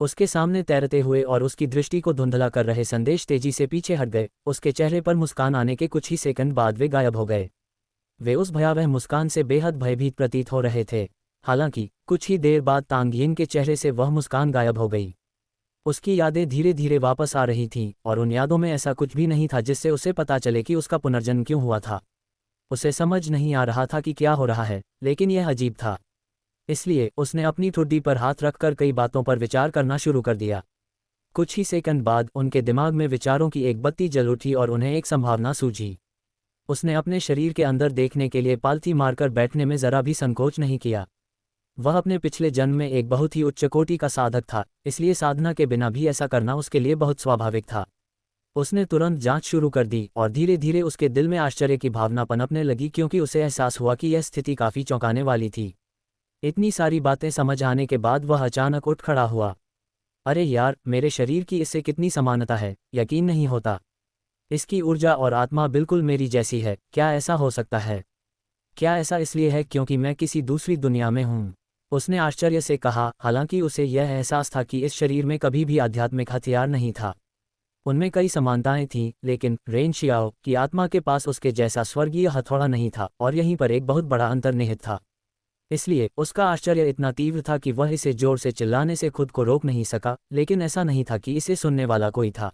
उसके सामने तैरते हुए और उसकी दृष्टि को धुंधला कर रहे संदेश तेजी से पीछे हट गए। उसके चेहरे पर मुस्कान आने के कुछ ही सेकंड बाद वे गायब हो गए। वे उस भयावह मुस्कान से बेहद भयभीत प्रतीत हो रहे थे। हालांकि कुछ ही देर बाद तांग यिन के चेहरे से वह मुस्कान गायब हो गई। उसकी यादें धीरे धीरे वापस आ रही थीं और उन यादों में ऐसा कुछ भी नहीं था जिससे उसे पता चले कि उसका पुनर्जन्म क्यों हुआ था। उसे समझ नहीं आ रहा था कि क्या हो रहा है, लेकिन यह अजीब था। इसलिए उसने अपनी ठुड्डी पर हाथ रखकर कई बातों पर विचार करना शुरू कर दिया। कुछ ही सेकंड बाद उनके दिमाग में विचारों की एक बत्ती जल उठी और उन्हें एक संभावना सूझी। उसने अपने शरीर के अंदर देखने के लिए पालथी मारकर बैठने में जरा भी संकोच नहीं किया। वह अपने पिछले जन्म में एक बहुत ही उच्च कोटि का साधक था, इसलिए साधना के बिना भी ऐसा करना उसके लिए बहुत स्वाभाविक था। उसने तुरंत जांच शुरू कर दी और धीरे धीरे उसके दिल में आश्चर्य की भावना पनपने लगी, क्योंकि उसे एहसास हुआ कि यह स्थिति काफ़ी चौंकाने वाली थी। इतनी सारी बातें समझ आने के बाद वह अचानक उठ खड़ा हुआ। अरे यार, मेरे शरीर की इससे कितनी समानता है, यकीन नहीं होता। इसकी ऊर्जा और आत्मा बिल्कुल मेरी जैसी है। क्या ऐसा हो सकता है? क्या ऐसा इसलिए है क्योंकि मैं किसी दूसरी दुनिया में हूँ? उसने आश्चर्य से कहा, हालांकि उसे यह एहसास था कि इस शरीर में कभी भी आध्यात्मिक हथियार नहीं था। उनमें कई समानताएं थीं, लेकिन रेन शियाओ की आत्मा के पास उसके जैसा स्वर्गीय हथौड़ा नहीं था और यहीं पर एक बहुत बड़ा अंतर निहित था। इसलिए उसका आश्चर्य इतना तीव्र था कि वह इसे जोर से चिल्लाने से खुद को रोक नहीं सका, लेकिन ऐसा नहीं था कि इसे सुनने वाला कोई था।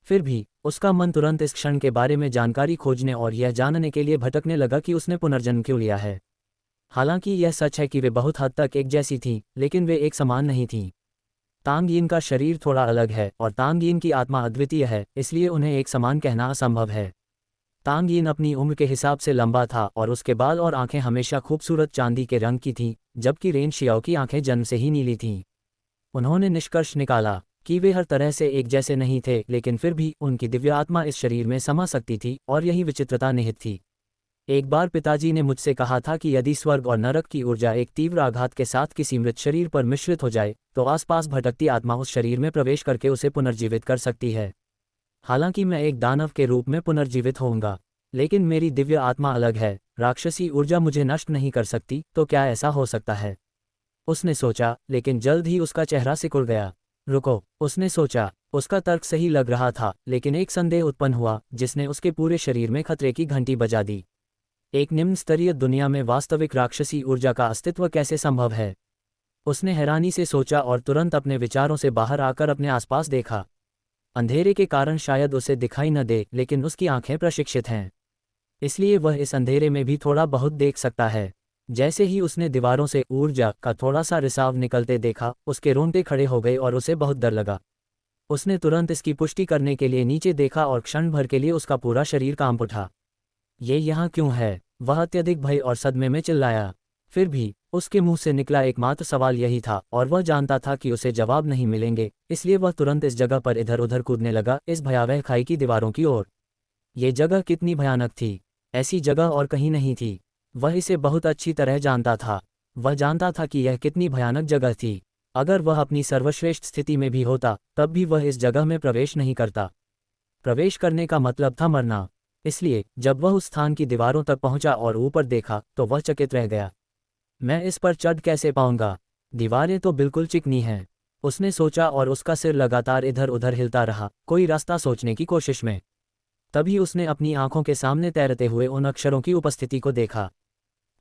फिर भी उसका मन तुरंत इस क्षण के बारे में जानकारी खोजने और यह जानने के लिए भटकने लगा कि उसने पुनर्जन्म क्यों लिया है। हालांकि यह सच है कि वे बहुत हद तक एक जैसी थीं, लेकिन वे एक समान नहीं थीं। तांग यिन का शरीर थोड़ा अलग है और तांग यिन की आत्मा अद्वितीय है, इसलिए उन्हें एक समान कहना असंभव है। तांग यिन अपनी उम्र के हिसाब से लंबा था और उसके बाल और आंखें हमेशा खूबसूरत चांदी के रंग की थीं, जबकि रेन शियाओ की आंखें जन्म से ही नीली थीं। उन्होंने निष्कर्ष निकाला कि वे हर तरह से एक जैसे नहीं थे, लेकिन फिर भी उनकी दिव्य आत्मा इस शरीर में समा सकती थी और यही विचित्रता निहित थी। एक बार पिताजी ने मुझसे कहा था कि यदि स्वर्ग और नरक की ऊर्जा एक तीव्र आघात के साथ किसी मृत शरीर पर मिश्रित हो जाए, तो आसपास भटकती आत्मा उस शरीर में प्रवेश करके उसे पुनर्जीवित कर सकती है। हालांकि मैं एक दानव के रूप में पुनर्जीवित होऊंगा, लेकिन मेरी दिव्य आत्मा अलग है। राक्षसी ऊर्जा मुझे नष्ट नहीं कर सकती, तो क्या ऐसा हो सकता है? उसने सोचा, लेकिन जल्द ही उसका चेहरा सिकुड़ गया। रुको, उसने सोचा। उसका तर्क सही लग रहा था, लेकिन एक संदेह उत्पन्न हुआ जिसने उसके पूरे शरीर में खतरे की घंटी बजा दी। एक निम्न स्तरीय दुनिया में वास्तविक राक्षसी ऊर्जा का अस्तित्व कैसे संभव है? उसने हैरानी से सोचा और तुरंत अपने विचारों से बाहर आकर अपने आसपास देखा। अंधेरे के कारण शायद उसे दिखाई न दे, लेकिन उसकी आंखें प्रशिक्षित हैं, इसलिए वह इस अंधेरे में भी थोड़ा बहुत देख सकता है। जैसे ही उसने दीवारों से ऊर्जा का थोड़ा सा रिसाव निकलते देखा, उसके रोंगटे खड़े हो गए और उसे बहुत डर लगा। उसने तुरंत इसकी पुष्टि करने के लिए नीचे देखा और क्षण भर के लिए उसका पूरा शरीर कांप उठा। ये यहाँ क्यों है? वह अत्यधिक भय और सदमे में चिल्लाया। फिर भी उसके मुंह से निकला एकमात्र सवाल यही था और वह जानता था कि उसे जवाब नहीं मिलेंगे, इसलिए वह तुरंत इस जगह पर इधर उधर कूदने लगा, इस भयावह खाई की दीवारों की ओर। ये जगह कितनी भयानक थी! ऐसी जगह और कहीं नहीं थी। वह इसे बहुत अच्छी तरह जानता था। वह जानता था कि यह कितनी भयानक जगह थी। अगर वह अपनी सर्वश्रेष्ठ स्थिति में भी होता, तब भी वह इस जगह में प्रवेश नहीं करता। प्रवेश करने का मतलब था मरना। इसलिए जब वह उस स्थान की दीवारों तक पहुंचा और ऊपर देखा, तो वह चकित रह गया। मैं इस पर चढ़ कैसे पाऊंगा? दीवारें तो बिल्कुल चिकनी हैं, उसने सोचा और उसका सिर लगातार इधर उधर हिलता रहा, कोई रास्ता सोचने की कोशिश में। तभी उसने अपनी आंखों के सामने तैरते हुए उन अक्षरों की उपस्थिति को देखा।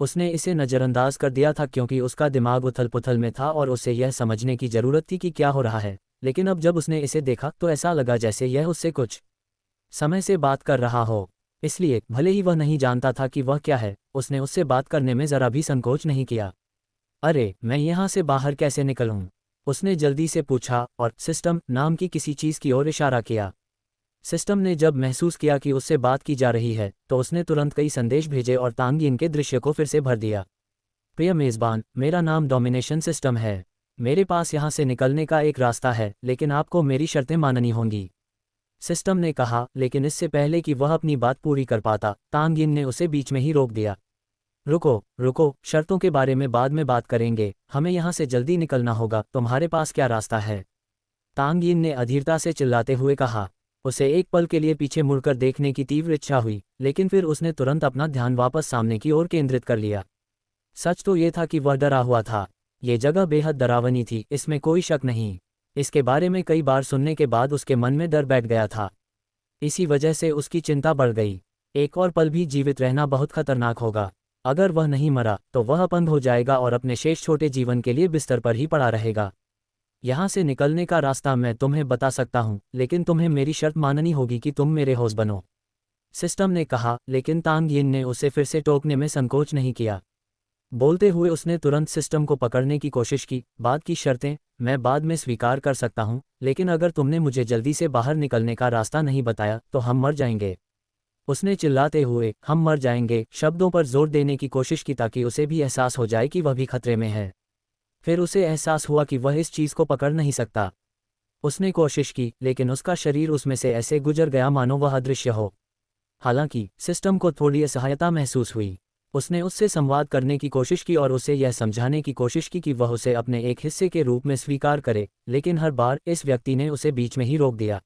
उसने इसे नज़रअंदाज कर दिया था क्योंकि उसका दिमाग उथल पुथल में था और उसे यह समझने की ज़रूरत थी कि क्या हो रहा है, लेकिन अब जब उसने इसे देखा तो ऐसा लगा जैसे यह उससे कुछ समय से बात कर रहा हो। इसलिए भले ही वह नहीं जानता था कि वह क्या है, उसने उससे बात करने में ज़रा भी संकोच नहीं किया। अरे, मैं यहाँ से बाहर कैसे निकलूँ? उसने जल्दी से पूछा और सिस्टम नाम की किसी चीज़ की ओर इशारा किया। सिस्टम ने जब महसूस किया कि उससे बात की जा रही है, तो उसने तुरंत कई संदेश भेजे और तांग यिन के दृश्य को फिर से भर दिया। प्रिय मेज़बान, मेरा नाम डोमिनेशन सिस्टम है। मेरे पास यहाँ से निकलने का एक रास्ता है, लेकिन आपको मेरी शर्तें माननी होंगी, सिस्टम ने कहा। लेकिन इससे पहले कि वह अपनी बात पूरी कर पाता, तांग यिन ने उसे बीच में ही रोक दिया। रुको रुको, शर्तों के बारे में बाद में बात करेंगे, हमें यहाँ से जल्दी निकलना होगा। तुम्हारे पास क्या रास्ता है? तांग यिन ने अधीरता से चिल्लाते हुए कहा। उसे एक पल के लिए पीछे मुड़कर देखने की तीव्र इच्छा हुई, लेकिन फिर उसने तुरंत अपना ध्यान वापस सामने की ओर केंद्रित कर लिया। सच तो ये था कि वह डरा हुआ था। ये जगह बेहद डरावनी थी, इसमें कोई शक नहीं। इसके बारे में कई बार सुनने के बाद उसके मन में डर बैठ गया था। इसी वजह से उसकी चिंता बढ़ गई। एक और पल भी जीवित रहना बहुत खतरनाक होगा। अगर वह नहीं मरा तो वह अपंग हो जाएगा और अपने शेष छोटे जीवन के लिए बिस्तर पर ही पड़ा रहेगा। यहाँ से निकलने का रास्ता मैं तुम्हें बता सकता हूँ, लेकिन तुम्हें मेरी शर्त माननी होगी कि तुम मेरे होस्ट बनो, सिस्टम ने कहा, लेकिन तांग यिन ने उसे फिर से टोकने में संकोच नहीं किया। बोलते हुए उसने तुरंत सिस्टम को पकड़ने की कोशिश की। बाद की शर्तें मैं बाद में स्वीकार कर सकता हूँ, लेकिन अगर तुमने मुझे जल्दी से बाहर निकलने का रास्ता नहीं बताया तो हम मर जाएंगे। उसने चिल्लाते हुए हम मर जाएंगे शब्दों पर जोर देने की कोशिश की ताकि उसे भी एहसास हो जाए कि वह भी खतरे में है। फिर उसे एहसास हुआ कि वह इस चीज़ को पकड़ नहीं सकता। उसने कोशिश की, लेकिन उसका शरीर उसमें से ऐसे गुजर गया मानो वह अदृश्य हो। हालांकि सिस्टम को थोड़ी असहायता महसूस हुई। उसने उससे संवाद करने की कोशिश की और उसे यह समझाने की कोशिश की कि वह उसे अपने एक हिस्से के रूप में स्वीकार करे, लेकिन हर बार इस व्यक्ति ने उसे बीच में ही रोक दिया।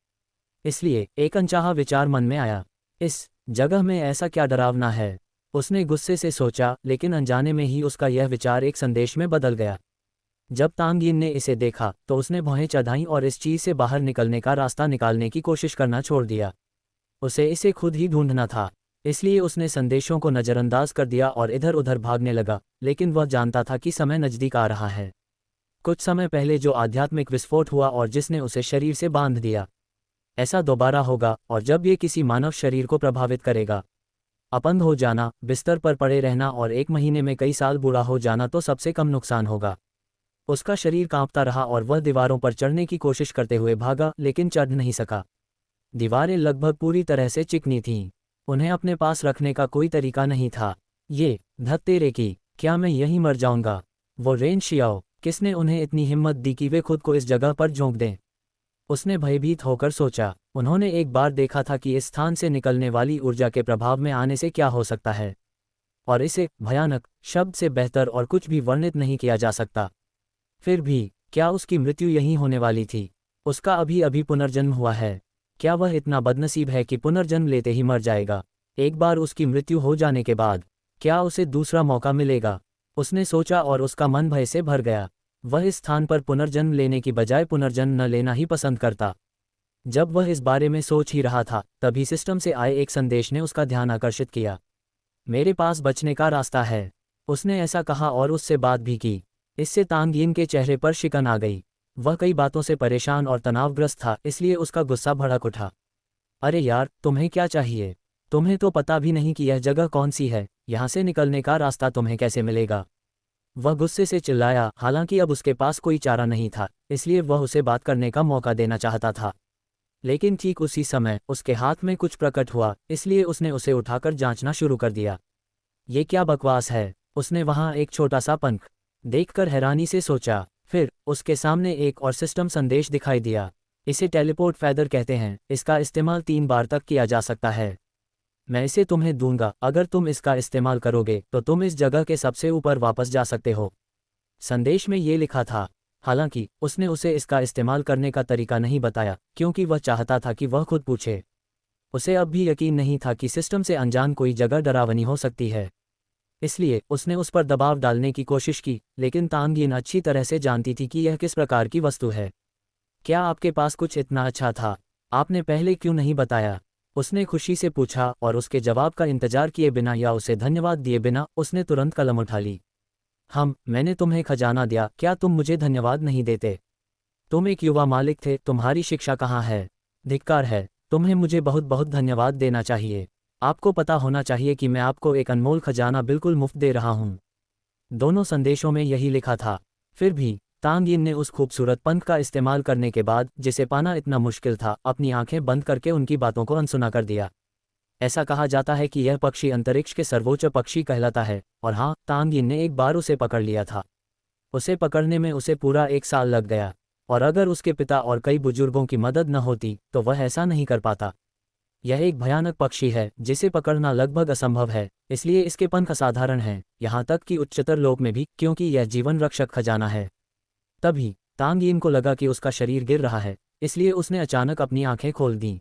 इसलिए एक अनचाहा विचार मन में आया, इस जगह में ऐसा क्या डरावना है। उसने गुस्से से सोचा, लेकिन अनजाने में ही उसका यह विचार एक संदेश में बदल गया। जब तांग यिन ने इसे देखा तो उसने भौहें चढ़ाईं और इस चीज़ से बाहर निकलने का रास्ता निकालने की कोशिश करना छोड़ दिया। उसे इसे खुद ही ढूंढना था, इसलिए उसने संदेशों को नज़रअंदाज कर दिया और इधर उधर भागने लगा, लेकिन वह जानता था कि समय नज़दीक आ रहा है। कुछ समय पहले जो आध्यात्मिक विस्फोट हुआ और जिसने उसे शरीर से बांध दिया, ऐसा दोबारा होगा, और जब ये किसी मानव शरीर को प्रभावित करेगा। अपंग हो जाना, बिस्तर पर पड़े रहना और 1 महीने में कई साल बूढ़ा हो जाना तो सबसे कम नुकसान होगा। उसका शरीर कांपता रहा और वह दीवारों पर चढ़ने की कोशिश करते हुए भागा, लेकिन चढ़ नहीं सका। दीवारें लगभग पूरी तरह से चिकनी थीं। उन्हें अपने पास रखने का कोई तरीका नहीं था। ये धत तेरे की, क्या मैं यहीं मर जाऊंगा? वो रेन शियाओ, किसने उन्हें इतनी हिम्मत दी कि वे खुद को इस जगह पर झोंक दें? उसने भयभीत होकर सोचा। उन्होंने एक बार देखा था कि इस स्थान से निकलने वाली ऊर्जा के प्रभाव में आने से क्या हो सकता है, और इसे भयानक शब्द से बेहतर और कुछ भी वर्णित नहीं किया जा सकता। फिर भी क्या उसकी मृत्यु यहीं होने वाली थी? उसका अभी अभी पुनर्जन्म हुआ है। क्या वह इतना बदनसीब है कि पुनर्जन्म लेते ही मर जाएगा? एक बार उसकी मृत्यु हो जाने के बाद क्या उसे दूसरा मौका मिलेगा? उसने सोचा और उसका मन भय से भर गया। वह इस स्थान पर पुनर्जन्म लेने की बजाय पुनर्जन्म न लेना ही पसंद करता। जब वह इस बारे में सोच ही रहा था, तभी सिस्टम से आए एक संदेश ने उसका ध्यान आकर्षित किया। मेरे पास बचने का रास्ता है, उसने ऐसा कहा और उससे बात भी की। इससे तांग यिन के चेहरे पर शिकन आ गई। वह कई बातों से परेशान और तनावग्रस्त था, इसलिए उसका गुस्सा भड़क उठा। अरे यार, तुम्हें क्या चाहिए? तुम्हें तो पता भी नहीं कि यह जगह कौन सी है। यहाँ से निकलने का रास्ता तुम्हें कैसे मिलेगा? वह गुस्से से चिल्लाया। हालांकि अब उसके पास कोई चारा नहीं था, इसलिए वह उसे बात करने का मौका देना चाहता था। लेकिन ठीक उसी समय उसके हाथ में कुछ प्रकट हुआ, इसलिए उसने उसे उठाकर जांचना शुरू कर दिया। ये क्या बकवास है? उसने वहां एक छोटा सा पंख देखकर हैरानी से सोचा। फिर उसके सामने एक और सिस्टम संदेश दिखाई दिया। इसे टेलीपोर्ट फैदर कहते हैं। इसका इस्तेमाल 3 बार तक किया जा सकता है। मैं इसे तुम्हें दूंगा। अगर तुम इसका इस्तेमाल करोगे तो तुम इस जगह के सबसे ऊपर वापस जा सकते हो। संदेश में ये लिखा था। हालांकि उसने उसे इसका इस्तेमाल करने का तरीका नहीं बताया, क्योंकि वह चाहता था कि वह खुद पूछे। उसे अब भी यकीन नहीं था कि सिस्टम से अनजान कोई जगह डरावनी हो सकती है। इसलिए उसने उस पर दबाव डालने की कोशिश की, लेकिन तांग यिन अच्छी तरह से जानती थी कि यह किस प्रकार की वस्तु है। क्या आपके पास कुछ इतना अच्छा था? आपने पहले क्यों नहीं बताया? उसने खुशी से पूछा, और उसके जवाब का इंतजार किए बिना या उसे धन्यवाद दिए बिना उसने तुरंत कलम उठा ली। मैंने तुम्हें खजाना दिया, क्या तुम मुझे धन्यवाद नहीं देते? तुम एक युवा मालिक थे, तुम्हारी शिक्षा कहाँ है? धिक्कार है, तुम्हें मुझे बहुत बहुत धन्यवाद देना चाहिए। आपको पता होना चाहिए कि मैं आपको एक अनमोल खजाना बिल्कुल मुफ्त दे रहा हूँ। दोनों संदेशों में यही लिखा था। फिर भी तांग यिन ने उस खूबसूरत पंख का इस्तेमाल करने के बाद, जिसे पाना इतना मुश्किल था, अपनी आंखें बंद करके उनकी बातों को अनसुना कर दिया। ऐसा कहा जाता है कि यह पक्षी अंतरिक्ष के सर्वोच्च पक्षी कहलाता है, और हाँ, तांग यिन ने एक बार उसे पकड़ लिया था। उसे पकड़ने में उसे पूरा 1 साल लग गया, और अगर उसके पिता और कई बुजुर्गों की मदद न होती तो वह ऐसा नहीं कर पाता। यह एक भयानक पक्षी है जिसे पकड़ना लगभग असंभव है, इसलिए इसके पंख असाधारण हैं, यहाँ तक कि उच्चतर लोक में भी, क्योंकि यह जीवन रक्षक खजाना है। तभी तांग यिन को लगा कि उसका शरीर गिर रहा है, इसलिए उसने अचानक अपनी आंखें खोल दीं।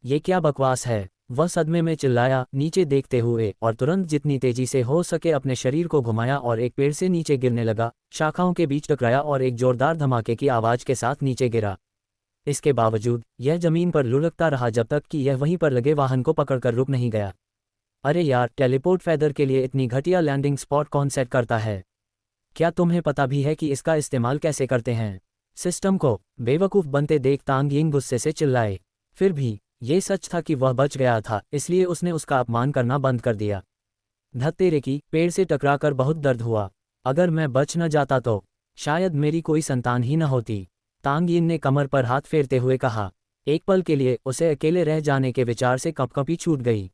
ये क्या बकवास है? वह सदमे में चिल्लाया, नीचे देखते हुए, और तुरंत जितनी तेजी से हो सके अपने शरीर को घुमाया और एक पेड़ से नीचे गिरने लगा, शाखाओं के बीच टकराया और एक जोरदार धमाके की आवाज़ के साथ नीचे गिरा। इसके बावजूद यह जमीन पर लुढ़कता रहा जब तक कि यह वहीं पर लगे वाहन को पकड़कर रुक नहीं गया। अरे यार, टेलीपोर्ट फेदर के लिए इतनी घटिया लैंडिंग स्पॉट कौन सेट करता है? क्या तुम्हें पता भी है कि इसका इस्तेमाल कैसे करते हैं? सिस्टम को बेवकूफ़ बनते देख तांग यिंग गुस्से से चिल्लाए। फिर भी ये सच था कि वह बच गया था, इसलिए उसने उसका अपमान करना बंद कर दिया। धत्तेरे की, पेड़ से टकराकर बहुत दर्द हुआ। अगर मैं बच न जाता तो शायद मेरी कोई संतान ही न होती। तांग यिन ने कमर पर हाथ फेरते हुए कहा। एक पल के लिए उसे अकेले रह जाने के विचार से कंपकंपी छूट गई।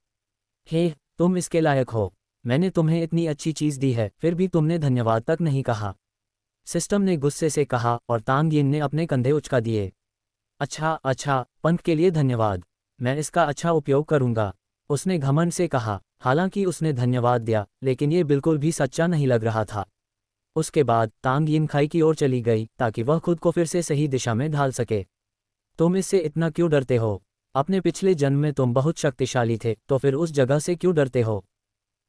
हे, तुम इसके लायक हो। मैंने तुम्हें इतनी अच्छी चीज़ दी है, फिर भी तुमने धन्यवाद तक नहीं कहा। सिस्टम ने गुस्से से कहा और तांग यिन ने अपने कंधे उचका दिए। अच्छा, पंख के लिए धन्यवाद। मैं इसका अच्छा उपयोग करूंगा, उसने घमंड से कहा। हालांकि उसने धन्यवाद दिया, लेकिन ये बिल्कुल भी सच्चा नहीं लग रहा था। उसके बाद तांग यिन खाई की ओर चली गई ताकि वह खुद को फिर से सही दिशा में ढाल सके। तुम इससे इतना क्यों डरते हो? अपने पिछले जन्म में तुम बहुत शक्तिशाली थे, तो फिर उस जगह से क्यों डरते हो?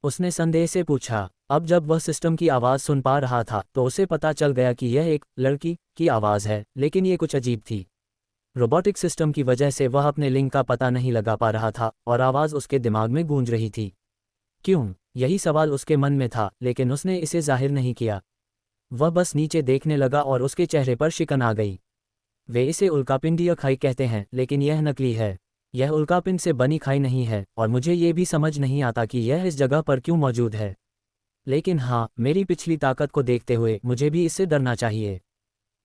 उसने संदेह से पूछा। अब जब वह सिस्टम की आवाज़ सुन पा रहा था तो उसे पता चल गया कि यह एक लड़की की आवाज़ है, लेकिन ये कुछ अजीब थी। रोबोटिक सिस्टम की वजह से वह अपने लिंक का पता नहीं लगा पा रहा था और आवाज़ उसके दिमाग में गूंज रही थी। क्यों? यही सवाल उसके मन में था, लेकिन उसने इसे जाहिर नहीं किया। वह बस नीचे देखने लगा और उसके चेहरे पर शिकन आ गई। वे इसे उल्कापिंडीय खाई कहते हैं, लेकिन यह नकली है। यह उल्कापिंड से बनी खाई नहीं है और मुझे ये भी समझ नहीं आता कि यह इस जगह पर क्यों मौजूद है। लेकिन हाँ, मेरी पिछली ताकत को देखते हुए मुझे भी इससे डरना चाहिए,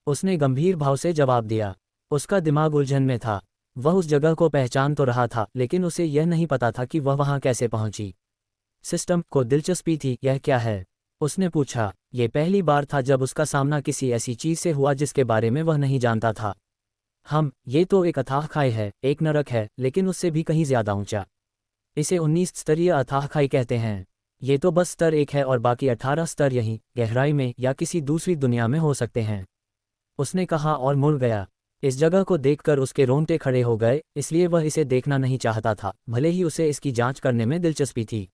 उसने गंभीर भाव से जवाब दिया। उसका दिमाग उलझन में था। वह उस जगह को पहचान तो रहा था, लेकिन उसे यह नहीं पता था कि वह वहाँ कैसे पहुंची। सिस्टम को दिलचस्पी थी, यह क्या है? उसने पूछा। यह पहली बार था जब उसका सामना किसी ऐसी चीज़ से हुआ जिसके बारे में वह नहीं जानता था। ये तो एक अथाह खाई है, एक नरक है, लेकिन उससे भी कहीं ज़्यादा ऊंचा। इसे 19 स्तरीय अथाह खाई कहते हैं। ये तो बस स्तर 1 है और बाकी 18 स्तर यहीं गहराई में या किसी दूसरी दुनिया में हो सकते हैं, उसने कहा और मुड़ गया। इस जगह को देखकर उसके रोंगटे खड़े हो गए, इसलिए वह इसे देखना नहीं चाहता था, भले ही उसे इसकी जांच करने में दिलचस्पी थी।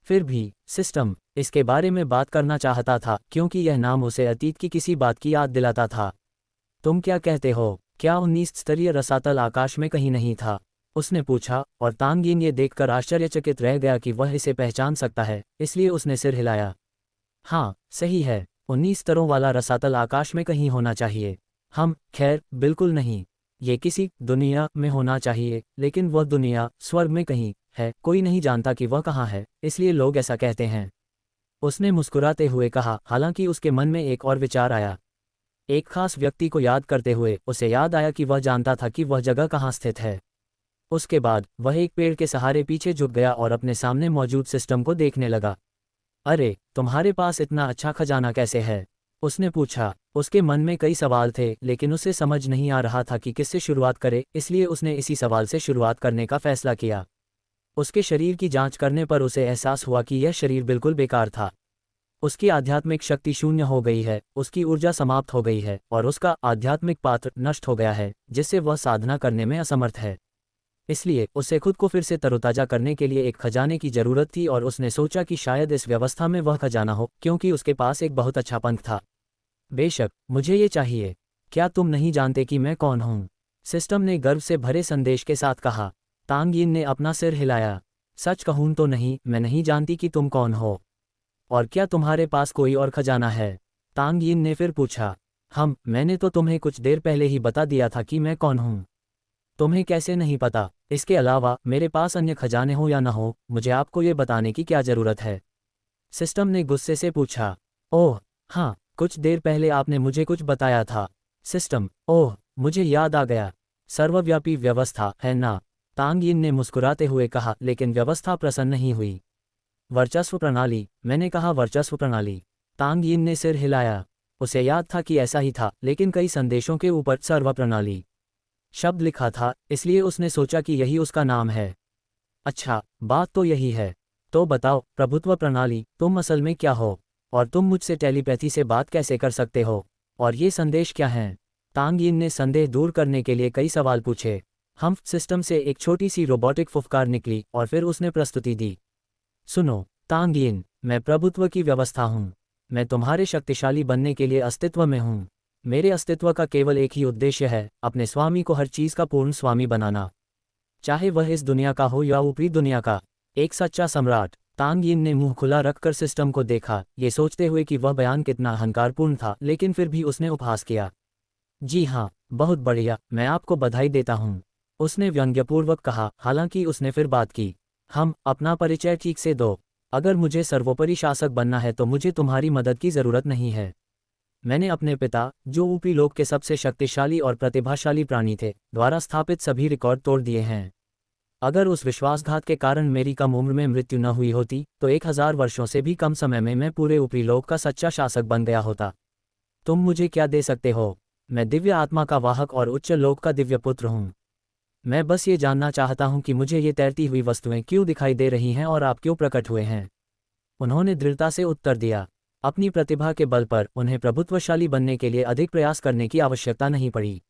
फिर भी सिस्टम इसके बारे में बात करना चाहता था, क्योंकि यह नाम उसे अतीत की किसी बात की याद दिलाता था। तुम क्या कहते हो? क्या 19 स्तरीय रसातल आकाश में कहीं नहीं था? उसने पूछा, और तांगीन ये देखकर आश्चर्यचकित रह गया कि वह इसे पहचान सकता है, इसलिए उसने सिर हिलाया। हाँ, सही है, 19 स्तरों वाला रसातल आकाश में कहीं होना चाहिए। खैर, बिल्कुल नहीं। ये किसी दुनिया में होना चाहिए, लेकिन वह दुनिया स्वर्ग में कहीं है। कोई नहीं जानता कि वह कहाँ है, इसलिए लोग ऐसा कहते हैं, उसने मुस्कुराते हुए कहा। हालांकि उसके मन में एक और विचार आया। एक खास व्यक्ति को याद करते हुए उसे याद आया कि वह जानता था कि वह जगह कहाँ स्थित है। उसके बाद वह एक पेड़ के सहारे पीछे झुक गया और अपने सामने मौजूद सिस्टम को देखने लगा। अरे, तुम्हारे पास इतना अच्छा खजाना कैसे है? उसने पूछा। उसके मन में कई सवाल थे, लेकिन उसे समझ नहीं आ रहा था कि किससे शुरुआत करे, इसलिए उसने इसी सवाल से शुरुआत करने का फैसला किया। उसके शरीर की जांच करने पर उसे एहसास हुआ कि यह शरीर बिल्कुल बेकार था। उसकी आध्यात्मिक शक्ति शून्य हो गई है, उसकी ऊर्जा समाप्त हो गई है और उसका आध्यात्मिक पात्र नष्ट हो गया है, जिससे वह साधना करने में असमर्थ है। इसलिए उसे खुद को फिर से तरोताजा करने के लिए एक खजाने की जरूरत थी और उसने सोचा कि शायद इस व्यवस्था में वह खजाना हो, क्योंकि उसके पास एक बहुत अच्छा पंख था। बेशक, मुझे ये चाहिए। क्या तुम नहीं जानते कि मैं कौन हूँ? सिस्टम ने गर्व से भरे संदेश के साथ कहा। तांगयिन ने अपना सिर हिलाया। सच कहूँ तो नहीं, मैं नहीं जानती कि तुम कौन हो। और क्या तुम्हारे पास कोई और खजाना है? तांगयिन ने फिर पूछा। मैंने तो तुम्हें कुछ देर पहले ही बता दिया था कि मैं कौन हूँ। तुम्हें कैसे नहीं पता? इसके अलावा मेरे पास अन्य खजाने हो या न हो, मुझे आपको ये बताने की क्या ज़रूरत है? सिस्टम ने गुस्से से पूछा। ओह हाँ, कुछ देर पहले आपने मुझे कुछ बताया था। सिस्टम, ओह, मुझे याद आ गया। सर्वव्यापी व्यवस्था है ना? तांगयिन ने मुस्कुराते हुए कहा, लेकिन व्यवस्था प्रसन्न नहीं हुई। वर्चस्व प्रणाली, मैंने कहा वर्चस्व प्रणाली। तांगयिन ने सिर हिलाया। उसे याद था कि ऐसा ही था, लेकिन कई संदेशों के ऊपर सर्व प्रणाली शब्द लिखा था, इसलिए उसने सोचा कि यही उसका नाम है। अच्छा, बात तो यही है। तो बताओ प्रभुत्व प्रणाली, तुम असल में क्या हो? और तुम मुझसे टेलीपैथी से बात कैसे कर सकते हो? और ये संदेश क्या हैं? तांगयिन ने संदेह दूर करने के लिए कई सवाल पूछे। हम सिस्टम से एक छोटी सी रोबोटिक फुफकार निकली और फिर उसने प्रस्तुति दी। सुनो तांग यिन, मैं प्रभुत्व की व्यवस्था हूँ। मैं तुम्हारे शक्तिशाली बनने के लिए अस्तित्व में हूँ। मेरे अस्तित्व का केवल एक ही उद्देश्य है, अपने स्वामी को हर चीज़ का पूर्ण स्वामी बनाना, चाहे वह इस दुनिया का हो या ऊपरी दुनिया का। एक सच्चा सम्राट। तांग यिन ने मुंह खुला रखकर सिस्टम को देखा, ये सोचते हुए कि वह बयान कितना अहंकारपूर्ण था, लेकिन फिर भी उसने उपहास किया। जी हाँ, बहुत बढ़िया, मैं आपको बधाई देता हूँ, उसने व्यंग्यपूर्वक कहा। हालांकि उसने फिर बात की, हम अपना परिचय ठीक से दो। अगर मुझे सर्वोपरि शासक बनना है तो मुझे तुम्हारी मदद की ज़रूरत नहीं है। मैंने अपने पिता, जो ऊपरी लोक के सबसे शक्तिशाली और प्रतिभाशाली प्राणी थे, द्वारा स्थापित सभी रिकॉर्ड तोड़ दिए हैं। अगर उस विश्वासघात के कारण मेरी कम उम्र में मृत्यु न हुई होती तो 1000 वर्षों से भी कम समय में मैं पूरे ऊपरी लोक का सच्चा शासक बन गया होता। तुम मुझे क्या दे सकते हो? मैं दिव्य आत्मा का वाहक और उच्च लोक का दिव्य पुत्र हूँ। मैं बस ये जानना चाहता हूँ कि मुझे ये तैरती हुई वस्तुएं क्यों दिखाई दे रही हैं और आप क्यों प्रकट हुए हैं। उन्होंने दृढ़ता से उत्तर दिया। अपनी प्रतिभा के बल पर उन्हें प्रभुत्वशाली बनने के लिए अधिक प्रयास करने की आवश्यकता नहीं पड़ी।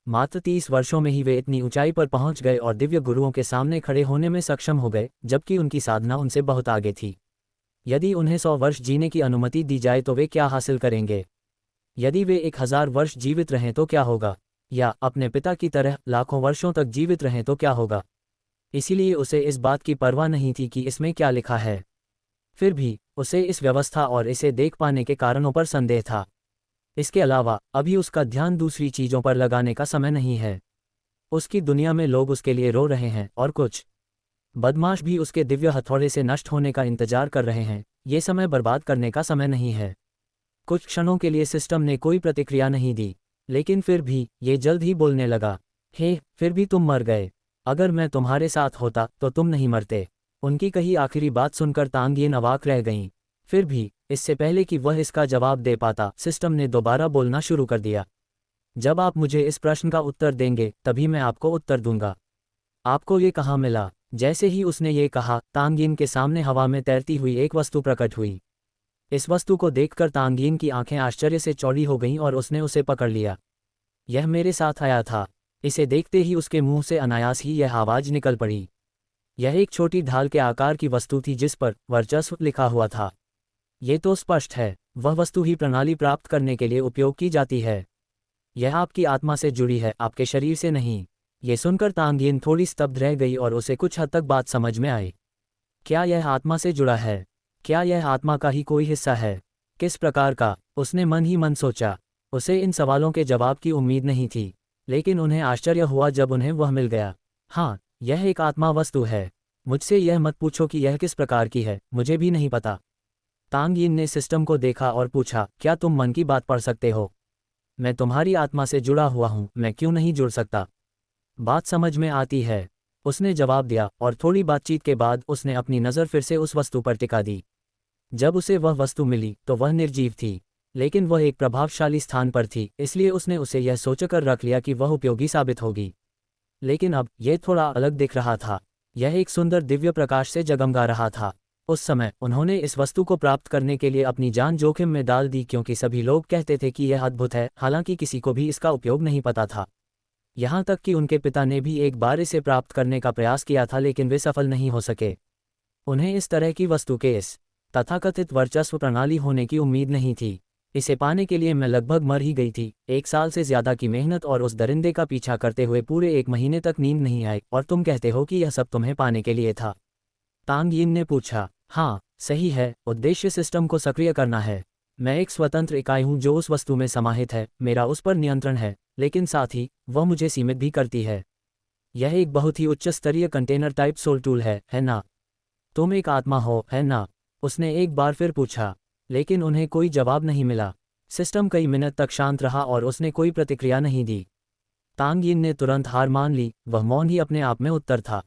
मात्र 30 वर्षों में ही वे इतनी ऊंचाई पर पहुंच गए और दिव्य गुरुओं के सामने खड़े होने में सक्षम हो गए, जबकि उनकी साधना उनसे बहुत आगे थी। यदि उन्हें 100 वर्ष जीने की अनुमति दी जाए तो वे क्या हासिल करेंगे? यदि वे 1000 वर्ष जीवित रहें तो क्या होगा? या अपने पिता की तरह लाखों वर्षों तक जीवित रहें तो क्या होगा? इसीलिए उसे इस बात की परवाह नहीं थी कि इसमें क्या लिखा है। फिर भी उसे इस व्यवस्था और इसे देख पाने के कारणों पर संदेह था। इसके अलावा अभी उसका ध्यान दूसरी चीज़ों पर लगाने का समय नहीं है। उसकी दुनिया में लोग उसके लिए रो रहे हैं और कुछ बदमाश भी उसके दिव्य हथौड़े से नष्ट होने का इंतजार कर रहे हैं। ये समय बर्बाद करने का समय नहीं है। कुछ क्षणों के लिए सिस्टम ने कोई प्रतिक्रिया नहीं दी, लेकिन फिर भी ये जल्द ही बोलने लगा। हे, फिर भी तुम मर गए। अगर मैं तुम्हारे साथ होता तो तुम नहीं मरते। उनकी कही आखिरी बात सुनकर तांग यिन अवाक रह गईं। फिर भी इससे पहले कि वह इसका जवाब दे पाता, सिस्टम ने दोबारा बोलना शुरू कर दिया। जब आप मुझे इस प्रश्न का उत्तर देंगे तभी मैं आपको उत्तर दूंगा। आपको ये कहाँ मिला? जैसे ही उसने ये कहा, तांग यिन के सामने हवा में तैरती हुई एक वस्तु प्रकट हुई। इस वस्तु को देखकर तांग यिन की आंखें आश्चर्य से चौड़ी हो गईं और उसने उसे पकड़ लिया। यह मेरे साथ आया था। इसे देखते ही उसके मुंह से अनायास ही यह आवाज निकल पड़ी। यह एक छोटी ढाल के आकार की वस्तु थी जिस पर वर्चस्व लिखा हुआ था। ये तो स्पष्ट है, वह वस्तु ही प्रणाली प्राप्त करने के लिए उपयोग की जाती है। यह आपकी आत्मा से जुड़ी है, आपके शरीर से नहीं। ये सुनकर तांग यिन थोड़ी स्तब्ध रह गई और उसे कुछ हद तक बात समझ में आई। क्या यह आत्मा से जुड़ा है? क्या यह आत्मा का ही कोई हिस्सा है? किस प्रकार का? उसने मन ही मन सोचा। उसे इन सवालों के जवाब की उम्मीद नहीं थी, लेकिन उन्हें आश्चर्य हुआ जब उन्हें वह मिल गया। हाँ, यह एक आत्मा वस्तु है। मुझसे यह मत पूछो कि यह किस प्रकार की है, मुझे भी नहीं पता। तांग यिन ने सिस्टम को देखा और पूछा, क्या तुम मन की बात पढ़ सकते हो? मैं तुम्हारी आत्मा से जुड़ा हुआ हूँ, मैं क्यों नहीं जुड़ सकता? बात समझ में आती है, उसने जवाब दिया, और थोड़ी बातचीत के बाद उसने अपनी नज़र फिर से उस वस्तु पर टिका दी। जब उसे वह वस्तु मिली तो वह निर्जीव थी, लेकिन वह एक प्रभावशाली स्थान पर थी, इसलिए उसने उसे यह सोचकर रख लिया कि वह उपयोगी साबित होगी। लेकिन अब यह थोड़ा अलग दिख रहा था। यह एक सुंदर दिव्य प्रकाश से जगमगा रहा था। उस समय उन्होंने इस वस्तु को प्राप्त करने के लिए अपनी जान जोखिम में डाल दी, क्योंकि सभी लोग कहते थे कि यह अद्भुत है, हालांकि किसी को भी इसका उपयोग नहीं पता था। यहाँ तक कि उनके पिता ने भी एक बार इसे प्राप्त करने का प्रयास किया था, लेकिन वे सफल नहीं हो सके। उन्हें इस तरह की वस्तु के इस तथाकथित वर्चस्व प्रणाली होने की उम्मीद नहीं थी। इसे पाने के लिए मैं लगभग मर ही गई थी। 1 साल से ज्यादा की मेहनत और उस दरिंदे का पीछा करते हुए पूरे 1 महीने तक नींद नहीं आई, और तुम कहते हो कि यह सब तुम्हें पाने के लिए था? तांग यिन ने पूछा। हाँ, सही है, उद्देश्य सिस्टम को सक्रिय करना है। मैं एक स्वतंत्र इकाई हूँ जो उस वस्तु में समाहित है, मेरा उस पर नियंत्रण है, लेकिन साथ ही वह मुझे सीमित भी करती है। यह एक बहुत ही उच्च स्तरीय कंटेनर टाइप सोल टूल है ना? तुम एक आत्मा हो, है ना? उसने एक बार फिर पूछा, लेकिन उन्हें कोई जवाब नहीं मिला। सिस्टम कई मिनट तक शांत रहा और उसने कोई प्रतिक्रिया नहीं दी। तांग यिन ने तुरंत हार मान ली, वह मौन ही अपने आप में उत्तर था।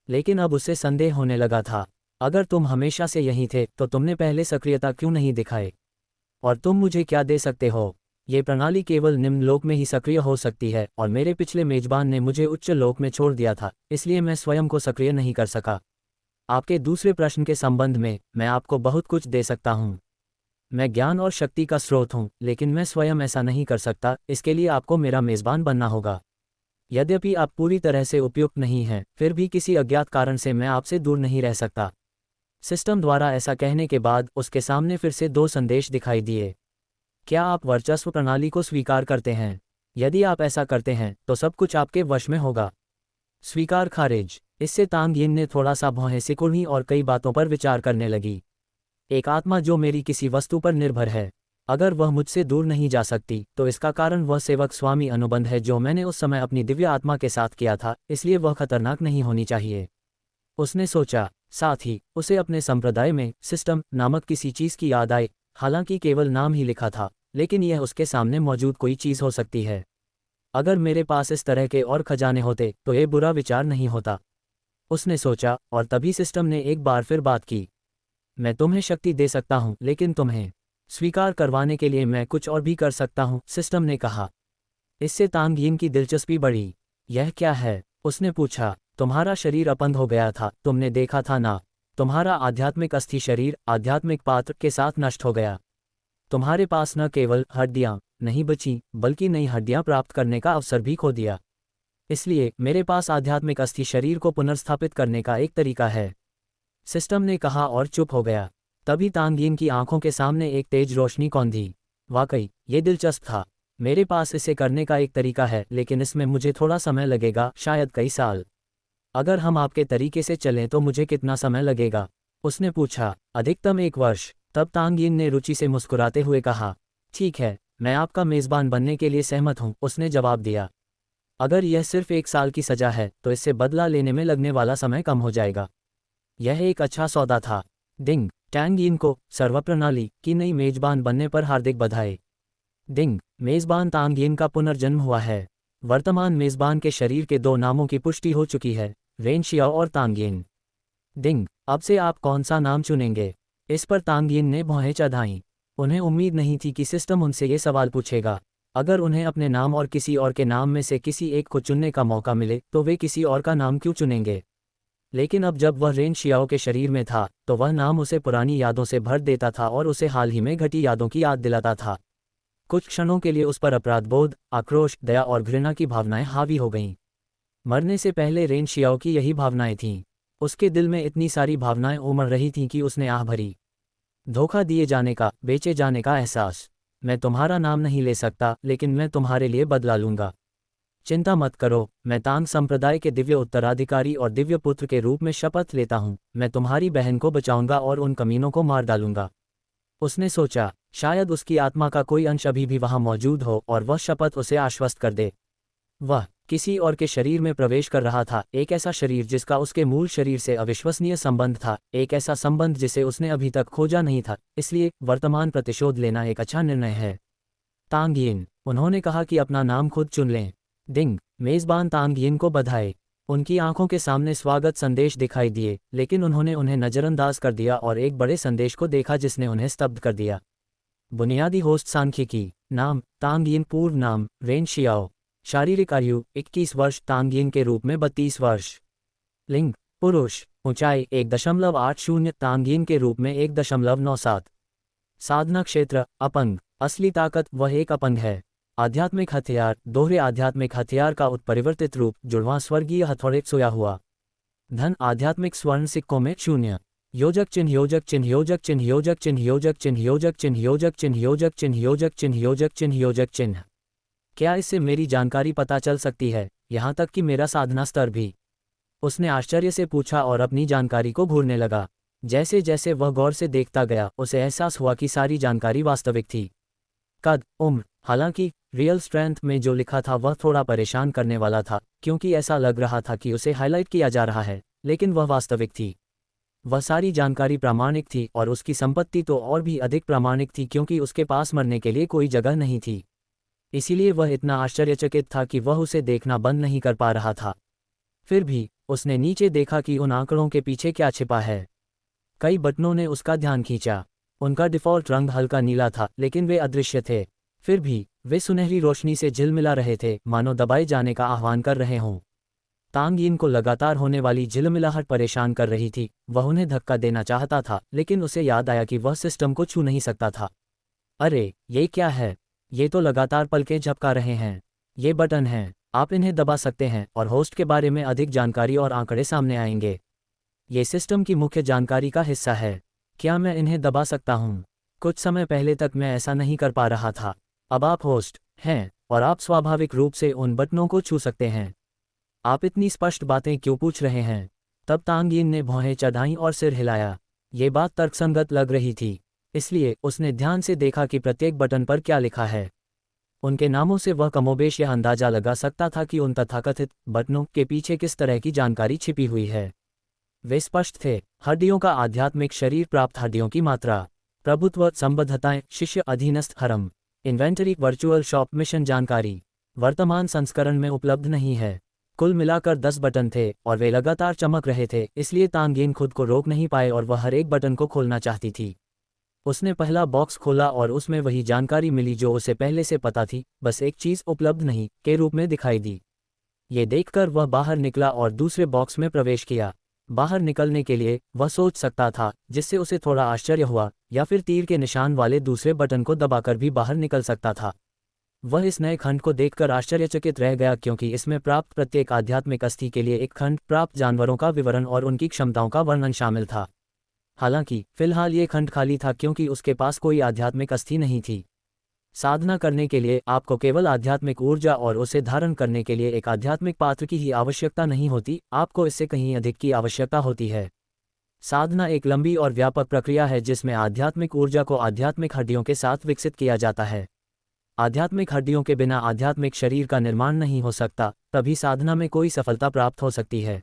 लेकिन अब उसे संदेह होने लगा था। अगर तुम हमेशा से यहीं थे तो तुमने पहले सक्रियता क्यों नहीं दिखाई? और तुम मुझे क्या दे सकते हो? ये प्रणाली केवल निम्न लोक में ही सक्रिय हो सकती है, और मेरे पिछले मेजबान ने मुझे उच्च लोक में छोड़ दिया था, इसलिए मैं स्वयं को सक्रिय नहीं कर सका। आपके दूसरे प्रश्न के संबंध में मैं आपको बहुत कुछ दे सकता हूँ। मैं ज्ञान और शक्ति का स्रोत हूँ, लेकिन मैं स्वयं ऐसा नहीं कर सकता, इसके लिए आपको मेरा मेज़बान बनना होगा। यद्यपि आप पूरी तरह से उपयुक्त नहीं हैं, फिर भी किसी अज्ञात कारण से मैं आपसे दूर नहीं रह सकता। सिस्टम द्वारा ऐसा कहने के बाद उसके सामने फिर से 2 संदेश दिखाई दिए। क्या आप वर्चस्व प्रणाली को स्वीकार करते हैं? यदि आप ऐसा करते हैं तो सब कुछ आपके वश में होगा। स्वीकार खारिज। इससे तांग यिन ने थोड़ा सा भौहें सिकुड़ी और कई बातों पर विचार करने लगी। एक आत्मा जो मेरी किसी वस्तु पर निर्भर है, अगर वह मुझसे दूर नहीं जा सकती तो इसका कारण वह सेवक स्वामी अनुबंध है जो मैंने उस समय अपनी दिव्य आत्मा के साथ किया था, इसलिए वह खतरनाक नहीं होनी चाहिए। उसने सोचा। साथ ही उसे अपने संप्रदाय में सिस्टम नामक किसी चीज़ की याद आई। हालांकि केवल नाम ही लिखा था, लेकिन यह उसके सामने मौजूद कोई चीज़ हो सकती है। अगर मेरे पास इस तरह के और खजाने होते तो ये बुरा विचार नहीं होता, उसने सोचा। और तभी सिस्टम ने एक बार फिर बात की। मैं तुम्हें शक्ति दे सकता हूं, लेकिन तुम्हें स्वीकार करवाने के लिए मैं कुछ और भी कर सकता हूं, सिस्टम ने कहा। इससे तांग यिन की दिलचस्पी बढ़ी। यह क्या है? उसने पूछा। तुम्हारा शरीर अपंग हो गया था, तुमने देखा था ना? तुम्हारा आध्यात्मिक अस्थि शरीर आध्यात्मिक पात्र के साथ नष्ट हो गया। तुम्हारे पास न केवल हड्डियां नहीं बची, बल्कि नई हड्डियां प्राप्त करने का अवसर भी खो दिया। इसलिए मेरे पास आध्यात्मिक अस्थि शरीर को पुनर्स्थापित करने का एक तरीका है, सिस्टम ने कहा और चुप हो गया। तभी तांग यिन की आंखों के सामने एक तेज रोशनी कौंधी। वाकई ये दिलचस्प था। मेरे पास इसे करने का एक तरीका है, लेकिन इसमें मुझे थोड़ा समय लगेगा, शायद कई साल। अगर हम आपके तरीके से चलें तो मुझे कितना समय लगेगा? उसने पूछा। अधिकतम 1 वर्ष। तब तांग यिन ने रुचि से मुस्कुराते हुए कहा, ठीक है, मैं आपका मेज़बान बनने के लिए सहमत हूँ, उसने जवाब दिया। अगर यह सिर्फ 1 साल की सजा है तो इससे बदला लेने में लगने वाला समय कम हो जाएगा। यह एक अच्छा सौदा था। डिंग। टैंग यिन को सर्वप्रणाली की नई मेजबान बनने पर हार्दिक बधाई। डिंग। मेज़बान तांग यिन का पुनर्जन्म हुआ है। वर्तमान मेज़बान के शरीर के 2 नामों की पुष्टि हो चुकी है, रेन शियाओ और तांग यिन। डिंग। अब से आप कौन सा नाम चुनेंगे? इस पर तांग यिन ने भौहें चढ़ाईं। उन्हें उम्मीद नहीं थी कि सिस्टम उनसे ये सवाल पूछेगा। अगर उन्हें अपने नाम और किसी और के नाम में से किसी एक को चुनने का मौका मिले तो वे किसी और का नाम क्यों चुनेंगे? लेकिन अब जब वह रेन शियाओ के शरीर में था तो वह नाम उसे पुरानी यादों से भर देता था और उसे हाल ही में घटी यादों की याद दिलाता था। कुछ क्षणों के लिए उस पर अपराधबोध, आक्रोश, दया और घृणा की भावनाएं हावी हो गईं। मरने से पहले रेन शियाओ की यही भावनाएं थीं। उसके दिल में इतनी सारी भावनाएं उमड़ रही थीं कि उसने आह भरी। धोखा दिए जाने का, बेचे जाने का एहसास। मैं तुम्हारा नाम नहीं ले सकता, लेकिन मैं तुम्हारे लिए बदला लूंगा। चिंता मत करो, मैं तांग संप्रदाय के दिव्य उत्तराधिकारी और दिव्य पुत्र के रूप में शपथ लेता हूँ, मैं तुम्हारी बहन को बचाऊंगा और उन कमीनों को मार डालूंगा। उसने सोचा, शायद उसकी आत्मा का कोई अंश अभी भी वहां मौजूद हो और वह शपथ उसे आश्वस्त कर दे। वह किसी और के शरीर में प्रवेश कर रहा था, एक ऐसा शरीर जिसका उसके मूल शरीर से अविश्वसनीय संबंध था, एक ऐसा संबंध जिसे उसने अभी तक खोजा नहीं था। इसलिए वर्तमान प्रतिशोध लेना एक अच्छा निर्णय है। तांग यिन। उन्होंने कहा कि अपना नाम खुद चुन लें। डिंग। मेज़बान तांग यिन को बधाई। उनकी आंखों के सामने स्वागत संदेश दिखाई दिए, लेकिन उन्होंने उन्हें नज़रअंदाज कर दिया और एक बड़े संदेश को देखा जिसने उन्हें स्तब्ध कर दिया। बुनियादी होस्ट सांख्यिकी। नाम तांग यिन। पूर्व नाम रेन शियाओ। शारीरिक आयु 21 वर्ष, तांग यिन के रूप में 32 वर्ष। लिंग पुरुष। ऊंचाई 1.80, तांग यिन के रूप में 1.97। साधना क्षेत्र अपंग। असली ताकत वह एक अपंग है। आध्यात्मिक हथियार दोहरे आध्यात्मिक हथियार का उत्परिवर्तित रूप, जुड़वां स्वर्गीय हथौड़े सोया हुआ। धन आध्यात्मिक स्वर्ण सिक्कों में 0। योजक चिन्ह योजक चिन्ह योजक चिन्ह योजक चिन्ह योजक चिन्ह योजक चिन्ह योजक चिन्ह योजक चिन्ह योजक चिन्ह योजक चिन्ह योजक चिन्ह। क्या इससे मेरी जानकारी पता चल सकती है, यहाँ तक कि मेरा साधना स्तर भी? उसने आश्चर्य से पूछा और अपनी जानकारी को घूरने लगा। जैसे जैसे वह गौर से देखता गया, उसे एहसास हुआ कि सारी जानकारी वास्तविक थी। कद, उम्र। हालांकि रियल स्ट्रेंथ में जो लिखा था वह थोड़ा परेशान करने वाला था, क्योंकि ऐसा लग रहा था कि उसे हाईलाइट किया जा रहा है, लेकिन वह वास्तविक थी। वह सारी जानकारी प्रामाणिक थी और उसकी संपत्ति तो और भी अधिक प्रामाणिक थी, क्योंकि उसके पास मरने के लिए कोई जगह नहीं थी। इसीलिए वह इतना आश्चर्यचकित था कि वह उसे देखना बंद नहीं कर पा रहा था। फिर भी उसने नीचे देखा कि उन आंकड़ों के पीछे क्या छिपा है। कई बटनों ने उसका ध्यान खींचा। उनका डिफ़ॉल्ट रंग हल्का नीला था, लेकिन वे अदृश्य थे। फिर भी वे सुनहरी रोशनी से झिलमिला रहे थे, मानो दबाए जाने का आह्वान कर रहे हों। तांग यिन को लगातार होने वाली झिलमिलाहट परेशान कर रही थी। वह उन्हें धक्का देना चाहता था, लेकिन उसे याद आया कि वह सिस्टम को छू नहीं सकता था। अरे ये क्या है? ये तो लगातार पलकें झपका रहे हैं। ये बटन हैं। आप इन्हें दबा सकते हैं और होस्ट के बारे में अधिक जानकारी और आंकड़े सामने आएंगे। ये सिस्टम की मुख्य जानकारी का हिस्सा है। क्या मैं इन्हें दबा सकता हूँ? कुछ समय पहले तक मैं ऐसा नहीं कर पा रहा था। अब आप होस्ट हैं और आप स्वाभाविक रूप से उन बटनों को छू सकते हैं। आप इतनी स्पष्ट बातें क्यों पूछ रहे हैं? तब तांग यिन ने भौहें चढ़ाईं और सिर हिलाया। ये बात तर्कसंगत लग रही थी, इसलिए उसने ध्यान से देखा कि प्रत्येक बटन पर क्या लिखा है। उनके नामों से वह कमोबेश यह अंदाजा लगा सकता था कि उन तथाकथित बटनों के पीछे किस तरह की जानकारी छिपी हुई है। वे स्पष्ट थे। हड्डियों का आध्यात्मिक शरीर प्राप्त हड्डियों की मात्रा, प्रभुत्व, संबद्धताएं, शिष्य, अधीनस्थ, हरम, इन्वेंटरी, वर्चुअल शॉप, मिशन जानकारी वर्तमान संस्करण में उपलब्ध नहीं है। कुल मिलाकर 10 बटन थे और वे लगातार चमक रहे थे, इसलिए तांग यिन खुद को रोक नहीं पाए और वह हर एक बटन को खोलना चाहती थी। उसने पहला बॉक्स खोला और उसमें वही जानकारी मिली जो उसे पहले से पता थी, बस एक चीज़ उपलब्ध नहीं के रूप में दिखाई दी। ये देखकर वह बाहर निकला और दूसरे बॉक्स में प्रवेश किया। बाहर निकलने के लिए वह सोच सकता था, जिससे उसे थोड़ा आश्चर्य हुआ, या फिर तीर के निशान वाले दूसरे बटन को दबाकर भी बाहर निकल सकता था। वह इस नए खंड को देखकर आश्चर्यचकित रह गया, क्योंकि इसमें प्राप्त प्रत्येक आध्यात्मिक अस्थि के लिए एक खंड, प्राप्त जानवरों का विवरण और उनकी क्षमताओं का वर्णन शामिल था। हालांकि फिलहाल ये खंड खाली था क्योंकि उसके पास कोई आध्यात्मिक अस्थि नहीं थी। साधना करने के लिए आपको केवल आध्यात्मिक ऊर्जा और उसे धारण करने के लिए एक आध्यात्मिक पात्र की ही आवश्यकता नहीं होती, आपको इससे कहीं अधिक की आवश्यकता होती है। साधना एक लंबी और व्यापक प्रक्रिया है जिसमें आध्यात्मिक ऊर्जा को आध्यात्मिक हड्डियों के साथ विकसित किया जाता है। आध्यात्मिक हड्डियों के बिना आध्यात्मिक शरीर का निर्माण नहीं हो सकता, तभी साधना में कोई सफलता प्राप्त हो सकती है।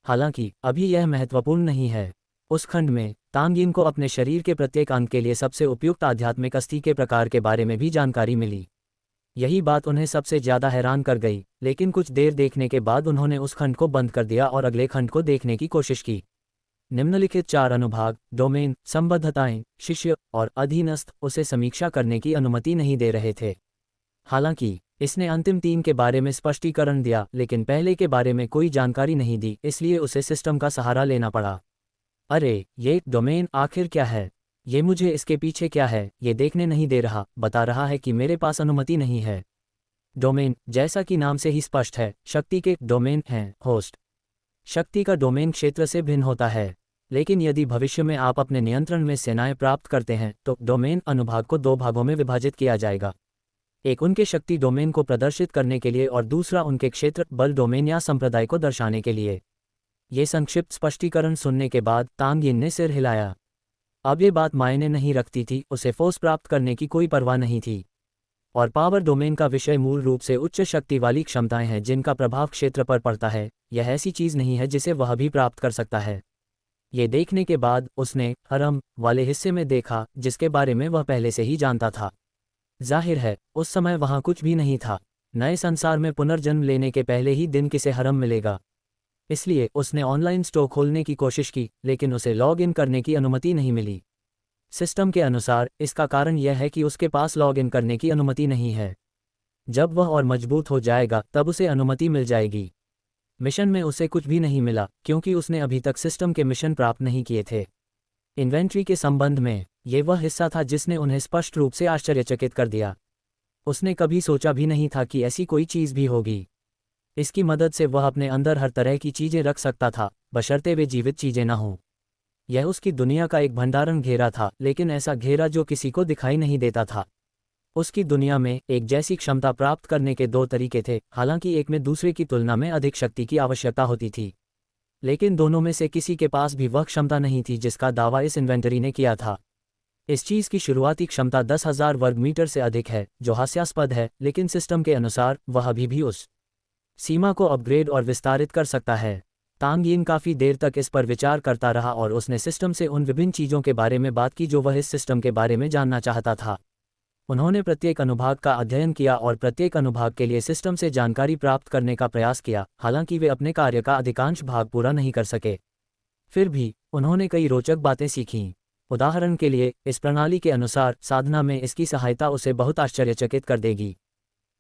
हालांकि अभी यह महत्वपूर्ण नहीं है। उस खंड में तांग यिन को अपने शरीर के प्रत्येक अंग के लिए सबसे उपयुक्त आध्यात्मिक अस्थि के प्रकार के बारे में भी जानकारी मिली। यही बात उन्हें सबसे ज्यादा हैरान कर गई, लेकिन कुछ देर देखने के बाद उन्होंने उस खंड को बंद कर दिया और अगले खंड को देखने की कोशिश की। निम्नलिखित 4 अनुभाग, डोमेन, संबद्धताएं, शिष्य और अधीनस्थ उसे समीक्षा करने की अनुमति नहीं दे रहे थे। हालांकि इसने अंतिम 3 के बारे में स्पष्टीकरण दिया, लेकिन पहले के बारे में कोई जानकारी नहीं दी, इसलिए उसे सिस्टम का सहारा लेना पड़ा। अरे, ये डोमेन आखिर क्या है? ये मुझे इसके पीछे क्या है ये देखने नहीं दे रहा, बता रहा है कि मेरे पास अनुमति नहीं है। डोमेन, जैसा कि नाम से ही स्पष्ट है, शक्ति के डोमेन हैं। होस्ट शक्ति का डोमेन क्षेत्र से भिन्न होता है, लेकिन यदि भविष्य में आप अपने नियंत्रण में सेनाएं प्राप्त करते हैं तो डोमेन अनुभाग को 2 भागों में विभाजित किया जाएगा। एक उनके शक्ति डोमेन को प्रदर्शित करने के लिए और दूसरा उनके क्षेत्र, बल डोमेन या संप्रदाय को दर्शाने के लिए। ये संक्षिप्त स्पष्टीकरण सुनने के बाद तांग यिन ने सिर हिलाया। अब ये बात मायने नहीं रखती थी, उसे फोर्स प्राप्त करने की कोई परवाह नहीं थी। और पावर डोमेन का विषय मूल रूप से उच्च शक्ति वाली क्षमताएं हैं जिनका प्रभाव क्षेत्र पर पड़ता है। यह ऐसी चीज नहीं है जिसे वह भी प्राप्त कर सकता है। ये देखने के बाद उसने हरम वाले हिस्से में देखा, जिसके बारे में वह पहले से ही जानता था। जाहिर है उस समय वहां कुछ भी नहीं था। नए संसार में पुनर्जन्म लेने के पहले ही दिन किसे हरम मिलेगा। इसलिए उसने ऑनलाइन स्टोर खोलने की कोशिश की, लेकिन उसे लॉग इन करने की अनुमति नहीं मिली। सिस्टम के अनुसार इसका कारण यह है कि उसके पास लॉग इन करने की अनुमति नहीं है। जब वह और मजबूत हो जाएगा तब उसे अनुमति मिल जाएगी। मिशन में उसे कुछ भी नहीं मिला क्योंकि उसने अभी तक सिस्टम के मिशन प्राप्त नहीं किए थे। इन्वेंट्री के संबंध में ये वह हिस्सा था जिसने उन्हें स्पष्ट रूप से आश्चर्यचकित कर दिया। उसने कभी सोचा भी नहीं था कि ऐसी कोई चीज़ भी होगी। इसकी मदद से वह अपने अंदर हर तरह की चीज़ें रख सकता था, बशर्ते वे जीवित चीज़ें न हों। यह उसकी दुनिया का एक भंडारण घेरा था, लेकिन ऐसा घेरा जो किसी को दिखाई नहीं देता था। उसकी दुनिया में एक जैसी क्षमता प्राप्त करने के 2 तरीके थे, हालांकि एक में दूसरे की तुलना में अधिक शक्ति की आवश्यकता होती थी, लेकिन दोनों में से किसी के पास भी वह क्षमता नहीं थी जिसका दावा इस इन्वेंटरी ने किया था। इस चीज़ की शुरुआती क्षमता 10,000 वर्ग मीटर से अधिक है, जो हास्यास्पद है, लेकिन सिस्टम के अनुसार वह अभी भी उस सीमा को अपग्रेड और विस्तारित कर सकता है। तांग यिन काफ़ी देर तक इस पर विचार करता रहा और उसने सिस्टम से उन विभिन्न चीज़ों के बारे में बात की जो वह इस सिस्टम के बारे में जानना चाहता था। उन्होंने प्रत्येक अनुभाग का अध्ययन किया और प्रत्येक अनुभाग के लिए सिस्टम से जानकारी प्राप्त करने का प्रयास किया, हालांकि वे अपने कार्य का अधिकांश भाग पूरा नहीं कर सके। फिर भी उन्होंने कई रोचक बातें सीखीं। उदाहरण के लिए, इस प्रणाली के अनुसार साधना में इसकी सहायता उसे बहुत आश्चर्यचकित कर देगी।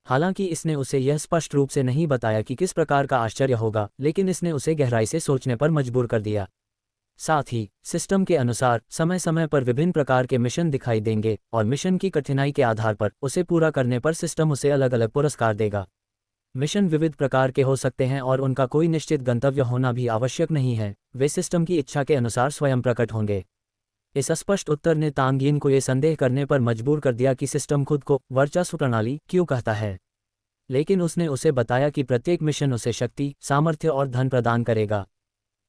हालांकि इसने उसे यह स्पष्ट रूप से नहीं बताया कि किस प्रकार का आश्चर्य होगा, लेकिन इसने उसे गहराई से सोचने पर मजबूर कर दिया। साथ ही सिस्टम के अनुसार समय समय पर विभिन्न प्रकार के मिशन दिखाई देंगे और मिशन की कठिनाई के आधार पर उसे पूरा करने पर सिस्टम उसे अलग अलग पुरस्कार देगा। मिशन विविध प्रकार के हो सकते हैं और उनका कोई निश्चित गंतव्य होना भी आवश्यक नहीं है, वे सिस्टम की इच्छा के अनुसार स्वयं प्रकट होंगे। इस स्पष्ट उत्तर ने तांग यिन को ये संदेह करने पर मजबूर कर दिया कि सिस्टम खुद को वर्चस्व प्रणाली क्यों कहता है। लेकिन उसने उसे बताया कि प्रत्येक मिशन उसे शक्ति, सामर्थ्य और धन प्रदान करेगा।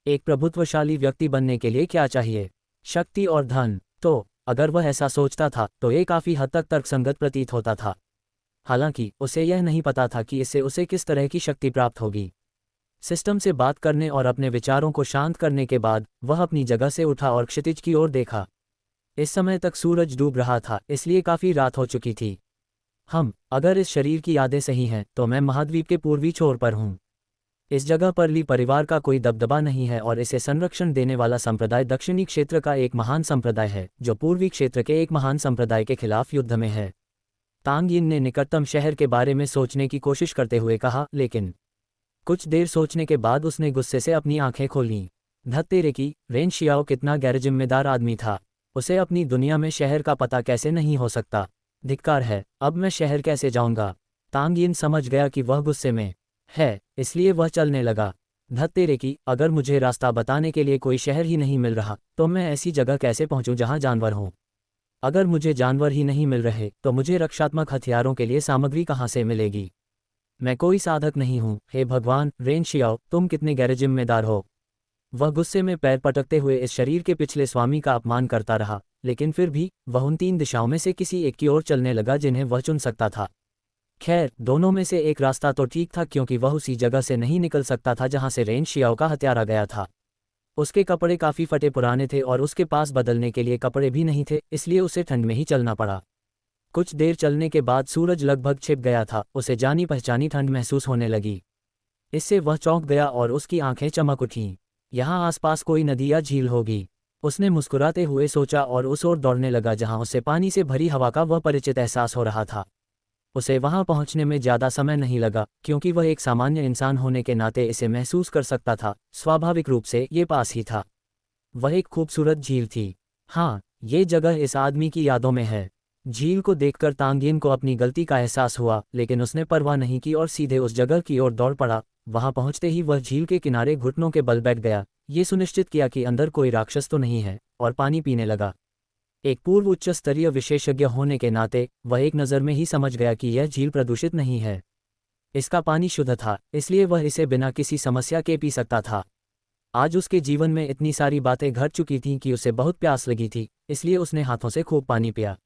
एक प्रभुत्वशाली व्यक्ति बनने के लिए क्या चाहिए? शक्ति और धन। तो अगर वह ऐसा सोचता था तो ये काफ़ी हद तक तर्कसंगत प्रतीत होता था। हालांकि उसे यह नहीं पता था कि इससे उसे किस तरह की शक्ति प्राप्त होगी। सिस्टम से बात करने और अपने विचारों को शांत करने के बाद वह अपनी जगह से उठा और क्षितिज की ओर देखा। इस समय तक सूरज डूब रहा था, इसलिए काफ़ी रात हो चुकी थी। अगर इस शरीर की यादें सही हैं तो मैं महाद्वीप के पूर्वी छोर पर हूँ। इस जगह पर ली परिवार का कोई दबदबा नहीं है और इसे संरक्षण देने वाला संप्रदाय दक्षिणी क्षेत्र का एक महान संप्रदाय है जो पूर्वी क्षेत्र के एक महान संप्रदाय के खिलाफ युद्ध में है। तांग यिन ने निकटतम शहर के बारे में सोचने की कोशिश करते हुए कहा, लेकिन कुछ देर सोचने के बाद उसने गुस्से से अपनी आंखें खोलीं। धत्तेरे की, रेन शियाओ कितना गैरजिम्मेदार आदमी था। उसे अपनी दुनिया में शहर का पता कैसे नहीं हो सकता। धिक्कार है, अब मैं शहर कैसे जाऊंगा? तांग यिन समझ गया कि वह गुस्से में है, इसलिए वह चलने लगा। धत्तेरे की, अगर मुझे रास्ता बताने के लिए कोई शहर ही नहीं मिल रहा तो मैं ऐसी जगह कैसे पहुंचूं जहां जानवर हों? अगर मुझे जानवर ही नहीं मिल रहे तो मुझे रक्षात्मक हथियारों के लिए सामग्री कहाँ से मिलेगी? मैं कोई साधक नहीं हूँ। हे भगवान, रेन शियाओ, तुम कितने गैरजिम्मेदार हो। वह गुस्से में पैर पटकते हुए इस शरीर के पिछले स्वामी का अपमान करता रहा, लेकिन फिर भी वह उन 3 दिशाओं में से किसी एक की ओर चलने लगा जिन्हें वह चुन सकता था। खैर, दोनों में से एक रास्ता तो ठीक था क्योंकि वह उसी जगह से नहीं निकल सकता था जहां से रेन शियाओ का हत्यारा गया था। उसके कपड़े काफ़ी फटे पुराने थे और उसके पास बदलने के लिए कपड़े भी नहीं थे, इसलिए उसे ठंड में ही चलना पड़ा। कुछ देर चलने के बाद सूरज लगभग छिप गया था, उसे जानी पहचानी ठंड महसूस होने लगी। इससे वह चौंक गया और उसकी आंखें चमक उठीं। यहाँ आसपास कोई नदी या झील होगी। उसने मुस्कुराते हुए सोचा और उस ओर दौड़ने लगा जहाँ उसे पानी से भरी हवा का वह परिचित एहसास हो रहा था। उसे वहां पहुंचने में ज़्यादा समय नहीं लगा क्योंकि वह एक सामान्य इंसान होने के नाते इसे महसूस कर सकता था। स्वाभाविक रूप से ये पास ही था। वह एक खूबसूरत झील थी। हाँ, ये जगह इस आदमी की यादों में है। झील को देखकर तांग यिन को अपनी गलती का एहसास हुआ, लेकिन उसने परवाह नहीं की और सीधे उस जगह की ओर दौड़ पड़ा। वहां पहुंचते ही वह झील के किनारे घुटनों के बल बैठ गया, ये सुनिश्चित किया कि अंदर कोई राक्षस तो नहीं है, और पानी पीने लगा। एक पूर्व उच्च स्तरीय विशेषज्ञ होने के नाते वह एक नज़र में ही समझ गया कि यह झील प्रदूषित नहीं है। इसका पानी शुद्ध था, इसलिए वह इसे बिना किसी समस्या के पी सकता था। आज उसके जीवन में इतनी सारी बातें घट चुकी थीं कि उसे बहुत प्यास लगी थी, इसलिए उसने हाथों से खूब पानी पिया।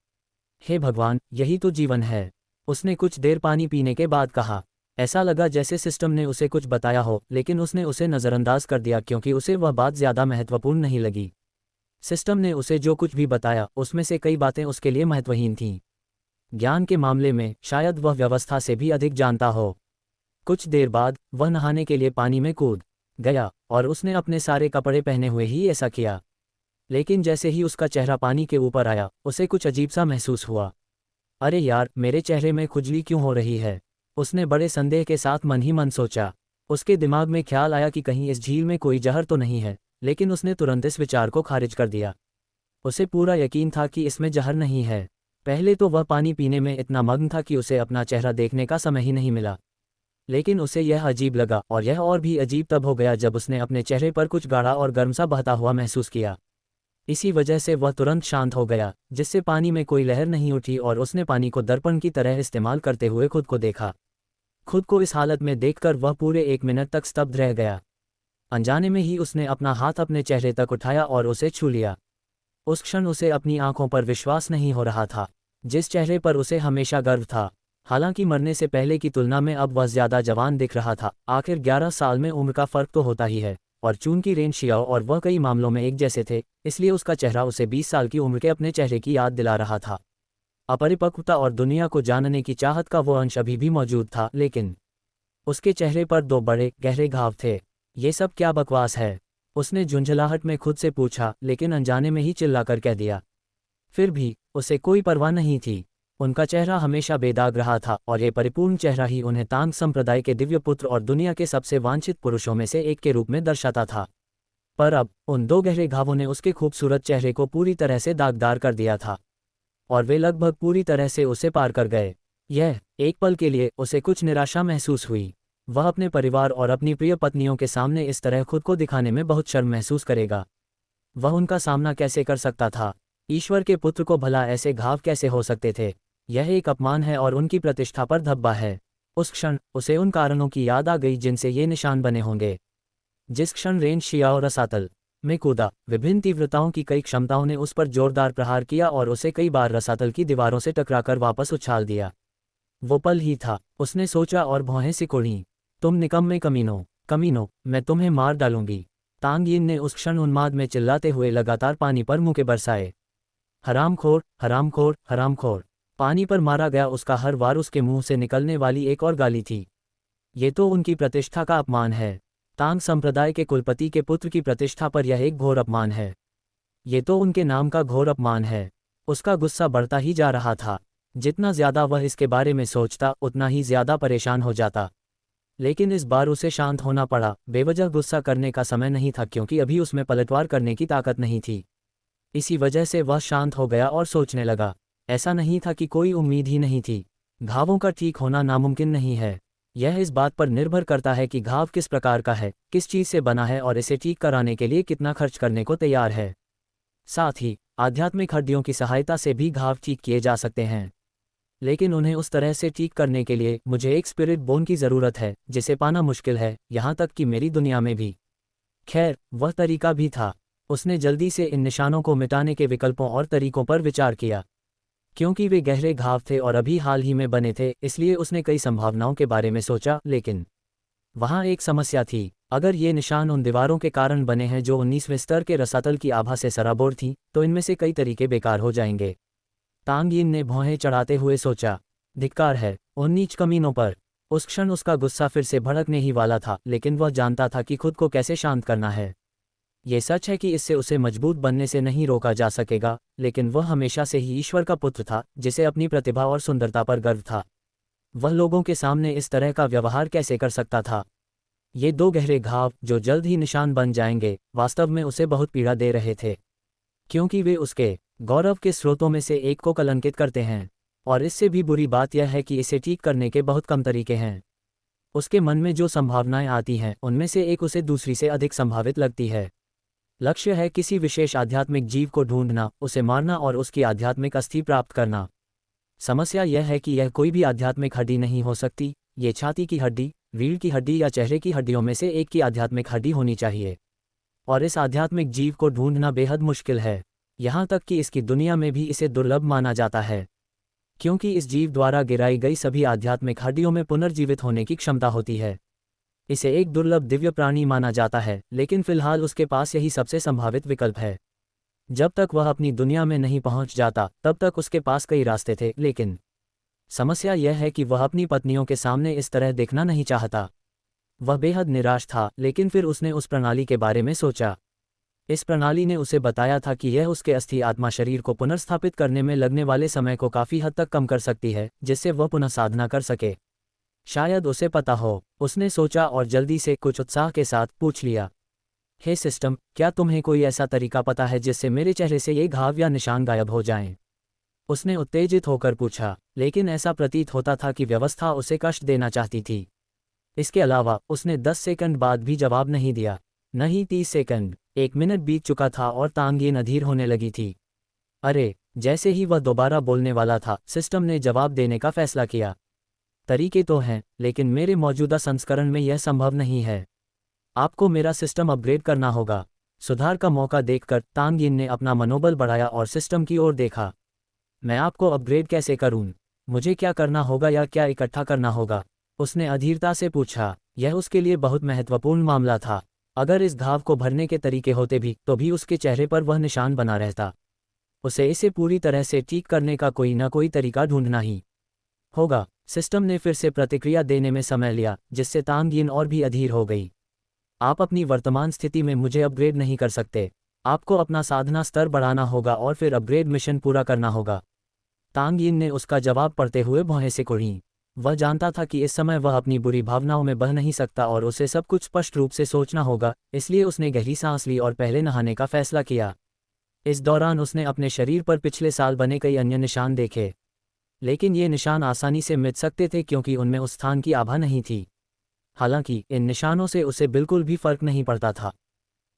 हे भगवान, यही तो जीवन है, उसने कुछ देर पानी पीने के बाद कहा। ऐसा लगा जैसे सिस्टम ने उसे कुछ बताया हो, लेकिन उसने उसे नज़रअंदाज कर दिया क्योंकि उसे वह बात ज़्यादा महत्वपूर्ण नहीं लगी। सिस्टम ने उसे जो कुछ भी बताया उसमें से कई बातें उसके लिए महत्वहीन थीं। ज्ञान के मामले में शायद वह व्यवस्था से भी अधिक जानता हो। कुछ देर बाद वह नहाने के लिए पानी में कूद गया और उसने अपने सारे कपड़े पहने हुए ही ऐसा किया। लेकिन जैसे ही उसका चेहरा पानी के ऊपर आया, उसे कुछ अजीब सा महसूस हुआ। अरे यार, मेरे चेहरे में खुजली क्यों हो रही है? उसने बड़े संदेह के साथ मन ही मन सोचा। उसके दिमाग में ख्याल आया कि कहीं इस झील में कोई जहर तो नहीं है, लेकिन उसने तुरंत इस विचार को खारिज कर दिया। उसे पूरा यकीन था कि इसमें जहर नहीं है। पहले तो वह पानी पीने में इतना मग्न था कि उसे अपना चेहरा देखने का समय ही नहीं मिला। लेकिन उसे यह अजीब लगा, और यह और भी अजीब तब हो गया जब उसने अपने चेहरे पर कुछ गाढ़ा और गर्म सा बहता हुआ महसूस किया। इसी वजह से वह तुरंत शांत हो गया, जिससे पानी में कोई लहर नहीं उठी, और उसने पानी को दर्पण की तरह इस्तेमाल करते हुए खुद को देखा। खुद को इस हालत में देखकर वह पूरे 1 मिनट तक स्तब्ध रह गया। अनजाने में ही उसने अपना हाथ अपने चेहरे तक उठाया और उसे छू लिया। उस क्षण उसे अपनी आंखों पर विश्वास नहीं हो रहा था, जिस चेहरे पर उसे हमेशा गर्व था। हालांकि मरने से पहले की तुलना में अब वह ज़्यादा जवान दिख रहा था। आखिर 11 साल में उम्र का फ़र्क तो होता ही है, और चूंकि रेन शियाओ और वह कई मामलों में एक जैसे थे, इसलिए उसका चेहरा उसे 20 साल की उम्र के अपने चेहरे की याद दिला रहा था। अपरिपक्वता और दुनिया को जानने की चाहत का वो अंश अभी भी मौजूद था, लेकिन उसके चेहरे पर 2 बड़े गहरे घाव थे। ये सब क्या बकवास है? उसने झुंझलाहट में खुद से पूछा, लेकिन अनजाने में ही चिल्लाकर कह दिया। फिर भी उसे कोई परवाह नहीं थी। उनका चेहरा हमेशा बेदाग रहा था, और ये परिपूर्ण चेहरा ही उन्हें तांग संप्रदाय के दिव्य पुत्र और दुनिया के सबसे वांछित पुरुषों में से एक के रूप में दर्शाता था। पर अब उन 2 गहरे घावों ने उसके खूबसूरत चेहरे को पूरी तरह से दागदार कर दिया था, और वे लगभग पूरी तरह से उसे पार कर गए। यह एक पल के लिए उसे कुछ निराशा महसूस हुई। वह अपने परिवार और अपनी प्रिय पत्नियों के सामने इस तरह खुद को दिखाने में बहुत शर्म महसूस करेगा। वह उनका सामना कैसे कर सकता था? ईश्वर के पुत्र को भला ऐसे घाव कैसे हो सकते थे? यह एक अपमान है और उनकी प्रतिष्ठा पर धब्बा है। उस क्षण उसे उन कारणों की याद आ गई जिनसे ये निशान बने होंगे। जिस क्षण रेन शियाओ रसातल में कूदा, विभिन्न तीव्रताओं की कई क्षमताओं ने उस पर जोरदार प्रहार किया और उसे कई बार रसातल की दीवारों से टकराकर वापस उछाल दिया। वो पल ही था, उसने सोचा और भौहें सिकुड़ी। तुम निकम्मे कमीनों, मैं तुम्हें मार डालूंगी। तांग यिन ने उस क्षण उन्माद में चिल्लाते हुए लगातार पानी पर मुक्के बरसाए। हरामखोर, हरामखोर, हरामखोर। पानी पर मारा गया उसका हर वार उसके मुंह से निकलने वाली एक और गाली थी। ये तो उनकी प्रतिष्ठा का अपमान है। तांग संप्रदाय के कुलपति के पुत्र की प्रतिष्ठा पर यह एक घोर अपमान है। ये तो उनके नाम का घोर अपमान है। उसका गुस्सा बढ़ता ही जा रहा था। जितना ज्यादा वह इसके बारे में सोचता उतना ही ज्यादा परेशान हो जाता। लेकिन इस बार उसे शांत होना पड़ा। बेवजह गुस्सा करने का समय नहीं था क्योंकि अभी उसमें पलटवार करने की ताकत नहीं थी। इसी वजह से वह शांत हो गया और सोचने लगा। ऐसा नहीं था कि कोई उम्मीद ही नहीं थी। घावों का ठीक होना नामुमकिन नहीं है। यह इस बात पर निर्भर करता है कि घाव किस प्रकार का है, किस चीज़ से बना है और इसे ठीक कराने के लिए कितना खर्च करने को तैयार है। साथ ही आध्यात्मिक हड्डियों की सहायता से भी घाव ठीक किए जा सकते हैं, लेकिन उन्हें उस तरह से ठीक करने के लिए मुझे एक स्पिरिट बोन की ज़रूरत है जिसे पाना मुश्किल है, यहाँ तक कि मेरी दुनिया में भी। खैर, वह तरीका भी था। उसने जल्दी से इन निशानों को मिटाने के विकल्पों और तरीकों पर विचार किया। क्योंकि वे गहरे घाव थे और अभी हाल ही में बने थे, इसलिए उसने कई संभावनाओं के बारे में सोचा। लेकिन वहाँ एक समस्या थी। अगर ये निशान उन दीवारों के कारण बने हैं जो 19वें स्तर के रसातल की आभा से सराबोर थीं, तो इनमें से कई तरीके बेकार हो जाएंगे। तांग यिन ने भौहें चढ़ाते हुए सोचा, धिक्कार है उन नीच कमीनों पर। उस क्षण उसका गुस्सा फिर से भड़कने ही वाला था, लेकिन वह जानता था कि खुद को कैसे शांत करना है। ये सच है कि इससे उसे मजबूत बनने से नहीं रोका जा सकेगा, लेकिन वह हमेशा से ही ईश्वर का पुत्र था जिसे अपनी प्रतिभा और सुंदरता पर गर्व था। वह लोगों के सामने इस तरह का व्यवहार कैसे कर सकता था? ये दो गहरे घाव जो जल्द ही निशान बन जाएंगे, वास्तव में उसे बहुत पीड़ा दे रहे थे, क्योंकि वे उसके गौरव के स्रोतों में से एक को कलंकित करते हैं। और इससे भी बुरी बात यह है कि इसे ठीक करने के बहुत कम तरीके हैं। उसके मन में जो संभावनाएं आती हैं, उनमें से एक उसे दूसरी से अधिक संभावित लगती है। लक्ष्य है किसी विशेष आध्यात्मिक जीव को ढूंढना, उसे मारना और उसकी आध्यात्मिक अस्थि प्राप्त करना। समस्या यह है कि यह कोई भी आध्यात्मिक हड्डी नहीं हो सकती। ये छाती की हड्डी, रीढ़ की हड्डी या चेहरे की हड्डियों में से एक की आध्यात्मिक हड्डी होनी चाहिए। और इस आध्यात्मिक जीव को ढूंढना बेहद मुश्किल है। यहाँ तक कि इसकी दुनिया में भी इसे दुर्लभ माना जाता है, क्योंकि इस जीव द्वारा गिराई गई सभी आध्यात्मिक हड्डियों में पुनर्जीवित होने की क्षमता होती है। इसे एक दुर्लभ दिव्य प्राणी माना जाता है, लेकिन फिलहाल उसके पास यही सबसे संभावित विकल्प है। जब तक वह अपनी दुनिया में नहीं पहुंच जाता, तब तक उसके पास कई रास्ते थे, लेकिन समस्या यह है कि वह अपनी पत्नियों के सामने इस तरह देखना नहीं चाहता। वह बेहद निराश था, लेकिन फिर उसने उस प्रणाली के बारे में सोचा। इस प्रणाली ने उसे बताया था कि यह उसके अस्थि आत्मा शरीर को पुनर्स्थापित करने में लगने वाले समय को काफ़ी हद तक कम कर सकती है, जिससे वह पुनः साधना कर सके। शायद उसे पता हो, उसने सोचा और जल्दी से कुछ उत्साह के साथ पूछ लिया, हे सिस्टम, क्या तुम्हें कोई ऐसा तरीका पता है जिससे मेरे चेहरे से ये घाव या निशान गायब हो जाएं? उसने उत्तेजित होकर पूछा, लेकिन ऐसा प्रतीत होता था कि व्यवस्था उसे कष्ट देना चाहती थी। इसके अलावा उसने 10 सेकंड बाद भी जवाब नहीं दिया। नहीं 30 सेकंड, 1 मिनट बीत चुका था और तांग यिन अधीर होने लगी थी। अरे, जैसे ही वह दोबारा बोलने वाला था, सिस्टम ने जवाब देने का फैसला किया। तरीके तो हैं, लेकिन मेरे मौजूदा संस्करण में यह संभव नहीं है। आपको मेरा सिस्टम अपग्रेड करना होगा। सुधार का मौका देखकर तांग यिन ने अपना मनोबल बढ़ाया और सिस्टम की ओर देखा। मैं आपको अपग्रेड कैसे करूं? मुझे क्या करना होगा या क्या इकट्ठा करना होगा? उसने अधीरता से पूछा। यह उसके लिए बहुत महत्वपूर्ण मामला था। अगर इस घाव को भरने के तरीके होते भी, तो भी उसके चेहरे पर वह निशान बना रहता। उसे इसे पूरी तरह से ठीक करने का कोई ना कोई तरीका ढूंढना ही होगा। सिस्टम ने फिर से प्रतिक्रिया देने में समय लिया, जिससे तांग यिन और भी अधीर हो गई। आप अपनी वर्तमान स्थिति में मुझे अपग्रेड नहीं कर सकते। आपको अपना साधना स्तर बढ़ाना होगा और फिर अपग्रेड मिशन पूरा करना होगा। तांग यिन ने उसका जवाब पढ़ते हुए भौहें सिकुड़ीं। वह जानता था कि इस समय वह अपनी बुरी भावनाओं में बह नहीं सकता और उसे सब कुछ स्पष्ट रूप से सोचना होगा, इसलिए उसने गहरी सांस ली और पहले नहाने का फैसला किया। इस दौरान उसने अपने शरीर पर पिछले साल बने कई अन्य निशान देखे। लेकिन ये निशान आसानी से मिट सकते थे क्योंकि उनमें उस स्थान की आभा नहीं थी। हालांकि इन निशानों से उसे बिल्कुल भी फर्क नहीं पड़ता था।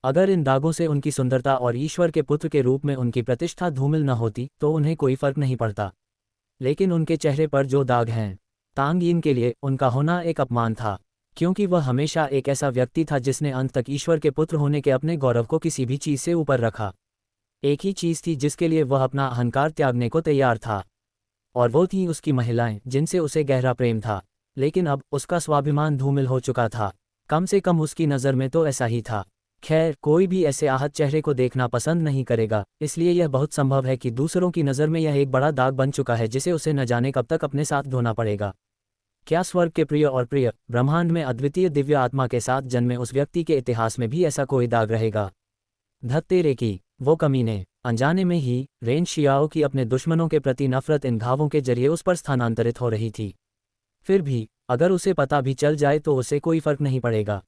अगर इन दागों से उनकी सुंदरता और ईश्वर के पुत्र के रूप में उनकी प्रतिष्ठा धूमिल न होती तो उन्हें कोई फर्क नहीं पड़ता। लेकिन उनके चेहरे पर जो दाग हैं, तांग यिन के लिए उनका होना एक अपमान था, क्योंकि वह हमेशा एक ऐसा व्यक्ति था जिसने अंत तक ईश्वर के पुत्र होने के अपने गौरव को किसी भी चीज़ से ऊपर रखा। एक ही चीज़ थी जिसके लिए वह अपना अहंकार त्यागने को तैयार था, और वो थी उसकी महिलाएं जिनसे उसे गहरा प्रेम था। लेकिन अब उसका स्वाभिमान धूमिल हो चुका था, कम से कम उसकी नज़र में तो ऐसा ही था। खैर, कोई भी ऐसे आहत चेहरे को देखना पसंद नहीं करेगा, इसलिए यह बहुत संभव है कि दूसरों की नज़र में यह एक बड़ा दाग बन चुका है जिसे उसे न जाने कब तक अपने साथ धोना पड़ेगा। क्या स्वर्ग के प्रिय और प्रिय, ब्रह्मांड में अद्वितीय दिव्य आत्मा के साथ जन्मे उस व्यक्ति के इतिहास में भी ऐसा कोई दाग रहेगा? धत्तेरे की, वो कमीने! अनजाने में ही रेन शियाओ की अपने दुश्मनों के प्रति नफरत इन घावों के जरिए उस पर स्थानांतरित हो रही थी। फिर भी अगर उसे पता भी चल जाए तो उसे कोई फर्क नहीं पड़ेगा।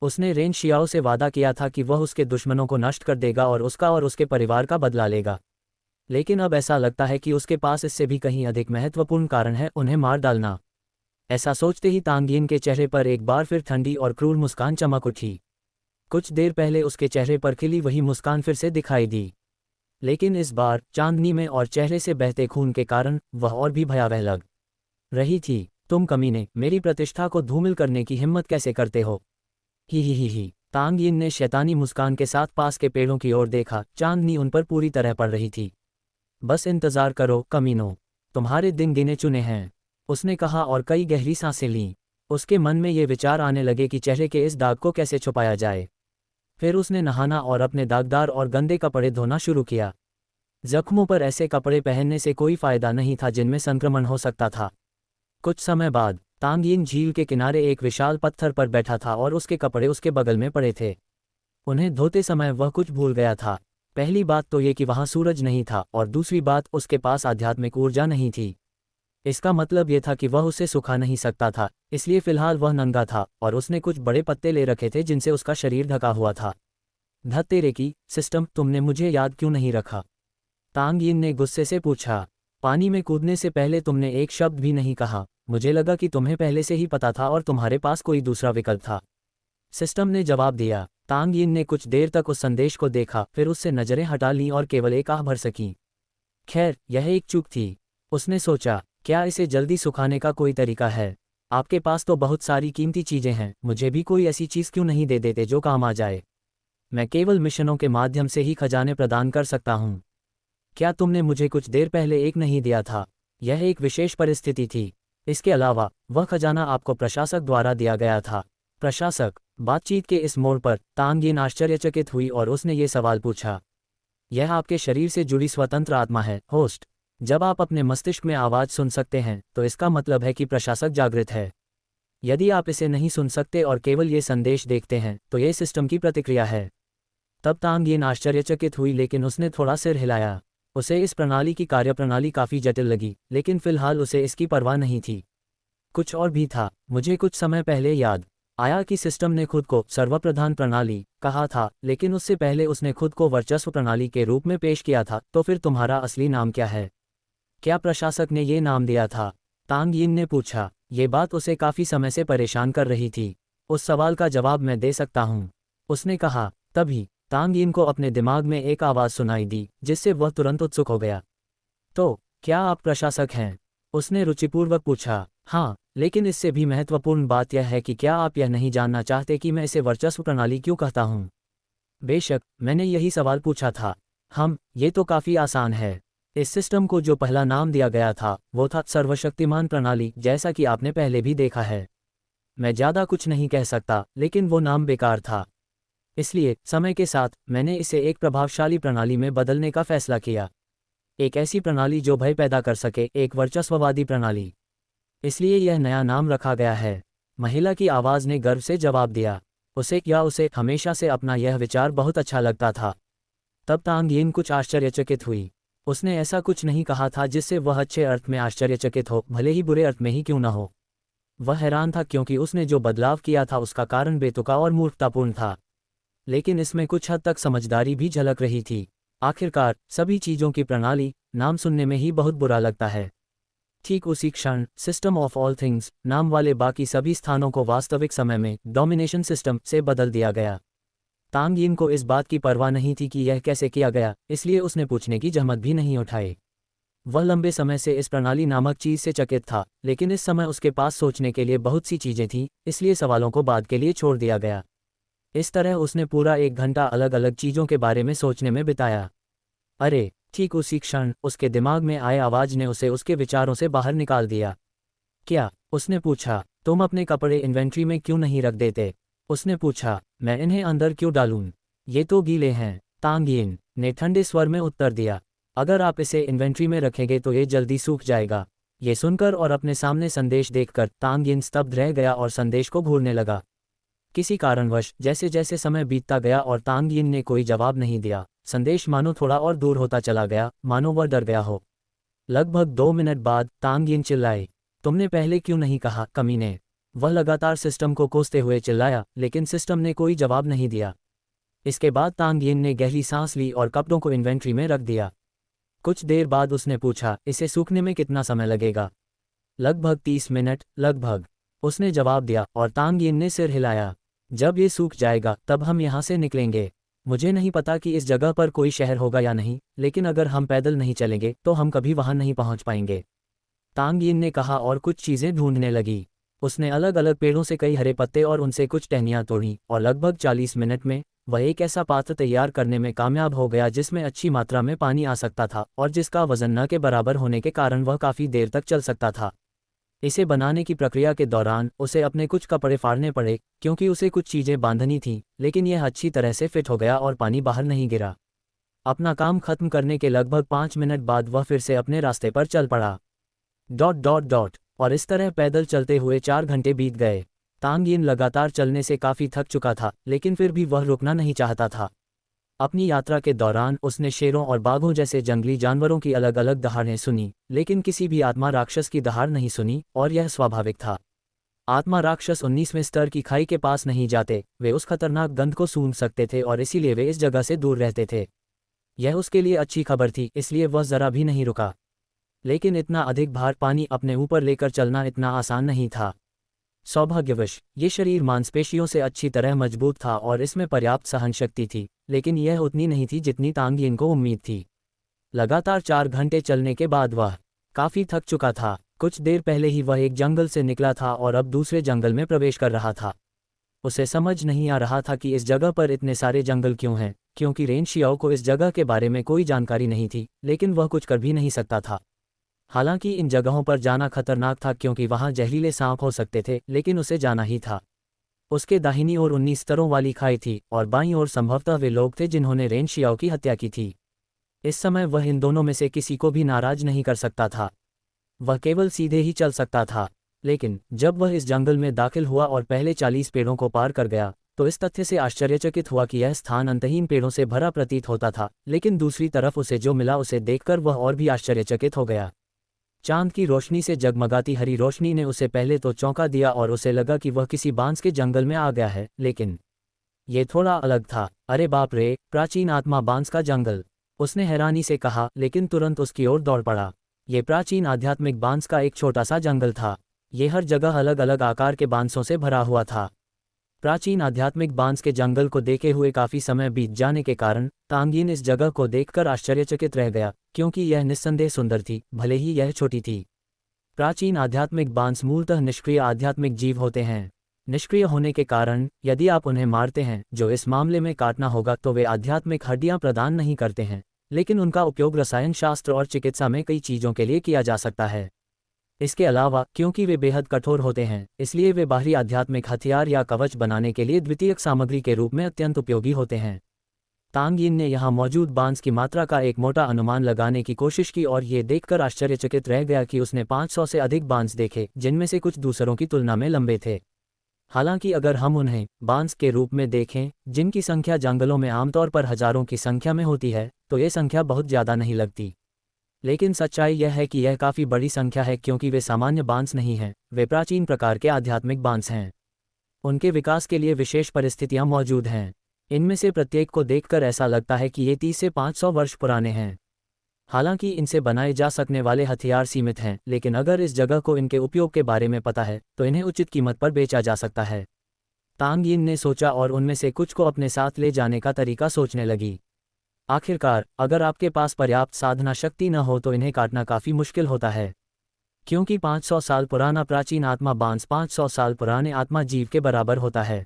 उसने रेन शियाओ से वादा किया था कि वह उसके दुश्मनों को नष्ट कर देगा और उसका और उसके परिवार का बदला लेगा। लेकिन अब ऐसा लगता है कि उसके पास इससे भी कहीं अधिक महत्वपूर्ण कारण है उन्हें मार डालना। ऐसा सोचते ही तांग यिन के चेहरे पर एक बार फिर ठंडी और क्रूर मुस्कान चमक उठी। कुछ देर पहले उसके चेहरे पर खिली वही मुस्कान फिर से दिखाई दी, लेकिन इस बार चांदनी में और चेहरे से बहते खून के कारण वह और भी भयावह लग रही थी। तुम कमीने, मेरी प्रतिष्ठा को धूमिल करने की हिम्मत कैसे करते हो? ही। तांग यिन ने शैतानी मुस्कान के साथ पास के पेड़ों की ओर देखा। चांदनी उन पर पूरी तरह पड़ रही थी। बस इंतजार करो कमीनों, तुम्हारे दिन गिने चुने हैं, उसने कहा और कई गहरी सांसें लीं। उसके मन में ये विचार आने लगे कि चेहरे के इस दाग को कैसे छुपाया जाए। फिर उसने नहाना और अपने दागदार और गंदे कपड़े धोना शुरू किया। जख्मों पर ऐसे कपड़े पहनने से कोई फायदा नहीं था जिनमें संक्रमण हो सकता था। कुछ समय बाद तांग यिन झील के किनारे एक विशाल पत्थर पर बैठा था और उसके कपड़े उसके बगल में पड़े थे। उन्हें धोते समय वह कुछ भूल गया था। पहली बात तो ये कि वहाँ सूरज नहीं था, और दूसरी बात उसके पास आध्यात्मिक ऊर्जा नहीं थी। इसका मतलब ये था कि वह उसे सुखा नहीं सकता था, इसलिए फिलहाल वह नंगा था और उसने कुछ बड़े पत्ते ले रखे थे जिनसे उसका शरीर ढका हुआ था। धत्तेरे की, सिस्टम, तुमने मुझे याद क्यों नहीं रखा? तांग यिन ने गुस्से से पूछा। पानी में कूदने से पहले तुमने एक शब्द भी नहीं कहा। मुझे लगा कि तुम्हें पहले से ही पता था और तुम्हारे पास कोई दूसरा विकल्प था, सिस्टम ने जवाब दिया। तांग यिन ने कुछ देर तक उस संदेश को देखा, फिर उससे नजरें हटा लीं और केवल एक आह भर सकी। खैर, यह एक चूक थी, उसने सोचा। क्या इसे जल्दी सुखाने का कोई तरीका है? आपके पास तो बहुत सारी कीमती चीजें हैं, मुझे भी कोई ऐसी चीज क्यों नहीं दे देते जो काम आ जाए? मैं केवल मिशनों के माध्यम से ही खजाने प्रदान कर सकता हूँ। क्या तुमने मुझे कुछ देर पहले एक नहीं दिया था? यह एक विशेष परिस्थिति थी। इसके अलावा वह खजाना आपको प्रशासक द्वारा दिया गया था। प्रशासक? बातचीत के इस मोड़ पर तांग यिन आश्चर्यचकित हुई और उसने ये सवाल पूछा। यह आपके शरीर से जुड़ी स्वतंत्र आत्मा है, होस्ट। जब आप अपने मस्तिष्क में आवाज़ सुन सकते हैं तो इसका मतलब है कि प्रशासक जागृत है। यदि आप इसे नहीं सुन सकते और केवल ये संदेश देखते हैं तो ये सिस्टम की प्रतिक्रिया है। तब तांग यिन आश्चर्यचकित हुई, लेकिन उसने थोड़ा सिर हिलाया। उसे इस प्रणाली की कार्यप्रणाली काफ़ी जटिल लगी, लेकिन फिलहाल उसे इसकी परवाह नहीं थी। कुछ और भी था। मुझे कुछ समय पहले याद आया कि सिस्टम ने खुद को सर्वप्रधान प्रणाली कहा था, लेकिन उससे पहले उसने खुद को वर्चस्व प्रणाली के रूप में पेश किया था। तो फिर तुम्हारा असली नाम क्या है? क्या प्रशासक ने ये नाम दिया था? तांग यिन ने पूछा। ये बात उसे काफ़ी समय से परेशान कर रही थी। उस सवाल का जवाब मैं दे सकता हूँ, उसने कहा। तभी तांग यिन को अपने दिमाग में एक आवाज़ सुनाई दी, जिससे वह तुरंत उत्सुक हो गया। तो क्या आप प्रशासक हैं? उसने रुचिपूर्वक पूछा। हाँ, लेकिन इससे भी महत्वपूर्ण बात यह है कि क्या आप यह नहीं जानना चाहते कि मैं इसे वर्चस्व प्रणाली क्यों कहता हूँ? बेशक, मैंने यही सवाल पूछा था। ये तो काफ़ी आसान है। इस सिस्टम को जो पहला नाम दिया गया था वो था सर्वशक्तिमान प्रणाली, जैसा कि आपने पहले भी देखा है। मैं ज़्यादा कुछ नहीं कह सकता, लेकिन वो नाम बेकार था। इसलिए समय के साथ मैंने इसे एक प्रभावशाली प्रणाली में बदलने का फैसला किया। एक ऐसी प्रणाली जो भय पैदा कर सके, एक वर्चस्ववादी प्रणाली। इसलिए यह नया नाम रखा गया है। महिला की आवाज़ ने गर्व से जवाब दिया। उसे हमेशा से अपना यह विचार बहुत अच्छा लगता था। तब तांग यिन कुछ आश्चर्यचकित हुई। उसने ऐसा कुछ नहीं कहा था जिससे वह अच्छे अर्थ में आश्चर्यचकित हो, भले ही बुरे अर्थ में ही क्यों न हो। वह हैरान था क्योंकि उसने जो बदलाव किया था उसका कारण बेतुका और मूर्खतापूर्ण था, लेकिन इसमें कुछ हद तक समझदारी भी झलक रही थी। आखिरकार सभी चीज़ों की प्रणाली नाम सुनने में ही बहुत बुरा लगता है। ठीक उसी क्षण सिस्टम ऑफ ऑल थिंग्स नाम वाले बाकी सभी स्थानों को वास्तविक समय में डोमिनेशन सिस्टम से बदल दिया गया। तांग यिन को इस बात की परवाह नहीं थी कि यह कैसे किया गया, इसलिए उसने पूछने की जहमत भी नहीं उठाई। वह लंबे समय से इस प्रणाली नामक चीज से चकित था, लेकिन इस समय उसके पास सोचने के लिए बहुत सी चीजें थीं, इसलिए सवालों को बाद के लिए छोड़ दिया गया। इस तरह उसने पूरा 1 घंटा अलग अलग चीजों के बारे में सोचने में बिताया। अरे ठीक उसी क्षण उसके दिमाग में आए आवाज ने उसे उसके विचारों से बाहर निकाल दिया। क्या? उसने पूछा। तुम अपने कपड़े इन्वेंट्री में क्यों नहीं रख देते? उसने पूछा। मैं इन्हें अंदर क्यों डालूं? ये तो गीले हैं, तांग यिन ने ठंडे स्वर में उत्तर दिया। अगर आप इसे इन्वेंट्री में रखेंगे तो ये जल्दी सूख जाएगा। ये सुनकर और अपने सामने संदेश देखकर तांग यिन स्तब्ध रह गया और संदेश को घूरने लगा। किसी कारणवश जैसे जैसे समय बीतता गया और तांग यिन ने कोई जवाब नहीं दिया, संदेश मानो थोड़ा और दूर होता चला गया, मानो वह डर गया हो। लगभग 2 मिनट बाद तांग यिन चिल्लाए, तुमने पहले क्यों नहीं कहा, कमीने? वह लगातार सिस्टम को कोसते हुए चिल्लाया, लेकिन सिस्टम ने कोई जवाब नहीं दिया। इसके बाद तांग यिन ने गहरी सांस ली और कपड़ों को इन्वेंट्री में रख दिया। कुछ देर बाद उसने पूछा, इसे सूखने में कितना समय लगेगा? लगभग 30 मिनट, लगभग, उसने जवाब दिया, और तांग यिन ने सिर हिलाया। जब ये सूख जाएगा तब हम यहाँ से निकलेंगे। मुझे नहीं पता कि इस जगह पर कोई शहर होगा या नहीं, लेकिन अगर हम पैदल नहीं चलेंगे तो हम कभी वहाँ नहीं पहुँच पाएंगे, तांग यिन ने कहा और कुछ चीज़ें ढूंढने लगी। उसने अलग अलग पेड़ों से कई हरे पत्ते और उनसे कुछ टहनियाँ तोड़ी, और लगभग 40 मिनट में वह एक ऐसा पात्र तैयार करने में कामयाब हो गया जिसमें अच्छी मात्रा में पानी आ सकता था और जिसका वजन न के बराबर होने के कारण वह काफ़ी देर तक चल सकता था। इसे बनाने की प्रक्रिया के दौरान उसे अपने कुछ कपड़े फाड़ने पड़े, क्योंकि उसे कुछ चीज़ें बांधनी थीं, लेकिन यह अच्छी तरह से फिट हो गया और पानी बाहर नहीं गिरा। अपना काम खत्म करने के लगभग 5 मिनट बाद वह फिर से अपने रास्ते पर चल पड़ा। और इस तरह पैदल चलते हुए 4 घंटे बीत गए। तांग यिन लगातार चलने से काफ़ी थक चुका था, लेकिन फिर भी वह रुकना नहीं चाहता था। अपनी यात्रा के दौरान उसने शेरों और बाघों जैसे जंगली जानवरों की अलग अलग दहाड़ें सुनी, लेकिन किसी भी आत्मा राक्षस की दहाड़ नहीं सुनी, और यह स्वाभाविक था। आत्मा राक्षस 19वें स्तर की खाई के पास नहीं जाते, वे उस खतरनाक गंध को सूंघ सकते थे और इसीलिए वे इस जगह से दूर रहते थे। यह उसके लिए अच्छी खबर थी, इसलिए वह जरा भी नहीं रुका। लेकिन इतना अधिक भार पानी अपने ऊपर लेकर चलना इतना आसान नहीं था। सौभाग्यवश ये शरीर मांसपेशियों से अच्छी तरह मजबूत था और इसमें पर्याप्त सहनशक्ति थी, लेकिन यह उतनी नहीं थी जितनी तांग यिन को उम्मीद थी। लगातार 4 घंटे चलने के बाद वह काफ़ी थक चुका था। कुछ देर पहले ही वह एक जंगल से निकला था और अब दूसरे जंगल में प्रवेश कर रहा था। उसे समझ नहीं आ रहा था कि इस जगह पर इतने सारे जंगल क्यों हैं, क्योंकि रेन शियाओ को इस जगह के बारे में कोई जानकारी नहीं थी, लेकिन वह कुछ कर भी नहीं सकता था। हालांकि इन जगहों पर जाना खतरनाक था क्योंकि वहां जहरीले सांप हो सकते थे, लेकिन उसे जाना ही था। उसके दाहिनी ओर 19 स्तरों वाली खाई थी और बाईं ओर संभवतः वे लोग थे जिन्होंने रेन शियाओ की हत्या की थी। इस समय वह इन दोनों में से किसी को भी नाराज नहीं कर सकता था। वह केवल सीधे ही चल सकता था। लेकिन जब वह इस जंगल में दाखिल हुआ और पहले 40 पेड़ों को पार कर गया, तो इस तथ्य से आश्चर्यचकित हुआ कि यह स्थान अंतहीन पेड़ों से भरा प्रतीत होता था, लेकिन दूसरी तरफ उसे जो मिला उसे देखकर वह और भी आश्चर्यचकित हो गया। चांद की रोशनी से जगमगाती हरी रोशनी ने उसे पहले तो चौंका दिया और उसे लगा कि वह किसी बांस के जंगल में आ गया है, लेकिन ये थोड़ा अलग था। अरे बाप रे, प्राचीन आत्मा बांस का जंगल, उसने हैरानी से कहा, लेकिन तुरंत उसकी ओर दौड़ पड़ा। ये प्राचीन आध्यात्मिक बांस का एक छोटा सा जंगल था। ये हर जगह अलग अलग आकार के बांसों से भरा हुआ था। प्राचीन आध्यात्मिक बांस के जंगल को देखे हुए काफ़ी समय बीत जाने के कारण तांग यिन इस जगह को देखकर आश्चर्यचकित रह गया, क्योंकि यह निस्संदेह सुंदर थी, भले ही यह छोटी थी। प्राचीन आध्यात्मिक बांस मूलतः निष्क्रिय आध्यात्मिक जीव होते हैं। निष्क्रिय होने के कारण यदि आप उन्हें मारते हैं, जो इस मामले में काटना होगा, तो वे आध्यात्मिक हड्डियां प्रदान नहीं करते हैं, लेकिन उनका उपयोग रसायन शास्त्र और चिकित्सा में कई चीज़ों के लिए किया जा सकता है। इसके अलावा क्योंकि वे बेहद कठोर होते हैं, इसलिए वे बाहरी आध्यात्मिक हथियार या कवच बनाने के लिए द्वितीयक सामग्री के रूप में अत्यंत उपयोगी होते हैं। तांग यिन ने यहाँ मौजूद बांस की मात्रा का एक मोटा अनुमान लगाने की कोशिश की और ये देखकर आश्चर्यचकित रह गया कि उसने 500 से अधिक बांस देखे, जिनमें से कुछ दूसरों की तुलना में लंबे थे। हालांकि अगर हम उन्हें बांस के रूप में देखें, जिनकी संख्या जंगलों में आमतौर पर हजारों की संख्या में होती है, तो ये संख्या बहुत ज़्यादा नहीं लगती। लेकिन सच्चाई यह है कि यह काफ़ी बड़ी संख्या है, क्योंकि वे सामान्य बांस नहीं हैं, वे प्राचीन प्रकार के आध्यात्मिक बांस हैं। उनके विकास के लिए विशेष परिस्थितियां मौजूद हैं। इनमें से प्रत्येक को देखकर ऐसा लगता है कि ये 30 से 500 वर्ष पुराने हैं। हालांकि इनसे बनाए जा सकने वाले हथियार सीमित हैं, लेकिन अगर इस जगह को इनके उपयोग के बारे में पता है तो इन्हें उचित कीमत पर बेचा जा सकता है। तांग यिन ने सोचा और उनमें से कुछ को अपने साथ ले जाने का तरीका सोचने लगी। आखिरकार, अगर आपके पास पर्याप्त साधना शक्ति न हो तो इन्हें काटना काफ़ी मुश्किल होता है, क्योंकि 500 साल पुराना प्राचीन आत्मा बांस 500 साल पुराने आत्मा जीव के बराबर होता है।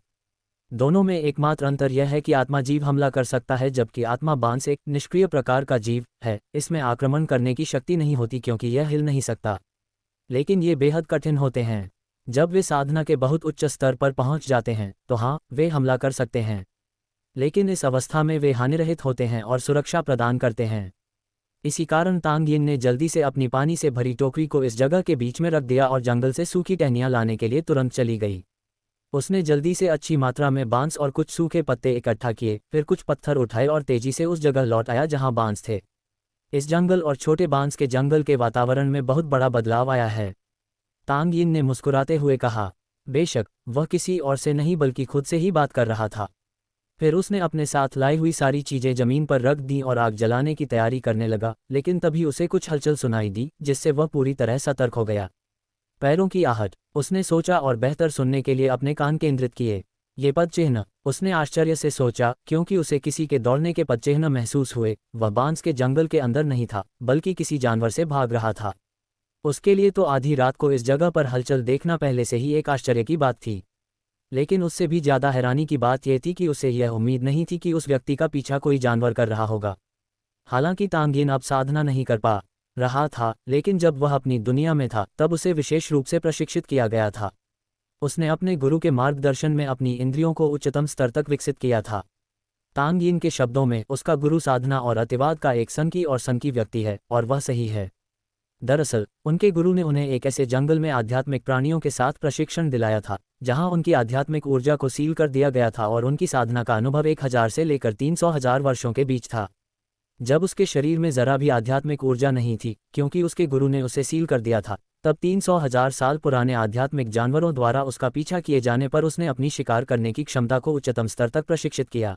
दोनों में एकमात्र अंतर यह है कि आत्मा जीव हमला कर सकता है जबकि आत्मा बांस एक निष्क्रिय प्रकार का जीव है। इसमें आक्रमण करने की शक्ति नहीं होती क्योंकि यह हिल नहीं सकता, लेकिन ये बेहद कठिन होते हैं। जब वे साधना के बहुत उच्च स्तर पर पहुंच जाते हैं तो हाँ, वे हमला कर सकते हैं, लेकिन इस अवस्था में वे हानिरहित होते हैं और सुरक्षा प्रदान करते हैं। इसी कारण तांग यिन ने जल्दी से अपनी पानी से भरी टोकरी को इस जगह के बीच में रख दिया और जंगल से सूखी टहनियाँ लाने के लिए तुरंत चली गई। उसने जल्दी से अच्छी मात्रा में बांस और कुछ सूखे पत्ते इकट्ठा किए, फिर कुछ पत्थर उठाए और तेजी से उस जगह लौट आया जहां बांस थे। इस जंगल और छोटे बांस के जंगल के वातावरण में बहुत बड़ा बदलाव आया है। तांग यिन ने मुस्कुराते हुए कहा। बेशक, वह किसी और से नहीं बल्कि खुद से ही बात कर रहा था। फिर उसने अपने साथ लाई हुई सारी चीजें जमीन पर रख दी और आग जलाने की तैयारी करने लगा, लेकिन तभी उसे कुछ हलचल सुनाई दी जिससे वह पूरी तरह सतर्क हो गया। पैरों की आहट। उसने सोचा और बेहतर सुनने के लिए अपने कान केंद्रित किए। ये पदचिह्न, उसने आश्चर्य से सोचा, क्योंकि उसे किसी के दौड़ने के पदचिह्न महसूस हुए। वह बांस के जंगल के अंदर नहीं था, बल्कि किसी जानवर से भाग रहा था। उसके लिए तो आधी रात को इस जगह पर हलचल देखना पहले से ही एक आश्चर्य की बात थी, लेकिन उससे भी ज़्यादा हैरानी की बात यह थी कि उसे यह उम्मीद नहीं थी कि उस व्यक्ति का पीछा कोई जानवर कर रहा होगा। हालांकि तांग यिन अब साधना नहीं कर पा रहा था, लेकिन जब वह अपनी दुनिया में था तब उसे विशेष रूप से प्रशिक्षित किया गया था। उसने अपने गुरु के मार्गदर्शन में अपनी इंद्रियों को उच्चतम स्तर तक विकसित किया था। तांग यिन के शब्दों में, उसका गुरु साधना और अतिवाद का एक सनकी और सनकी व्यक्ति है, और वह सही है। दरअसल, उनके गुरु ने उन्हें एक ऐसे जंगल में आध्यात्मिक प्राणियों के साथ प्रशिक्षण दिलाया था जहां उनकी आध्यात्मिक ऊर्जा को सील कर दिया गया था और उनकी साधना का अनुभव 1000 से लेकर 300,000 वर्षों के बीच था। जब उसके शरीर में जरा भी आध्यात्मिक ऊर्जा नहीं थी, क्योंकि उसके गुरु ने उसे सील कर दिया था, तब 300,000 साल पुराने आध्यात्मिक जानवरों द्वारा उसका पीछा किए जाने पर उसने अपनी शिकार करने की क्षमता को उच्चतम स्तर तक प्रशिक्षित किया।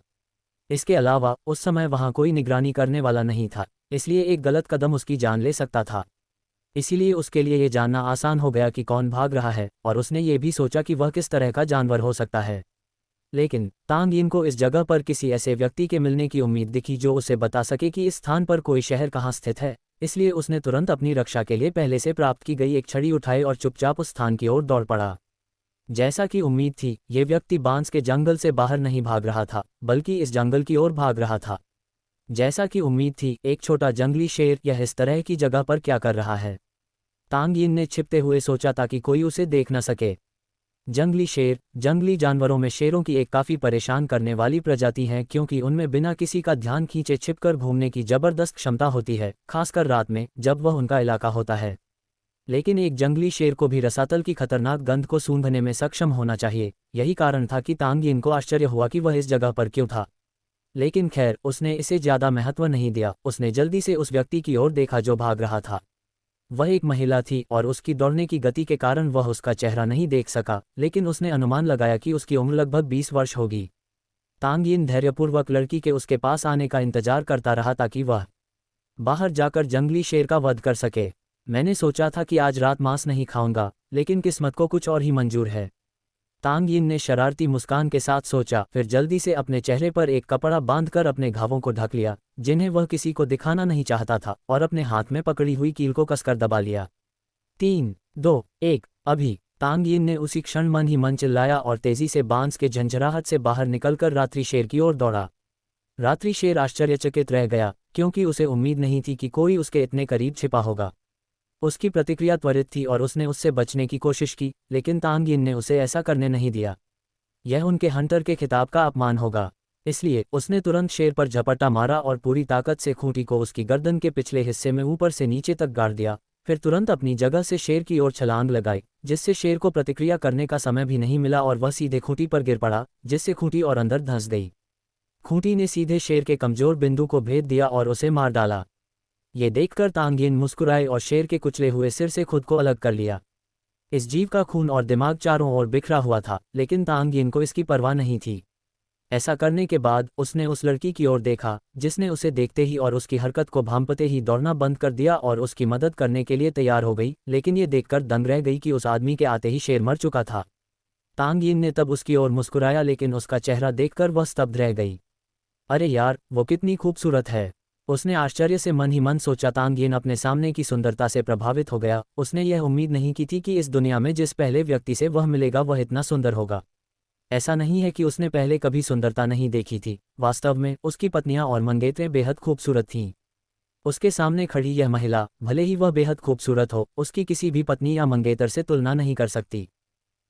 इसके अलावा उस समय वहां कोई निगरानी करने वाला नहीं था, इसलिए एक गलत कदम उसकी जान ले सकता था। इसीलिए उसके लिए ये जानना आसान हो गया कि कौन भाग रहा है, और उसने ये भी सोचा कि वह किस तरह का जानवर हो सकता है। लेकिन तांग यिन को इस जगह पर किसी ऐसे व्यक्ति के मिलने की उम्मीद दिखी जो उसे बता सके कि इस स्थान पर कोई शहर कहाँ स्थित है। इसलिए उसने तुरंत अपनी रक्षा के लिए पहले से प्राप्त की गई एक छड़ी उठाई और चुपचाप उस स्थान की ओर दौड़ पड़ा। जैसा कि उम्मीद थी, ये व्यक्ति बांस के जंगल से बाहर नहीं भाग रहा था, बल्कि इस जंगल की ओर भाग रहा था। जैसा कि उम्मीद थी, एक छोटा जंगली शेर यह इस तरह की जगह पर क्या कर रहा है। तांग यिन ने छिपते हुए सोचा ताकि कोई उसे देख न सके। जंगली शेर जंगली जानवरों में शेरों की एक काफ़ी परेशान करने वाली प्रजाति है, क्योंकि उनमें बिना किसी का ध्यान खींचे छिपकर घूमने की जबरदस्त क्षमता होती है, खासकर रात में जब वह उनका इलाका होता है। लेकिन एक जंगली शेर को भी रसातल की खतरनाक गंध को सूंघने में सक्षम होना चाहिए। यही कारण था कि तांग यिन को आश्चर्य हुआ कि वह इस जगह पर क्यों था। लेकिन खैर, उसने इसे ज़्यादा महत्व नहीं दिया। उसने जल्दी से उस व्यक्ति की ओर देखा जो भाग रहा था। वह एक महिला थी और उसकी दौड़ने की गति के कारण वह उसका चेहरा नहीं देख सका, लेकिन उसने अनुमान लगाया कि उसकी उम्र लगभग 20 वर्ष होगी। तांग यिन धैर्यपूर्वक लड़की के उसके पास आने का इंतजार करता रहा ताकि वह बाहर जाकर जंगली शेर का वध कर सके। मैंने सोचा था कि आज रात मांस नहीं खाऊंगा, लेकिन किस्मत को कुछ और ही मंजूर है, तांग यिन ने शरारती मुस्कान के साथ सोचा। फिर जल्दी से अपने चेहरे पर एक कपड़ा बांधकर अपने घावों को ढक लिया, जिन्हें वह किसी को दिखाना नहीं चाहता था, और अपने हाथ में पकड़ी हुई कील को कसकर दबा लिया। 3, 2, 1, अभी। तांग यिन ने उसी क्षण मन ही मन चिल्लाया और तेजी से बांस के झंझराहट से बाहर निकलकर रात्रि शेर की ओर दौड़ा। रात्रि शेर आश्चर्यचकित रह गया, क्योंकि उसे उम्मीद नहीं थी कि कोई उसके इतने करीब छिपा होगा। उसकी प्रतिक्रिया त्वरित थी और उसने उससे बचने की कोशिश की, लेकिन तांग यिन ने उसे ऐसा करने नहीं दिया। यह उनके हंटर के खिताब का अपमान होगा। इसलिए उसने तुरंत शेर पर झपट्टा मारा और पूरी ताकत से खूंटी को उसकी गर्दन के पिछले हिस्से में ऊपर से नीचे तक गाड़ दिया। फिर तुरंत अपनी जगह से शेर की ओर छलांग लगाई, जिससे शेर को प्रतिक्रिया करने का समय भी नहीं मिला और वह सीधे खूंटी पर गिर पड़ा, जिससे खूंटी और अंदर धंस गई। खूंटी ने सीधे शेर के कमजोर बिंदु को भेद दिया और उसे मार डाला। ये देखकर तांग यिन मुस्कुराए और शेर के कुचले हुए सिर से खुद को अलग कर लिया। इस जीव का खून और दिमाग चारों ओर बिखरा हुआ था, लेकिन तांग यिन को इसकी परवाह नहीं थी। ऐसा करने के बाद उसने उस लड़की की ओर देखा, जिसने उसे देखते ही और उसकी हरकत को भांपते ही दौड़ना बंद कर दिया और उसकी मदद करने के लिए तैयार हो गई, लेकिन ये देखकर दंग रह गई कि उस आदमी के आते ही शेर मर चुका था। तांग यिन ने तब उसकी ओर मुस्कुराया, लेकिन उसका चेहरा देखकर वह स्तब्ध रह गई। अरे यार, वो कितनी खूबसूरत है, उसने आश्चर्य से मन ही मन सोचा। तांग यिन अपने सामने की सुंदरता से प्रभावित हो गया। उसने यह उम्मीद नहीं की थी कि इस दुनिया में जिस पहले व्यक्ति से वह मिलेगा वह इतना सुंदर होगा। ऐसा नहीं है कि उसने पहले कभी सुंदरता नहीं देखी थी, वास्तव में उसकी पत्नियां और मंगेतरें बेहद खूबसूरत थीं। उसके सामने खड़ी यह महिला, भले ही वह बेहद खूबसूरत हो, उसकी किसी भी पत्नी या मंगेतर से तुलना नहीं कर सकती।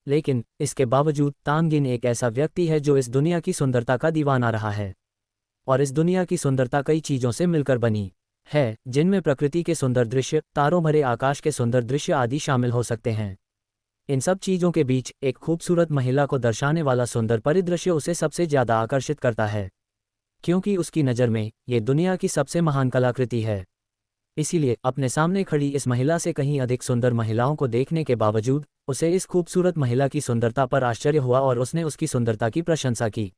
लेकिन इसके बावजूद तांग यिन एक ऐसा व्यक्ति है जो इस दुनिया की सुंदरता का दीवाना रहा है। और इस दुनिया की सुंदरता कई चीज़ों से मिलकर बनी है, जिनमें प्रकृति के सुंदर दृश्य, तारों भरे आकाश के सुंदर दृश्य आदि शामिल हो सकते हैं। इन सब चीज़ों के बीच एक खूबसूरत महिला को दर्शाने वाला सुंदर परिदृश्य उसे सबसे ज़्यादा आकर्षित करता है, क्योंकि उसकी नज़र में ये दुनिया की सबसे महान कलाकृति है। इसीलिए अपने सामने खड़ी इस महिला से कहीं अधिक सुंदर महिलाओं को देखने के बावजूद उसे इस खूबसूरत महिला की सुंदरता पर आश्चर्य हुआ और उसने उसकी सुंदरता की प्रशंसा की।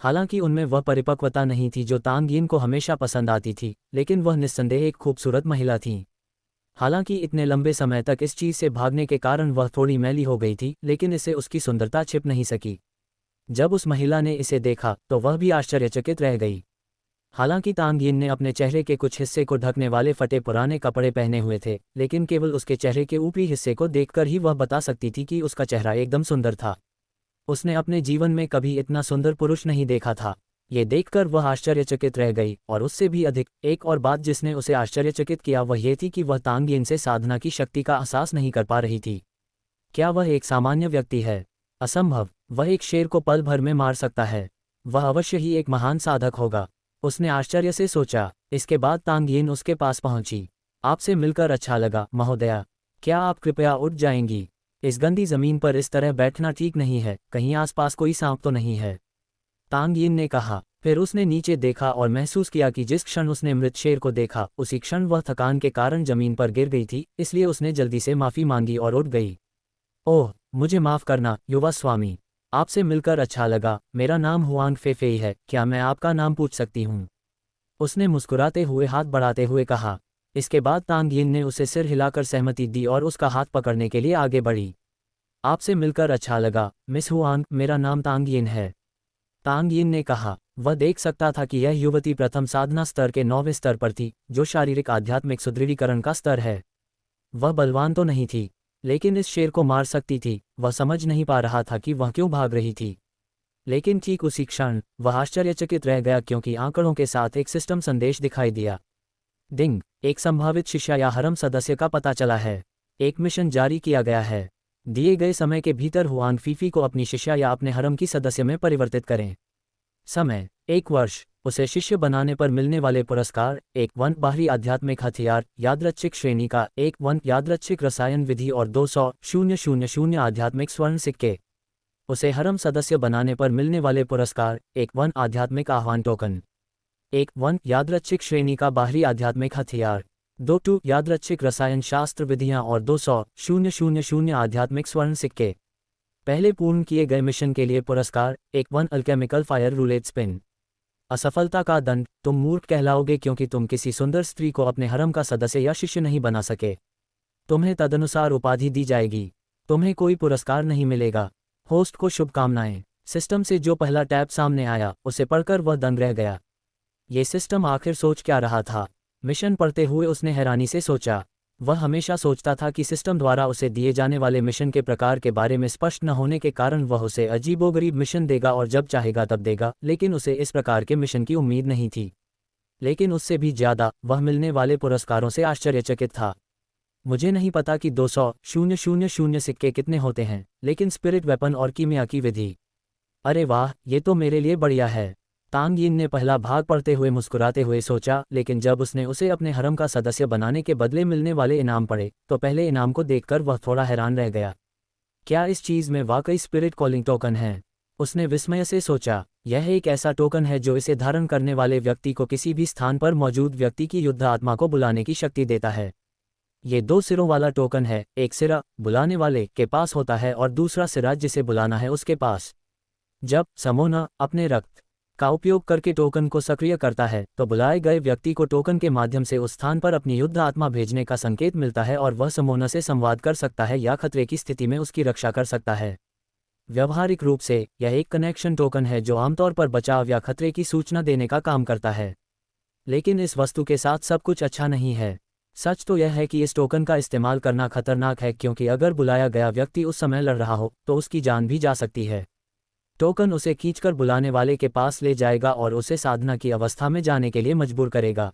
हालांकि उनमें वह परिपक्वता नहीं थी जो तांग यिन को हमेशा पसंद आती थी, लेकिन वह निस्संदेह एक खूबसूरत महिला थी। हालांकि इतने लंबे समय तक इस चीज़ से भागने के कारण वह थोड़ी मैली हो गई थी, लेकिन इसे उसकी सुंदरता छिप नहीं सकी। जब उस महिला ने इसे देखा तो वह भी आश्चर्यचकित रह गई। हालांकि तांग यिन ने अपने चेहरे के कुछ हिस्से को ढकने वाले फटे पुराने कपड़े पहने हुए थे, लेकिन केवल उसके चेहरे के ऊपरी हिस्से को देखकर ही वह बता सकती थी कि उसका चेहरा एकदम सुंदर था। उसने अपने जीवन में कभी इतना सुंदर पुरुष नहीं देखा था। ये देखकर वह आश्चर्यचकित रह गई, और उससे भी अधिक एक और बात जिसने उसे आश्चर्यचकित किया वह ये थी कि वह तांग यिन से साधना की शक्ति का एहसास नहीं कर पा रही थी। क्या वह एक सामान्य व्यक्ति है? असंभव, वह एक शेर को पल भर में मार सकता है। वह अवश्य ही एक महान साधक होगा, उसने आश्चर्य से सोचा। इसके बाद तांग यिन उसके पास पहुंची। आपसे मिलकर अच्छा लगा महोदया, क्या आप कृपया उठ जाएंगी? इस गंदी जमीन पर इस तरह बैठना ठीक नहीं है, कहीं आसपास कोई सांप तो नहीं है? तांग यिन ने कहा। फिर उसने नीचे देखा और महसूस किया कि जिस क्षण उसने मृत शेर को देखा उसी क्षण वह थकान के कारण जमीन पर गिर गई थी, इसलिए उसने जल्दी से माफ़ी मांगी और उठ गई। ओह, मुझे माफ़ करना युवा स्वामी, आपसे मिलकर अच्छा लगा। मेरा नाम हुआंग फेफेई है, क्या मैं आपका नाम पूछ सकती हूँ? उसने मुस्कुराते हुए हाथ बढ़ाते हुए कहा। इसके बाद तांग यिन ने उसे सिर हिलाकर सहमति दी और उसका हाथ पकड़ने के लिए आगे बढ़ी। आपसे मिलकर अच्छा लगा मिस हुआंग, मेरा नाम तांग यिन है, तांग यिन ने कहा। वह देख सकता था कि यह युवती प्रथम साधना स्तर के 9वें स्तर पर थी, जो शारीरिक आध्यात्मिक सुदृढ़ीकरण का स्तर है। वह बलवान तो नहीं थी, लेकिन इस शेर को मार सकती थी। वह समझ नहीं पा रहा था कि वह क्यों भाग रही थी, लेकिन ठीक उसी क्षण वह आश्चर्यचकित रह गया, क्योंकि आंकड़ों के साथ एक सिस्टम संदेश दिखाई दिया। डिंग, एक संभावित शिष्य या हरम सदस्य का पता चला है। एक मिशन जारी किया गया है। दिए गए समय के भीतर हुआंग फीफी को अपनी शिष्या या अपने हरम की सदस्य में परिवर्तित करें। समय 1 वर्ष। उसे शिष्य बनाने पर मिलने वाले पुरस्कार: 1 बाहरी आध्यात्मिक हथियार यादृच्छिक श्रेणी का, 1 यादृच्छिक रसायन विधि और 200,000 आध्यात्मिक स्वर्ण सिक्के। उसे हरम सदस्य बनाने पर मिलने वाले पुरस्कार: 1 आध्यात्मिक आह्वान टोकन, 1 यादृच्छिक श्रेणी का बाहरी आध्यात्मिक हथियार, 2 यादृच्छिक रसायन शास्त्र विधियां और 200,000 आध्यात्मिक स्वर्ण सिक्के। पहले पूर्ण किए गए मिशन के लिए पुरस्कार: 1 अल्केमिकल फायर रूलेट स्पिन। असफलता का दंड: तुम मूर्ख कहलाओगे क्योंकि तुम किसी सुंदर स्त्री को अपने हरम का सदस्य या शिष्य नहीं बना सके। तुम्हें तदनुसार उपाधि दी जाएगी। तुम्हें कोई पुरस्कार नहीं मिलेगा। होस्ट को शुभकामनाएं। सिस्टम से जो पहला टैब सामने आया उसे पढ़कर वह दंग रह गया। ये सिस्टम आखिर सोच क्या रहा था? मिशन पढ़ते हुए उसने हैरानी से सोचा। वह हमेशा सोचता था कि सिस्टम द्वारा उसे दिए जाने वाले मिशन के प्रकार के बारे में स्पष्ट न होने के कारण वह उसे अजीबोगरीब मिशन देगा और जब चाहेगा तब देगा, लेकिन उसे इस प्रकार के मिशन की उम्मीद नहीं थी। लेकिन उससे भी ज़्यादा वह मिलने वाले पुरस्कारों से आश्चर्यचकित था। मुझे नहीं पता कि 200,000 सिक्के कितने होते हैं, लेकिन स्पिरिट वेपन और कीमिया की विधि, अरे वाह, ये तो मेरे लिए बढ़िया है। तांग यिन ने पहला भाग पढ़ते हुए मुस्कुराते हुए सोचा, लेकिन जब उसने उसे अपने हरम का सदस्य बनाने के बदले मिलने वाले इनाम पढ़े तो पहले इनाम को देखकर वह थोड़ा हैरान रह गया। क्या इस चीज़ में वाकई स्पिरिट कॉलिंग टोकन है? उसने विस्मय से सोचा। यह एक ऐसा टोकन है जो इसे धारण करने वाले व्यक्ति को किसी भी स्थान पर मौजूद व्यक्ति की युद्ध आत्मा को बुलाने की शक्ति देता है। ये 2 सिरों वाला टोकन है। एक सिरा बुलाने वाले के पास होता है और दूसरा सिरा जिसे बुलाना है उसके पास। जब समोना अपने रक्त का उपयोग करके टोकन को सक्रिय करता है तो बुलाए गए व्यक्ति को टोकन के माध्यम से उस स्थान पर अपनी युद्ध आत्मा भेजने का संकेत मिलता है और वह समोना से संवाद कर सकता है या खतरे की स्थिति में उसकी रक्षा कर सकता है। व्यावहारिक रूप से यह एक कनेक्शन टोकन है जो आमतौर पर बचाव या खतरे की सूचना देने का काम करता है। लेकिन इस वस्तु के साथ सब कुछ अच्छा नहीं है। सच तो यह है कि इस टोकन का इस्तेमाल करना खतरनाक है, क्योंकि अगर बुलाया गया व्यक्ति उस समय लड़ रहा हो तो उसकी जान भी जा सकती है। टोकन उसे खींचकर बुलाने वाले के पास ले जाएगा और उसे साधना की अवस्था में जाने के लिए मजबूर करेगा।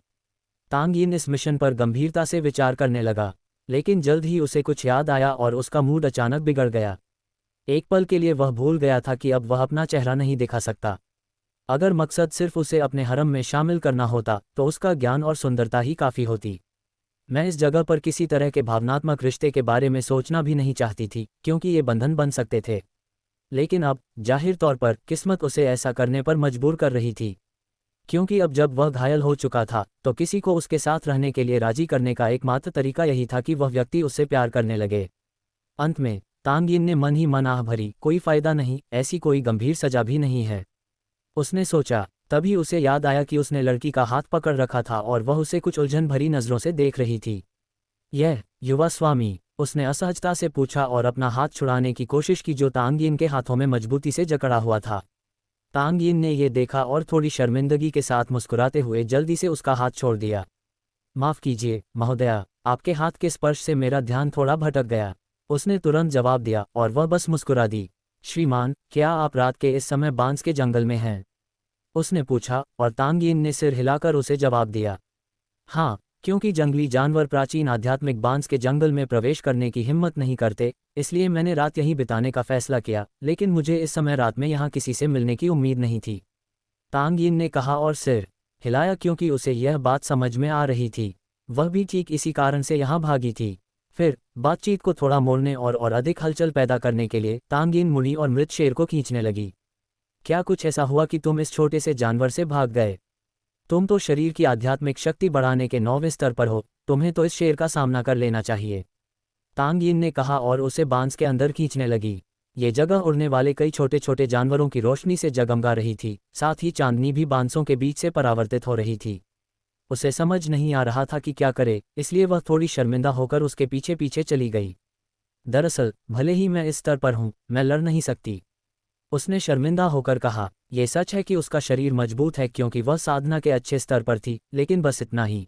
तांग यिन इस मिशन पर गंभीरता से विचार करने लगा, लेकिन जल्द ही उसे कुछ याद आया और उसका मूड अचानक बिगड़ गया। एक पल के लिए वह भूल गया था कि अब वह अपना चेहरा नहीं दिखा सकता। अगर मकसद सिर्फ उसे अपने हरम में शामिल करना होता तो उसका ज्ञान और सुंदरता ही काफ़ी होती। मैं इस जगह पर किसी तरह के भावनात्मक रिश्ते के बारे में सोचना भी नहीं चाहती थी, क्योंकि ये बंधन बन सकते थे। लेकिन अब जाहिर तौर पर किस्मत उसे ऐसा करने पर मजबूर कर रही थी, क्योंकि अब जब वह घायल हो चुका था तो किसी को उसके साथ रहने के लिए राजी करने का एकमात्र तरीका यही था कि वह व्यक्ति उससे प्यार करने लगे। अंत में तांग यिन ने मन ही मन आह भरी, कोई फायदा नहीं, ऐसी कोई गंभीर सजा भी नहीं है, उसने सोचा। तभी उसे याद आया कि उसने लड़की का हाथ पकड़ रखा था और वह उसे कुछ उलझन भरी नज़रों से देख रही थी। यह युवा स्वामी, उसने असहजता से पूछा और अपना हाथ छुड़ाने की कोशिश की जो तांग यिन के हाथों में मजबूती से जकड़ा हुआ था। तांग यिन ने यह देखा और थोड़ी शर्मिंदगी के साथ मुस्कुराते हुए जल्दी से उसका हाथ छोड़ दिया। माफ़ कीजिए महोदया, आपके हाथ के स्पर्श से मेरा ध्यान थोड़ा भटक गया, उसने तुरंत जवाब दिया और वह बस मुस्कुरा दी। श्रीमान, क्या आप रात के इस समय बांस के जंगल में हैं? उसने पूछा और तांग यिन ने सिर हिलाकर उसे जवाब दिया। हाँ, क्योंकि जंगली जानवर प्राचीन आध्यात्मिक बांस के जंगल में प्रवेश करने की हिम्मत नहीं करते, इसलिए मैंने रात यहीं बिताने का फैसला किया, लेकिन मुझे इस समय रात में यहाँ किसी से मिलने की उम्मीद नहीं थी, तांग यिन ने कहा और सिर हिलाया, क्योंकि उसे यह बात समझ में आ रही थी। वह भी ठीक इसी कारण से यहाँ भागी थी। फिर बातचीत को थोड़ा मोड़ने और अधिक हलचल पैदा करने के लिए तांग यिन मुड़ी और मृत शेर को खींचने लगी। क्या कुछ ऐसा हुआ कि तुम इस छोटे से जानवर से भाग गए? तुम तो शरीर की आध्यात्मिक शक्ति बढ़ाने के 9वें स्तर पर हो, तुम्हें तो इस शेर का सामना कर लेना चाहिए, तांग यिन ने कहा और उसे बांस के अंदर खींचने लगी। ये जगह उड़ने वाले कई छोटे छोटे जानवरों की रोशनी से जगमगा रही थी, साथ ही चांदनी भी बांसों के बीच से परावर्तित हो रही थी। उसे समझ नहीं आ रहा था कि क्या करे, इसलिए वह थोड़ी शर्मिंदा होकर उसके पीछे पीछे चली गई। दरअसल भले ही मैं इस स्तर पर हूँ, मैं लड़ नहीं सकती, उसने शर्मिंदा होकर कहा। यह सच है कि उसका शरीर मजबूत है क्योंकि वह साधना के अच्छे स्तर पर थी, लेकिन बस इतना ही।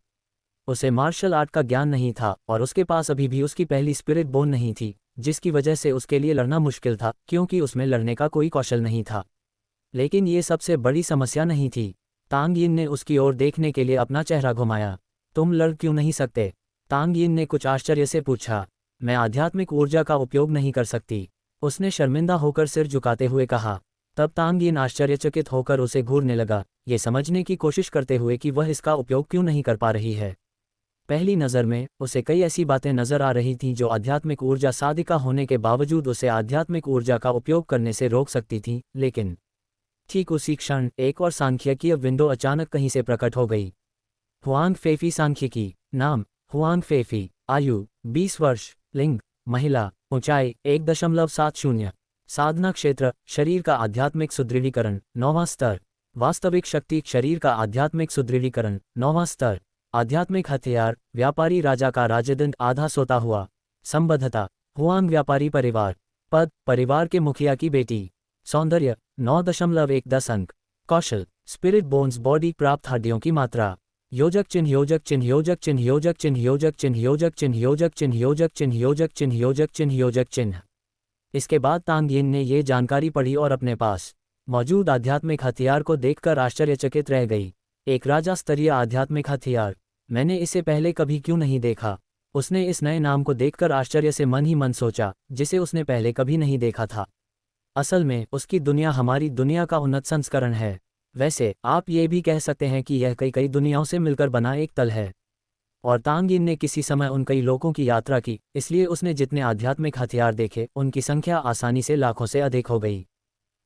उसे मार्शल आर्ट का ज्ञान नहीं था और उसके पास अभी भी उसकी पहली स्पिरिट बोन नहीं थी, जिसकी वजह से उसके लिए लड़ना मुश्किल था, क्योंकि उसमें लड़ने का कोई कौशल नहीं था। लेकिन ये सबसे बड़ी समस्या नहीं थी। तांग यिन ने उसकी ओर देखने के लिए अपना चेहरा घुमाया। तुम लड़ क्यों नहीं सकते? तांग यिन ने कुछ आश्चर्य से पूछा। मैं आध्यात्मिक ऊर्जा का उपयोग नहीं कर सकती, उसने शर्मिंदा होकर सिर झुकाते हुए कहा। तब तांग यिन आश्चर्यचकित होकर उसे घूरने लगा, ये समझने की कोशिश करते हुए कि वह इसका उपयोग क्यों नहीं कर पा रही है। पहली नज़र में उसे कई ऐसी बातें नजर आ रही थीं जो आध्यात्मिक ऊर्जा साधिका होने के बावजूद उसे आध्यात्मिक ऊर्जा का उपयोग करने से रोक सकती थीं, लेकिन ठीक उसी क्षण एक और सांख्यिकीय विंडो अचानक कहीं से प्रकट हो गई। हुआंग फेफी सांख्यिकी, नाम हुआंग फेफी, आयु 20 वर्ष, लिंग महिला, ऊंचाई 1.70, साधना क्षेत्र शरीर का आध्यात्मिक सुदृढ़ीकरण 9वां स्तर, वास्तविक शक्ति शरीर का आध्यात्मिक सुदृढ़ीकरण 9वां स्तर, आध्यात्मिक हथियार व्यापारी राजा का राजदंड आधा सोता हुआ, संबद्धता हुआंग व्यापारी परिवार, पद परिवार के मुखिया की बेटी, सौंदर्य 9.1 अंक, कौशल स्पिरिट बोन्स बॉडी प्राप्त हड्डियों की मात्रा, योजक चिन्ह योजक चिन्ह योजक चिन्ह योजक चिन्ह योजक चिन्ह योजक चिन्ह योजक चिन्ह योजक चिन्ह योजक चिन्ह योजक चिन्ह योजक चिन्ह। इसके बाद तांग यिन ने ये जानकारी पढ़ी और अपने पास मौजूद आध्यात्मिक हथियार को देखकर आश्चर्यचकित रह गई। एक राजा स्तरीय आध्यात्मिक हथियार, मैंने इसे पहले कभी क्यों नहीं देखा? उसने इस नए नाम को देखकर आश्चर्य से मन ही मन सोचा, जिसे उसने पहले कभी नहीं देखा था। असल में उसकी दुनिया हमारी दुनिया का उन्नत संस्करण है। वैसे आप ये भी कह सकते हैं कि यह कई दुनियाओं से मिलकर बना एक तल है। और तांग यिन ने किसी समय उन कई लोगों की यात्रा की, इसलिए उसने जितने आध्यात्मिक हथियार देखे उनकी संख्या आसानी से लाखों से अधिक हो गई।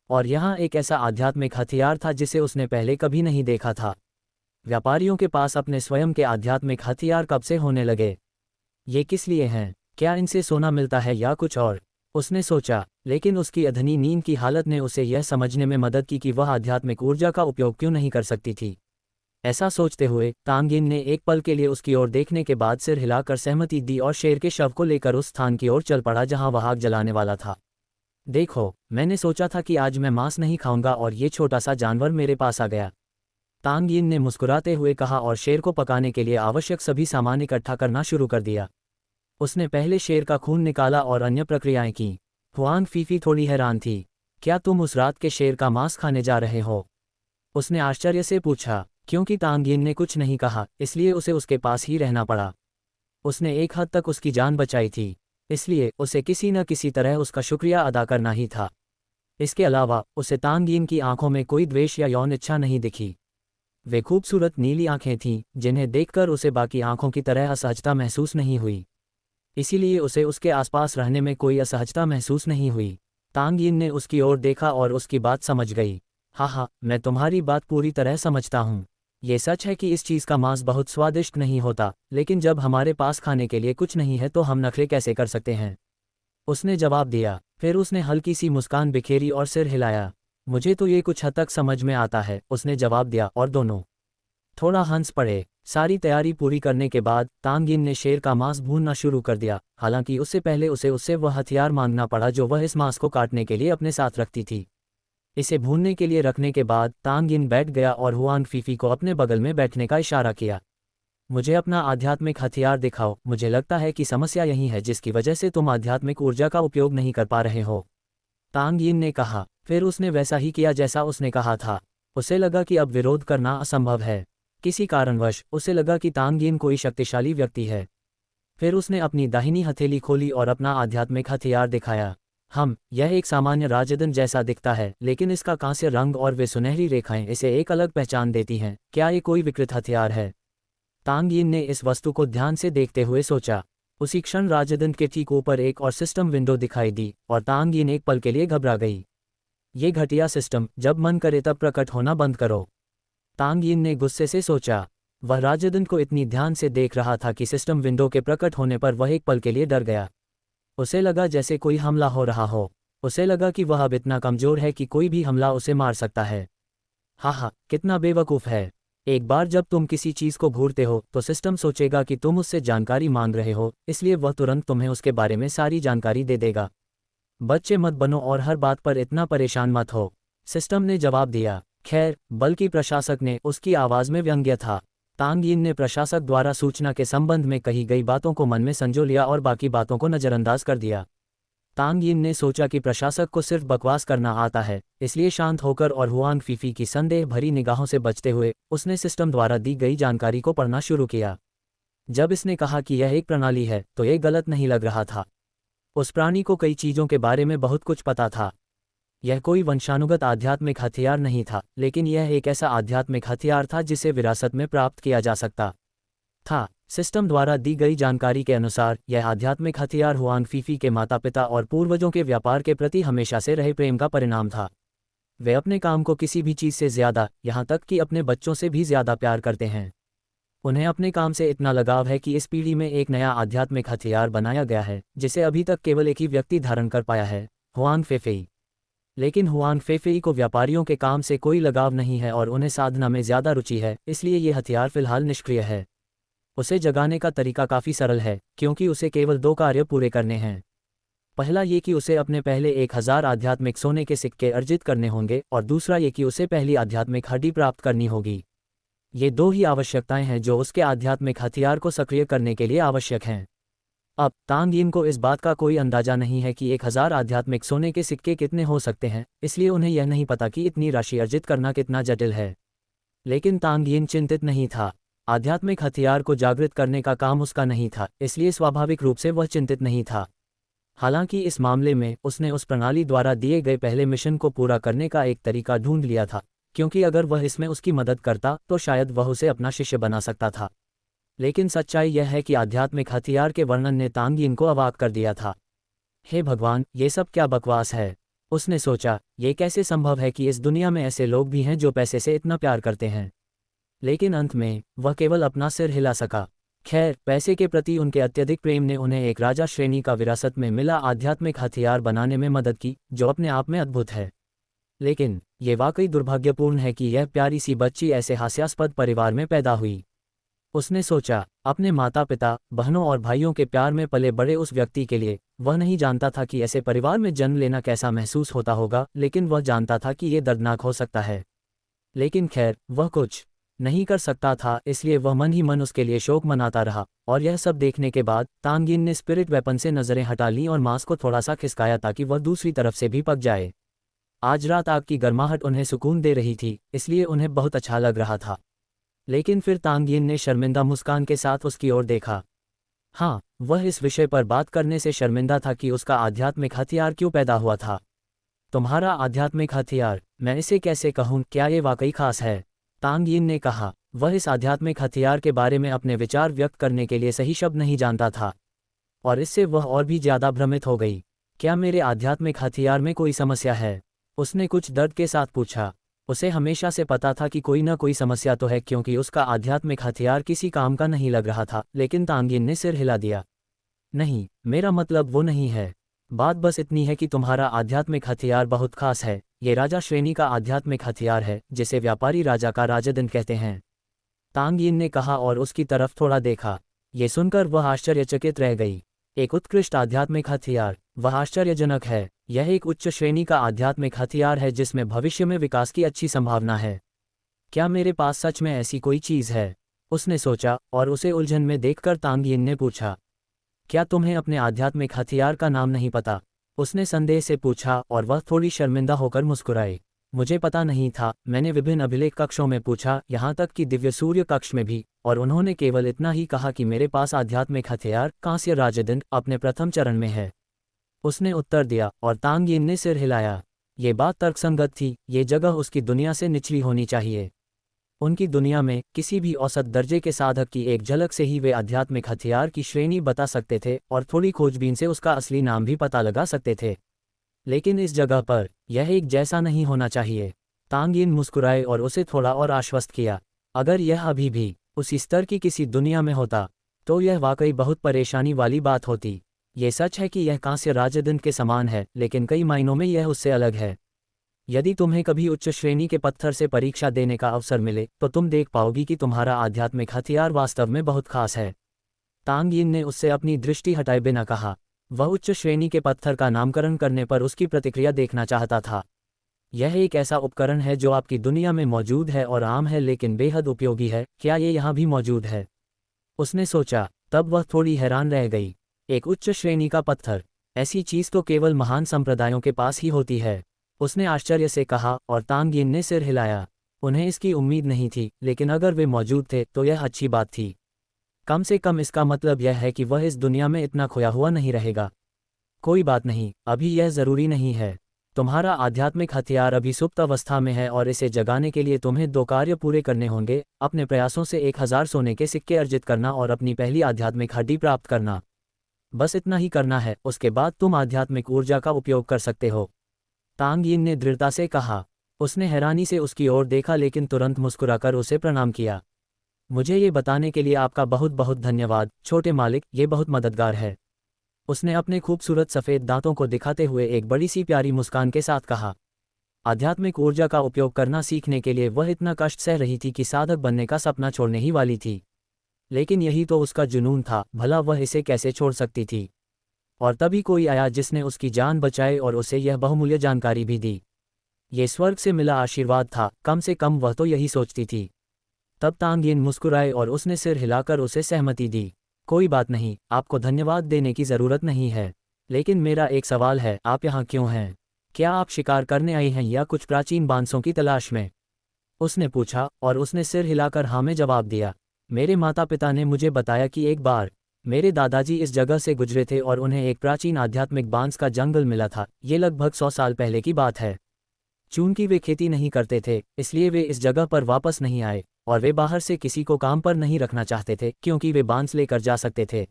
और यहाँ एक ऐसा आध्यात्मिक हथियार था जिसे उसने पहले कभी नहीं देखा था। व्यापारियों के पास अपने स्वयं के आध्यात्मिक हथियार कब से होने लगे? ये किस लिए हैं? क्या इनसे सोना मिलता है या कुछ और? उसने सोचा। लेकिन उसकी अधनी नींद की हालत ने उसे यह समझने में मदद की कि वह आध्यात्मिक ऊर्जा का उपयोग क्यों नहीं कर सकती थी। ऐसा सोचते हुए तांगिन ने एक पल के लिए उसकी ओर देखने के बाद सिर हिलाकर सहमति दी और शेर के शव को लेकर उस स्थान की ओर चल पड़ा जहां वह आग जलाने वाला था। देखो, मैंने सोचा था कि आज मैं मांस नहीं खाऊंगा और ये छोटा सा जानवर मेरे पास आ गया, तांगिन ने मुस्कुराते हुए कहा और शेर को पकाने के लिए आवश्यक सभी सामान इकट्ठा करना शुरू कर दिया। उसने पहले शेर का खून निकाला और अन्य प्रक्रियाएं की। हुआंग फीफी थोड़ी हैरान थी। क्या तुम उस रात के शेर का मांस खाने जा रहे हो? उसने आश्चर्य से पूछा। क्योंकि तांगिन ने कुछ नहीं कहा, इसलिए उसे उसके पास ही रहना पड़ा। उसने एक हद तक उसकी जान बचाई थी, इसलिए उसे किसी न किसी तरह उसका शुक्रिया अदा करना ही था। इसके अलावा उसे तांगिन की आंखों में कोई द्वेष या यौन इच्छा नहीं दिखी। वे खूबसूरत नीली आंखें थीं, जिन्हें देखकर उसे बाकी आंखों की तरह असहजता महसूस नहीं हुई। इसीलिए उसे उसके आसपास रहने में कोई असहजता महसूस नहीं हुई। तांगिन ने उसकी ओर देखा और उसकी बात समझ गई। हाँ, मैं तुम्हारी बात पूरी तरह समझता हूँ। ये सच है कि इस चीज़ का मांस बहुत स्वादिष्ट नहीं होता, लेकिन जब हमारे पास खाने के लिए कुछ नहीं है तो हम नखरे कैसे कर सकते हैं? उसने जवाब दिया। फिर उसने हल्की सी मुस्कान बिखेरी और सिर हिलाया। मुझे तो ये कुछ हद तक समझ में आता है, उसने जवाब दिया और दोनों थोड़ा हंस पड़े। सारी तैयारी पूरी करने के बाद तांगिन ने शेर का मांस भूनना शुरू कर दिया। हालांकि उससे पहले उसे उससे वह हथियार मांगना पड़ा जो वह इस मांस को काटने के लिए अपने साथ रखती थी। इसे भूनने के लिए रखने के बाद तांगिन बैठ गया और हुआंग फीफी को अपने बगल में बैठने का इशारा किया। मुझे अपना आध्यात्मिक हथियार दिखाओ। मुझे लगता है कि समस्या यही है जिसकी वजह से तुम आध्यात्मिक ऊर्जा का उपयोग नहीं कर पा रहे हो, तांगिन ने कहा। फिर उसने वैसा ही किया जैसा उसने कहा था। उसे लगा कि अब विरोध करना असंभव है। किसी कारणवश उसे लगा कि तांगिन कोई शक्तिशाली व्यक्ति है। फिर उसने अपनी दाहिनी हथेली खोली और अपना आध्यात्मिक हथियार दिखाया। यह एक सामान्य राजदंड जैसा दिखता है, लेकिन इसका कांस्य रंग और वे सुनहरी रेखाएं इसे एक अलग पहचान देती हैं। क्या ये कोई विकृत हथियार है? तांगिन ने इस वस्तु को ध्यान से देखते हुए सोचा। उसी क्षण राजदंड के ठीक ऊपर एक और सिस्टम विंडो दिखाई दी और तांगिन एक पल के लिए घबरा गई। ये घटिया सिस्टम, जब मन करे तब प्रकट होना बंद करो, तांगिन ने गुस्से से सोचा। वह राजदंड को इतनी ध्यान से देख रहा था कि सिस्टम विंडो के प्रकट होने पर वह एक पल के लिए डर गया। उसे लगा जैसे कोई हमला हो रहा हो। उसे लगा कि वह अब इतना कमजोर है कि कोई भी हमला उसे मार सकता है। हाँ, कितना बेवकूफ़ है। एक बार जब तुम किसी चीज़ को घूरते हो तो सिस्टम सोचेगा कि तुम उससे जानकारी मांग रहे हो, इसलिए वह तुरंत तुम्हें उसके बारे में सारी जानकारी दे देगा। बच्चे मत बनो और हर बात पर इतना परेशान मत हो, सिस्टम ने जवाब दिया। खैर, बल्कि प्रशासक ने, उसकी आवाज़ में व्यंग्य था। तांगिन ने प्रशासक द्वारा सूचना के संबंध में कही गई बातों को मन में संजो लिया और बाकी बातों को नज़रअंदाज कर दिया। तांगिन ने सोचा कि प्रशासक को सिर्फ बकवास करना आता है, इसलिए शांत होकर और हुआंग फीफी की संदेह भरी निगाहों से बचते हुए उसने सिस्टम द्वारा दी गई जानकारी को पढ़ना शुरू किया। जब इसने कहा कि यह एक प्रणाली है तो ये गलत नहीं लग रहा था। उस प्राणी को कई चीज़ों के बारे में बहुत कुछ पता था। यह कोई वंशानुगत आध्यात्मिक हथियार नहीं था, लेकिन यह एक ऐसा आध्यात्मिक हथियार था जिसे विरासत में प्राप्त किया जा सकता था। सिस्टम द्वारा दी गई जानकारी के अनुसार यह आध्यात्मिक हथियार हुआंग फीफी के माता पिता और पूर्वजों के व्यापार के प्रति हमेशा से रहे प्रेम का परिणाम था। वे अपने काम को किसी भी चीज़ से ज़्यादा, यहाँ तक कि अपने बच्चों से भी ज़्यादा प्यार करते हैं। उन्हें अपने काम से इतना लगाव है कि इस पीढ़ी में एक नया आध्यात्मिक हथियार बनाया गया है जिसे अभी तक केवल एक ही व्यक्ति धारण कर पाया है, हुआंग फीफी। लेकिन हुआंग फीफी को व्यापारियों के काम से कोई लगाव नहीं है और उन्हें साधना में ज़्यादा रुचि है, इसलिए ये हथियार फिलहाल निष्क्रिय है। उसे जगाने का तरीका काफ़ी सरल है, क्योंकि उसे केवल 2 कार्य पूरे करने हैं। पहला ये कि उसे अपने पहले 1000 आध्यात्मिक सोने के सिक्के अर्जित करने होंगे और दूसरा ये कि उसे पहली आध्यात्मिक हड्डी प्राप्त करनी होगी। ये 2 ही आवश्यकताएं हैं जो उसके आध्यात्मिक हथियार को सक्रिय करने के लिए आवश्यक हैं। अब तांगिन को इस बात का कोई अंदाजा नहीं है कि 1000 आध्यात्मिक सोने के सिक्के कितने हो सकते हैं, इसलिए उन्हें यह नहीं पता कि इतनी राशि अर्जित करना कितना जटिल है। लेकिन तांगिन चिंतित नहीं था। आध्यात्मिक हथियार को जागृत करने का काम उसका नहीं था, इसलिए स्वाभाविक रूप से वह चिंतित नहीं था। हालांकि इस मामले में उसने उस प्रणाली द्वारा दिए गए पहले मिशन को पूरा करने का एक तरीका ढूंढ लिया था, क्योंकि अगर वह इसमें उसकी मदद करता तो शायद वह उसे अपना शिष्य बना सकता था। लेकिन सच्चाई यह है कि आध्यात्मिक हथियार के वर्णन ने तांगिन को अवाक कर दिया था। हे भगवान, ये सब क्या बकवास है, उसने सोचा। ये कैसे संभव है कि इस दुनिया में ऐसे लोग भी हैं जो पैसे से इतना प्यार करते हैं। लेकिन अंत में वह केवल अपना सिर हिला सका। खैर, पैसे के प्रति उनके अत्यधिक प्रेम ने उन्हें एक राजा श्रेणी का विरासत में मिला आध्यात्मिक हथियार बनाने में मदद की, जो अपने आप में अद्भुत है। लेकिन ये वाकई दुर्भाग्यपूर्ण है कि यह प्यारी सी बच्ची ऐसे हास्यास्पद परिवार में पैदा हुई। उसने सोचा, अपने माता पिता, बहनों और भाइयों के प्यार में पले बड़े उस व्यक्ति के लिए। वह नहीं जानता था कि ऐसे परिवार में जन्म लेना कैसा महसूस होता होगा, लेकिन वह जानता था कि ये दर्दनाक हो सकता है। लेकिन खैर, वह कुछ नहीं कर सकता था, इसलिए वह मन ही मन उसके लिए शोक मनाता रहा। और यह सब देखने के बाद तांग यिन ने स्पिरिट वेपन से नजरें हटा लीं और मांस को थोड़ा सा खिसकाया ताकि वह दूसरी तरफ से भी पक जाए। आज रात आग की गर्माहट उन्हें सुकून दे रही थी, इसलिए उन्हें बहुत अच्छा लग रहा था। लेकिन फिर तांग यिन ने शर्मिंदा मुस्कान के साथ उसकी ओर देखा। हाँ, वह इस विषय पर बात करने से शर्मिंदा था कि उसका आध्यात्मिक हथियार क्यों पैदा हुआ था। तुम्हारा आध्यात्मिक हथियार? मैं इसे कैसे कहूँ, क्या ये वाकई खास है? तांग यिन ने कहा। वह इस आध्यात्मिक हथियार के बारे में अपने विचार व्यक्त करने के लिए सही शब्द नहीं जानता था, और इससे वह और भी ज्यादा भ्रमित हो गई। क्या मेरे आध्यात्मिक हथियार में कोई समस्या है? उसने कुछ दर्द के साथ पूछा। उसे हमेशा से पता था कि कोई न कोई समस्या तो है, क्योंकि उसका आध्यात्मिक हथियार किसी काम का नहीं लग रहा था। लेकिन तांग यिन ने सिर हिला दिया। नहीं, मेरा मतलब वो नहीं है। बात बस इतनी है कि तुम्हारा आध्यात्मिक हथियार बहुत खास है। ये राजा श्रेणी का आध्यात्मिक हथियार है, जिसे व्यापारी राजा का राजदंड कहते हैं। तांग यिन ने कहा और उसकी तरफ थोड़ा देखा। ये सुनकर वह आश्चर्यचकित रह गई। एक उत्कृष्ट आध्यात्मिक हथियार? वह आश्चर्यजनक है। यह एक उच्च श्रेणी का आध्यात्मिक हथियार है जिसमें भविष्य में विकास की अच्छी संभावना है। क्या मेरे पास सच में ऐसी कोई चीज़ है? उसने सोचा, और उसे उलझन में देखकर तांग यिन ने पूछा, क्या तुम्हें अपने आध्यात्मिक हथियार का नाम नहीं पता? उसने संदेह से पूछा, और वह थोड़ी शर्मिंदा होकर मुस्कुराई। मुझे पता नहीं था। मैंने विभिन्न अभिलेख कक्षों में पूछा, यहाँ तक कि दिव्य सूर्य कक्ष में भी, और उन्होंने केवल इतना ही कहा कि मेरे पास आध्यात्मिक हथियार कांस्य राजदंड अपने प्रथम चरण में है। उसने उत्तर दिया, और तांग यिन ने सिर हिलाया। ये बात तर्कसंगत थी। ये जगह उसकी दुनिया से निचली होनी चाहिए। उनकी दुनिया में किसी भी औसत दर्जे के साधक की एक झलक से ही वे आध्यात्मिक हथियार की श्रेणी बता सकते थे, और थोड़ी खोजबीन से उसका असली नाम भी पता लगा सकते थे। लेकिन इस जगह पर यह एक जैसा नहीं होना चाहिए। तांग यिन मुस्कुराए और उसे थोड़ा और आश्वस्त किया। अगर यह अभी भी उसी स्तर की किसी दुनिया में होता, तो यह वाकई बहुत परेशानी वाली बात होती। ये सच है कि यह कांस्य राजदंड के समान है, लेकिन कई मायनों में यह उससे अलग है। यदि तुम्हें कभी उच्च श्रेणी के पत्थर से परीक्षा देने का अवसर मिले, तो तुम देख पाओगी कि तुम्हारा आध्यात्मिक हथियार वास्तव में बहुत खास है। तांग यिन ने उससे अपनी दृष्टि हटाए बिना कहा। वह उच्च श्रेणी के पत्थर का नामकरण करने पर उसकी प्रतिक्रिया देखना चाहता था। यह एक ऐसा उपकरण है जो आपकी दुनिया में मौजूद है और आम है, लेकिन बेहद उपयोगी है। क्या ये यहाँ भी मौजूद है? उसने सोचा। तब वह थोड़ी हैरान रह गई। एक उच्च श्रेणी का पत्थर? ऐसी चीज तो केवल महान संप्रदायों के पास ही होती है। उसने आश्चर्य से कहा, और तांग यिन ने सिर हिलाया। उन्हें इसकी उम्मीद नहीं थी, लेकिन अगर वे मौजूद थे तो यह अच्छी बात थी। कम से कम इसका मतलब यह है कि वह इस दुनिया में इतना खोया हुआ नहीं रहेगा। कोई बात नहीं, अभी यह जरूरी नहीं है। तुम्हारा आध्यात्मिक हथियार अभी सुप्त अवस्था में है, और इसे जगाने के लिए तुम्हें 2 कार्य पूरे करने होंगे। अपने प्रयासों से 1000 सोने के सिक्के अर्जित करना और अपनी पहली आध्यात्मिक हड्डी प्राप्त करना। बस इतना ही करना है, उसके बाद तुम आध्यात्मिक ऊर्जा का उपयोग कर सकते हो। तांग यिन ने दृढ़ता से कहा। उसने हैरानी से उसकी ओर देखा, लेकिन तुरंत मुस्कुराकर उसे प्रणाम किया। मुझे ये बताने के लिए आपका बहुत बहुत धन्यवाद, छोटे मालिक, ये बहुत मददगार है। उसने अपने खूबसूरत सफ़ेद दांतों को दिखाते हुए एक बड़ी सी प्यारी मुस्कान के साथ कहा। आध्यात्मिक ऊर्जा का उपयोग करना सीखने के लिए वह इतना कष्ट सह रही थी कि साधक बनने का सपना छोड़ने ही वाली थी। लेकिन यही तो उसका जुनून था, भला वह इसे कैसे छोड़ सकती थी? और तभी कोई आया जिसने उसकी जान बचाई और उसे यह बहुमूल्य जानकारी भी दी। ये स्वर्ग से मिला आशीर्वाद था, कम से कम वह तो यही सोचती थी। तब तांग यिन मुस्कुराए और उसने सिर हिलाकर उसे सहमति दी। कोई बात नहीं, आपको धन्यवाद देने की ज़रूरत नहीं है। लेकिन मेरा एक सवाल है, आप यहाँ क्यों हैं? क्या आप शिकार करने आए हैं या कुछ प्राचीन बांसों की तलाश में? उसने पूछा, और उसने सिर हिलाकर हाँ में जवाब दिया। मेरे माता पिता ने मुझे बताया कि एक बार मेरे दादाजी इस जगह से गुजरे थे और उन्हें एक प्राचीन आध्यात्मिक बांस का जंगल मिला था। ये लगभग 100 साल पहले की बात है। चूंकि वे खेती नहीं करते थे, इसलिए वे इस जगह पर वापस नहीं आए, और वे बाहर से किसी को काम पर नहीं रखना चाहते थे, क्योंकि वे बांस लेकर जा सकते थे।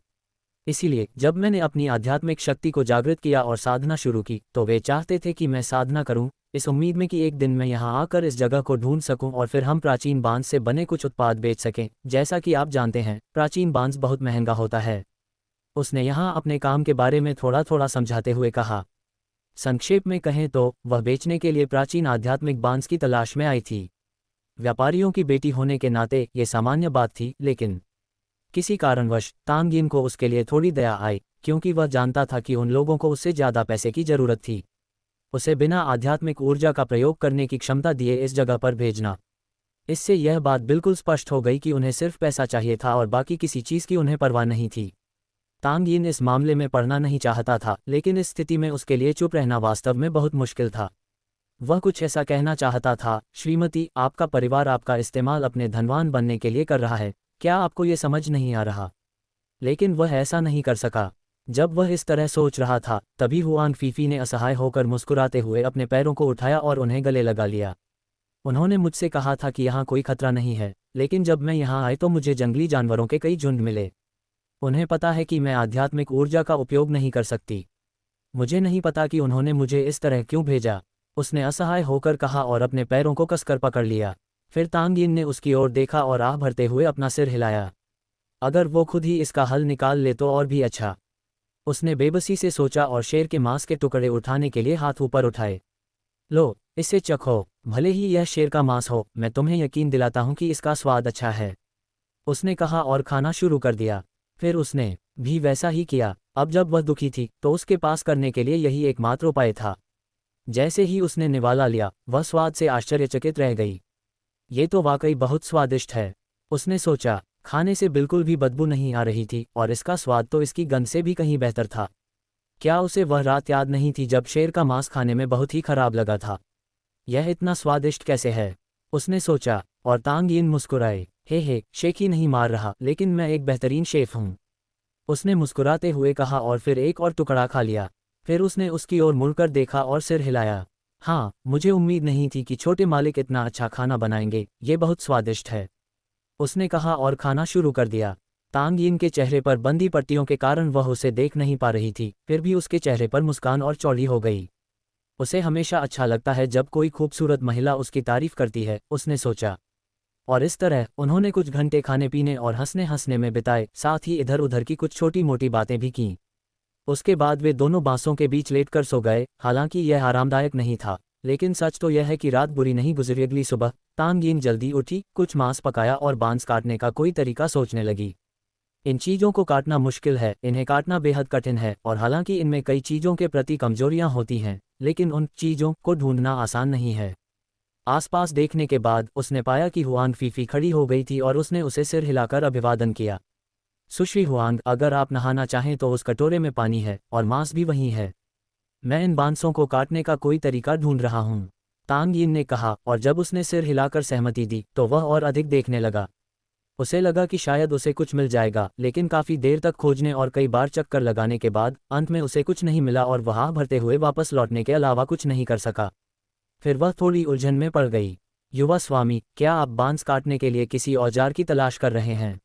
इसीलिए जब मैंने अपनी आध्यात्मिक शक्ति को जागृत किया और साधना शुरू की, तो वे चाहते थे कि मैं साधना करूं, इस उम्मीद में कि एक दिन मैं यहाँ आकर इस जगह को ढूंढ सकूं और फिर हम प्राचीन बांस से बने कुछ उत्पाद बेच सकें। जैसा कि आप जानते हैं, प्राचीन बांस बहुत महंगा होता है। उसने यहाँ अपने काम के बारे में थोड़ा थोड़ा समझाते हुए कहा। संक्षेप में कहें तो वह बेचने के लिए प्राचीन आध्यात्मिक बांस की तलाश में आई थी। व्यापारियों की बेटी होने के नाते ये सामान्य बात थी, लेकिन किसी कारणवश तांग यिन को उसके लिए थोड़ी दया आई, क्योंकि वह जानता था कि उन लोगों को उससे ज़्यादा पैसे की ज़रूरत थी। उसे बिना आध्यात्मिक ऊर्जा का प्रयोग करने की क्षमता दिए इस जगह पर भेजना। इससे यह बात बिल्कुल स्पष्ट हो गई कि उन्हें सिर्फ पैसा चाहिए था और बाकी किसी चीज़ की उन्हें परवाह नहीं थी। तांग यिन इस मामले में पड़ना नहीं चाहता था, लेकिन इस स्थिति में उसके लिए चुप रहना वास्तव में बहुत मुश्किल था। वह कुछ ऐसा कहना चाहता था, श्रीमती, आपका परिवार आपका इस्तेमाल अपने धनवान बनने के लिए कर रहा है, क्या आपको ये समझ नहीं आ रहा? लेकिन वह ऐसा नहीं कर सका। जब वह इस तरह सोच रहा था, तभी हुआंग फीफी ने असहाय होकर मुस्कुराते हुए अपने पैरों को उठाया और उन्हें गले लगा लिया। उन्होंने मुझसे कहा था कि यहाँ कोई खतरा नहीं है, लेकिन जब मैं यहाँ आई तो मुझे जंगली जानवरों के कई झुंड मिले। उन्हें पता है कि मैं आध्यात्मिक ऊर्जा का उपयोग नहीं कर सकती। मुझे नहीं पता कि उन्होंने मुझे इस तरह क्यों भेजा, उसने असहाय होकर कहा और अपने पैरों को कसकर पकड़ लिया। फिर तांग यिन ने उसकी ओर देखा और आह भरते हुए अपना सिर हिलाया। अगर वो खुद ही इसका हल निकाल ले तो और भी अच्छा। उसने बेबसी से सोचा और शेर के मांस के टुकड़े उठाने के लिए हाथ ऊपर उठाए। लो, इसे चखो, भले ही यह शेर का मांस हो, मैं तुम्हें यकीन दिलाता हूँ कि इसका स्वाद अच्छा है, उसने कहा और खाना शुरू कर दिया। फिर उसने भी वैसा ही किया। अब जब वह दुखी थी तो उसके पास करने के लिए यही एकमात्र उपाय था। जैसे ही उसने निवाला लिया, वह स्वाद से आश्चर्यचकित रह गई। ये तो वाकई बहुत स्वादिष्ट है, उसने सोचा। खाने से बिल्कुल भी बदबू नहीं आ रही थी और इसका स्वाद तो इसकी गंध से भी कहीं बेहतर था। क्या उसे वह रात याद नहीं थी जब शेर का मांस खाने में बहुत ही खराब लगा था? यह इतना स्वादिष्ट कैसे है, उसने सोचा। और तांग यिन मुस्कुराए। हे, शेख ही नहीं मार रहा, लेकिन मैं एक बेहतरीन शेफ हूँ, उसने मुस्कुराते हुए कहा और फिर एक और टुकड़ा खा लिया। फिर उसने उसकी ओर मुड़कर देखा और सिर हिलाया। हाँ, मुझे उम्मीद नहीं थी कि छोटे मालिक इतना अच्छा खाना बनाएंगे, ये बहुत स्वादिष्ट है, उसने कहा और खाना शुरू कर दिया। तांग यिन के चेहरे पर बंदी पट्टियों के कारण वह उसे देख नहीं पा रही थी, फिर भी उसके चेहरे पर मुस्कान और चौड़ी हो गई। उसे हमेशा अच्छा लगता है जब कोई खूबसूरत महिला उसकी तारीफ करती है, उसने सोचा। और इस तरह उन्होंने कुछ घंटे खाने पीने और हंसने हंसने में बिताए, साथ ही इधर उधर की कुछ छोटी मोटी बातें भी कीं। उसके बाद वे दोनों बांसों के बीच लेटकर सो गए। हालांकि यह आरामदायक नहीं था, लेकिन सच तो यह है कि रात बुरी नहीं गुजरी। अगली सुबह तांग यिन जल्दी उठी, कुछ मांस पकाया और बांस काटने का कोई तरीका सोचने लगी। इन चीज़ों को काटना मुश्किल है, इन्हें काटना बेहद कठिन है, और हालांकि इनमें कई चीज़ों के प्रति कमजोरियां होती हैं, लेकिन उन चीज़ों को ढूंढना आसान नहीं है। आसपास देखने के बाद उसने पाया कि हुआंग फीफी खड़ी हो गई थी और उसने उसे सिर हिलाकर अभिवादन किया। सुश्री हुआंग, अगर आप नहाना चाहें तो उस कटोरे में पानी है और मांस भी वहीं है। मैं इन बांसों को काटने का कोई तरीका ढूंढ रहा हूँ, तांग यिन ने कहा, और जब उसने सिर हिलाकर सहमति दी तो वह और अधिक देखने लगा। उसे लगा कि शायद उसे कुछ मिल जाएगा, लेकिन काफ़ी देर तक खोजने और कई बार चक्कर लगाने के बाद अंत में उसे कुछ नहीं मिला और वह भरते हुए वापस लौटने के अलावा कुछ नहीं कर सका। फिर वह थोड़ी उलझन में पड़ गई। युवा स्वामी, क्या आप बांस काटने के लिए किसी औजार की तलाश कर रहे हैं?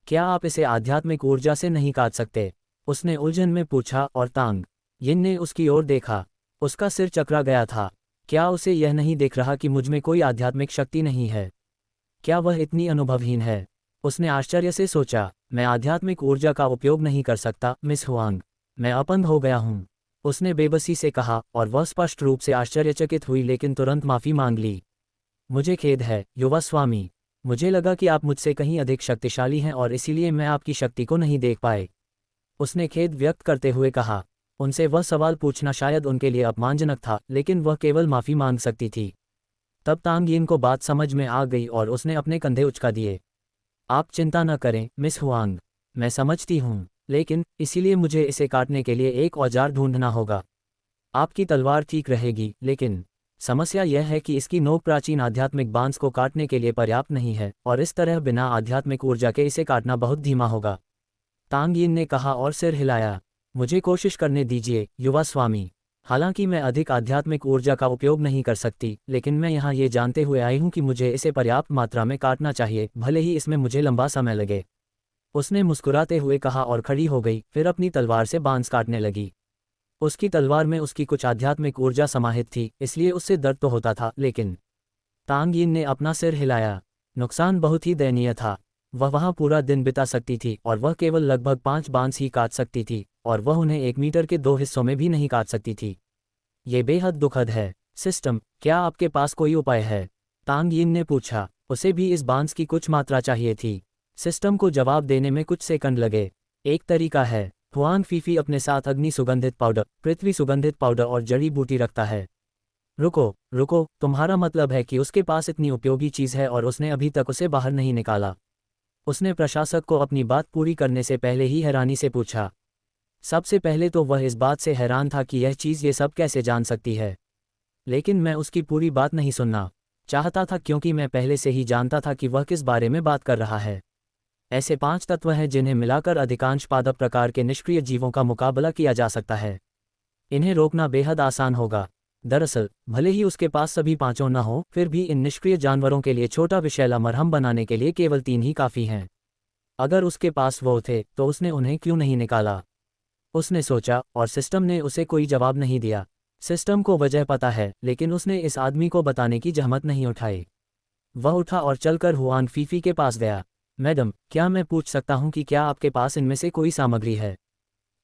क्या आप इसे आध्यात्मिक ऊर्जा से नहीं काट सकते? उसने उलझन में पूछा और तांग यिन ने उसकी ओर देखा। उसका सिर चकरा गया था। क्या उसे यह नहीं दिख रहा कि मुझमें कोई आध्यात्मिक शक्ति नहीं है? क्या वह इतनी अनुभवहीन है? उसने आश्चर्य से सोचा। मैं आध्यात्मिक ऊर्जा का उपयोग नहीं कर सकता, मिस हुआंग, मैं अपंग हो गया हूँ, उसने बेबसी से कहा, और वह स्पष्ट रूप से आश्चर्यचकित हुई लेकिन तुरंत माफ़ी मांग ली। मुझे खेद है, युवा स्वामी, मुझे लगा कि आप मुझसे कहीं अधिक शक्तिशाली हैं और इसीलिए मैं आपकी शक्ति को नहीं देख पाए, उसने खेद व्यक्त करते हुए कहा। उनसे वह सवाल पूछना शायद उनके लिए अपमानजनक था, लेकिन वह केवल माफ़ी मांग सकती थी। तब तांग यिन को बात समझ में आ गई और उसने अपने कंधे उचका दिए। आप चिंता न करें मिस हुआंग, मैं समझती हूँ, लेकिन इसीलिए मुझे इसे काटने के लिए एक औजार ढूंढना होगा। आपकी तलवार ठीक रहेगी, लेकिन समस्या यह है कि इसकी नोक प्राचीन आध्यात्मिक बांस को काटने के लिए पर्याप्त नहीं है, और इस तरह बिना आध्यात्मिक ऊर्जा के इसे काटना बहुत धीमा होगा, तांग यिन ने कहा और सिर हिलाया। मुझे कोशिश करने दीजिए, युवा स्वामी। हालांकि मैं अधिक आध्यात्मिक ऊर्जा का उपयोग नहीं कर सकती, लेकिन मैं यहाँ ये जानते हुए आई हूँ कि मुझे इसे पर्याप्त मात्रा में काटना चाहिए, भले ही इसमें मुझे लंबा समय लगे, उसने मुस्कुराते हुए कहा और खड़ी हो गई, फिर अपनी तलवार से बांस काटने लगी। उसकी तलवार में उसकी कुछ आध्यात्मिक ऊर्जा समाहित थी, इसलिए उससे दर्द तो होता था, लेकिन तांग यिन ने अपना सिर हिलाया। नुकसान बहुत ही दयनीय था। वह वहां पूरा दिन बिता सकती थी और वह केवल लगभग 5 बांस ही काट सकती थी, और वह उन्हें 1 मीटर के 2 हिस्सों में भी नहीं काट सकती थी। ये बेहद दुखद है। सिस्टम, क्या आपके पास कोई उपाय है? तांग यिन ने पूछा। उसे भी इस बांस की कुछ मात्रा चाहिए थी। सिस्टम को जवाब देने में कुछ सेकंड लगे। एक तरीका है। हुआंग फीफी अपने साथ अग्नि सुगंधित पाउडर, पृथ्वी सुगंधित पाउडर और जड़ी बूटी रखता है। रुको रुको, तुम्हारा मतलब है कि उसके पास इतनी उपयोगी चीज़ है और उसने अभी तक उसे बाहर नहीं निकाला? उसने प्रशासक को अपनी बात पूरी करने से पहले ही हैरानी से पूछा। सबसे पहले तो वह इस बात से हैरान था कि यह चीज़ ये सब कैसे जान सकती है, लेकिन मैं उसकी पूरी बात नहीं सुनना चाहता था क्योंकि मैं पहले से ही जानता था कि वह किस बारे में बात कर रहा है। ऐसे 5 तत्व हैं जिन्हें मिलाकर अधिकांश पादप प्रकार के निष्क्रिय जीवों का मुकाबला किया जा सकता है। इन्हें रोकना बेहद आसान होगा। दरअसल, भले ही उसके पास सभी 5 न हो, फिर भी इन निष्क्रिय जानवरों के लिए छोटा विषैला मरहम बनाने के लिए केवल 3 ही काफ़ी हैं। अगर उसके पास वो थे तो उसने उन्हें क्यों नहीं निकाला? उसने सोचा, और सिस्टम ने उसे कोई जवाब नहीं दिया। सिस्टम को वजह पता है, लेकिन उसने इस आदमी को बताने की जहमत नहीं उठाई। वह उठा और चलकर हुआन फीफी के पास गया। मैडम, क्या मैं पूछ सकता हूँ कि क्या आपके पास इनमें से कोई सामग्री है?